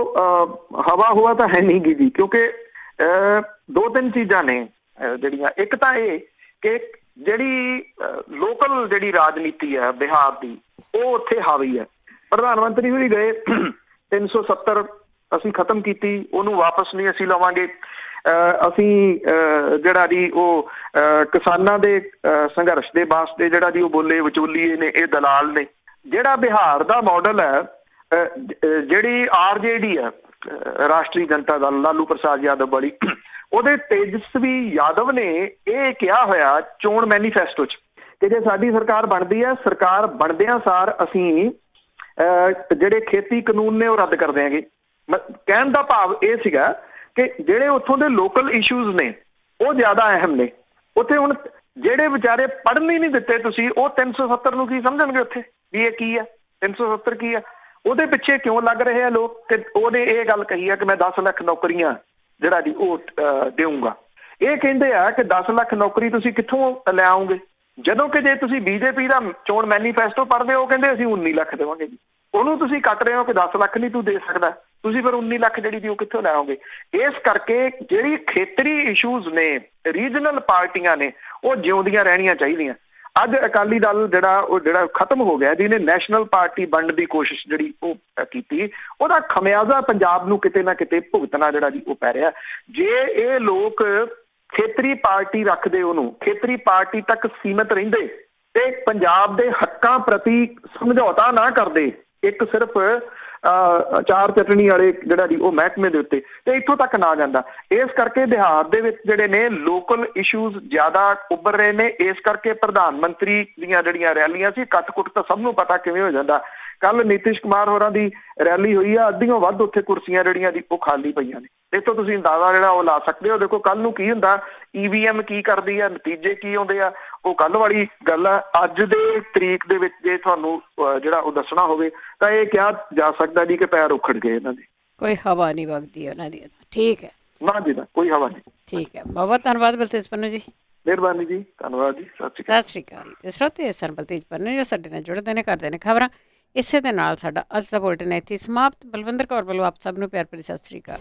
ਹਵਾ ਤਾਂ ਹੈ ਨਹੀਂ ਗੀ ਜੀ, ਕਿਉਂਕਿ ਦੋ ਤਿੰਨ ਚੀਜ਼ਾਂ ਨੇ ਜਿਹੜੀਆਂ। ਇੱਕ ਤਾਂ ਇਹ ਕਿ ਜਿਹੜੀ ਲੋਕਲ ਜਿਹੜੀ ਰਾਜਨੀਤੀ ਹੈ ਬਿਹਾਰ ਦੀ ਉਹ ਉੱਥੇ ਹਾਵੀ ਹੈ। ਪ੍ਰਧਾਨ ਮੰਤਰੀ ਵੀ ਗਏ 370 ਅਸੀਂ ਖਤਮ ਕੀਤੀ, ਉਹਨੂੰ ਵਾਪਸ ਨਹੀਂ ਅਸੀਂ ਲਵਾਂਗੇ। ਅਸੀਂ ਜਿਹੜਾ ਦੀ ਉਹ ਕਿਸਾਨਾਂ ਦੇ ਸੰਘਰਸ਼ ਦੇ ਵਾਸਤੇ ਜਿਹੜਾ ਦੀ ਉਹ ਬੋਲੇ ਵਿਚੋਲੀਏ ਨੇ, ਇਹ ਦਲਾਲ ਨੇ। ਜਿਹੜਾ ਬਿਹਾਰ ਦਾ ਮਾਡਲ ਹੈ, ਜਿਹੜੀ RJD ਹੈ ਰਾਸ਼ਟਰੀ ਜਨਤਾ ਦਲ, ਲਾਲੂ ਪ੍ਰਸਾਦ ਯਾਦਵ ਵਾਲੀ, ਉਹਦੇ ਤੇਜਸਵੀ ਯਾਦਵ ਨੇ ਇਹ ਕਿਹਾ ਹੋਇਆ ਚੋਣ ਮੈਨੀਫੈਸਟੋ 'ਚ ਕਿ ਜੇ ਸਾਡੀ ਸਰਕਾਰ ਬਣਦੀ ਹੈ, ਸਰਕਾਰ ਬਣਦਿਆਂ ਸਾਰ ਅਸੀਂ ਜਿਹੜੇ ਖੇਤੀ ਕਾਨੂੰਨ ਨੇ ਉਹ ਰੱਦ ਕਰ ਦਿਆਂਗੇ। ਕਹਿਣ ਦਾ ਭਾਵ ਇਹ ਸੀਗਾ ਕਿ ਜਿਹੜੇ ਉੱਥੋਂ ਦੇ ਲੋਕਲ ਇਸ਼ੂਜ਼ ਨੇ ਉਹ ਜ਼ਿਆਦਾ ਅਹਿਮ ਨੇ। ਉੱਥੇ ਹੁਣ ਜਿਹੜੇ ਵਿਚਾਰੇ ਪੜ੍ਹਨ ਹੀ ਨਹੀਂ ਦਿੱਤੇ ਤੁਸੀਂ, ਉਹ 370 ਨੂੰ ਕੀ ਸਮਝਣਗੇ ਉੱਥੇ ਵੀ ਇਹ ਕੀ ਆ, 370 ਕੀ ਆ? ਉਹਦੇ ਪਿੱਛੇ ਕਿਉਂ ਲੱਗ ਰਹੇ ਆ ਲੋਕ? ਕਿ ਉਹਨੇ ਇਹ ਗੱਲ ਕਹੀ ਆ ਕਿ ਮੈਂ 10 ਲੱਖ ਨੌਕਰੀਆਂ ਜਿਹੜਾ ਦੀ ਉਹ ਦੇਊਂਗਾ। ਇਹ ਕਹਿੰਦੇ ਆ ਕਿ 10 ਲੱਖ ਨੌਕਰੀ ਤੁਸੀਂ ਕਿੱਥੋਂ ਲੈ ਆਓਗੇ? ਜਦੋਂ ਕਿ ਜੇ ਤੁਸੀਂ BJP ਦਾ ਚੋਣ ਮੈਨੀਫੈਸਟੋ ਪੜ੍ਹਦੇ ਹੋ, ਕਹਿੰਦੇ ਅਸੀਂ 19 ਲੱਖ ਦੇਵਾਂਗੇ ਜੀ। ਉਹਨੂੰ ਤੁਸੀਂ ਕੱਟ ਰਹੇ ਹੋ ਕਿ 10 ਲੱਖ ਨਹੀਂ ਤੂੰ ਦੇ ਸਕਦਾ, ਤੁਸੀਂ ਫਿਰ 19 ਲੱਖ ਜਿਹੜੀ ਦੀ ਉਹ ਕਿੱਥੋਂ ਲੈ ਆਓਗੇ? ਇਸ ਕਰਕੇ ਜਿਹੜੀ ਖੇਤਰੀ ਇਸ਼ੂਜ਼ ਨੇ, ਰੀਜਨਲ ਪਾਰਟੀਆਂ ਨੇ, ਉਹ ਜਿਉਂਦੀਆਂ ਰਹਿਣੀਆਂ ਚਾਹੀਦੀਆਂ। ਅੱਜ ਅਕਾਲੀ ਦਲ ਜਿਹੜਾ ਖਤਮ ਹੋ ਗਿਆ, ਜਿਹਨੇ ਨੈਸ਼ਨਲ ਪਾਰਟੀ ਬਣਨ ਦੀ ਕੋਸ਼ਿਸ਼ ਜਿਹੜੀ ਉਹ ਕੀਤੀ, ਉਹਦਾ ਖਮਿਆਜ਼ਾ ਪੰਜਾਬ ਨੂੰ ਕਿਤੇ ਨਾ ਕਿਤੇ ਭੁਗਤਣਾ ਜਿਹੜਾ ਜੀ ਉਹ ਪੈ ਰਿਹਾ। ਜੇ ਇਹ ਲੋਕ ਖੇਤਰੀ ਪਾਰਟੀ ਰੱਖਦੇ, ਉਹਨੂੰ ਖੇਤਰੀ ਪਾਰਟੀ ਤੱਕ ਸੀਮਿਤ ਰਹਿੰਦੇ ਤੇ ਪੰਜਾਬ ਦੇ ਹੱਕਾਂ ਪ੍ਰਤੀ ਸਮਝੌਤਾ ਨਾ ਕਰਦੇ, ਇੱਕ ਸਿਰਫ ਚਾਰ ਚਟਣੀ ਵਾਲੇ ਜਿਹੜਾ ਜੀ ਉਹ ਮਹਿਕਮੇ ਦੇ ਉੱਤੇ, ਤੇ ਇੱਥੋਂ ਤੱਕ ਨਾ ਜਾਂਦਾ। ਇਸ ਕਰਕੇ ਬਿਹਾਰ ਦੇ ਵਿੱਚ ਜਿਹੜੇ ਨੇ ਲੋਕਲ ਇਸ਼ੂਜ਼ ਜ਼ਿਆਦਾ ਉੱਭਰ ਰਹੇ ਨੇ। ਇਸ ਕਰਕੇ ਪ੍ਰਧਾਨ ਮੰਤਰੀ ਦੀਆਂ ਜਿਹੜੀਆਂ ਰੈਲੀਆਂ ਸੀ, ਕੱਟ-ਕੁੱਟ ਤਾਂ ਸਭ ਨੂੰ ਪਤਾ ਕਿਵੇਂ ਹੋ ਜਾਂਦਾ। ਕੱਲ ਨੀਤਿਸ਼ ਕੁਮਾਰ ਹੋਰਾਂ ਦੀ ਰੈਲੀ ਹੋਈ ਆ, ਅੱਧੀਆਂ ਵੱਧ ਉੱਥੇ ਕੁਰਸੀਆਂ ਜਿਹੜੀਆਂ ਦੀ ਉਹ ਖਾਲੀ ਪਈਆਂ ਨੇ। ਇੱਥੋਂ ਤੁਸੀਂ ਅੰਦਾਜ਼ਾ ਜਿਹੜਾ ਉਹ ਲਾ ਸਕਦੇ ਹੋ। ਦੇਖੋ ਕੱਲ ਨੂੰ ਕੀ ਹੁੰਦਾ, EVM ਕੀ ਕਰਦੀ ਆ, ਨਤੀਜੇ ਕੀ ਆਉਂਦੇ ਆ, ਉਹ ਕੱਲ ਵਾਲੀ ਗੱਲ ਆ। ਅੱਜ ਦੇ ਤਰੀਕ ਦੇ ਵਿੱਚ ਜੇ ਤੁਹਾਨੂੰ ਜਿਹੜਾ ਉਹ ਦੱਸਣਾ ਹੋਵੇ ਤਾਂ ਇਹ ਕਿਹਾ ਜਾ ਸਕਦਾ ਜੀ ਕਿ ਪੈਰ ਉਖੜ ਗਏ ਇਹਨਾਂ ਦੇ, ਕੋਈ ਹਵਾ ਨਹੀਂ ਵਗਦੀ ਉਹਨਾਂ ਦੀ। ਠੀਕ ਹੈ ਨਾ ਜੀ, ਨਾ ਕੋਈ ਹਵਾ ਨਹੀਂ। ਠੀਕ ਹੈ, ਬਹੁਤ ਧੰਨਵਾਦ ਬਲਤੇਜ ਪੰਨੂ ਜੀ। ਮਿਹਰਬਾਨੀ ਜੀ, ਧੰਨਵਾਦ ਜੀ, ਸਤਿ ਸ਼੍ਰੀ ਅਕਾਲ। ਤੇ ਸਰੋਤੇ ਸਰ ਬਲਤੇਜ ਪੰਨੂ ਜੋ ਸਾਡੇ ਨਾਲ ਜੁੜਦੇ ਨੇ, ਕਰਦੇ ਨੇ ਖਬਰਾਂ। ਇਸੇ ਦੇ ਨਾਲ ਸਾਡਾ ਅੱਜ ਦਾ ਬੁਲੇਟਿਨ ਇੱਥੇ ਸਮਾਪਤ। ਬਲਵਿੰਦਰ ਕੌਰ ਵੱਲੋਂ ਆਪ ਸਭ ਨੂੰ ਪਿਆਰ ਭਰੀ ਸਤਿ ਸ਼੍ਰੀ ਅਕਾਲ।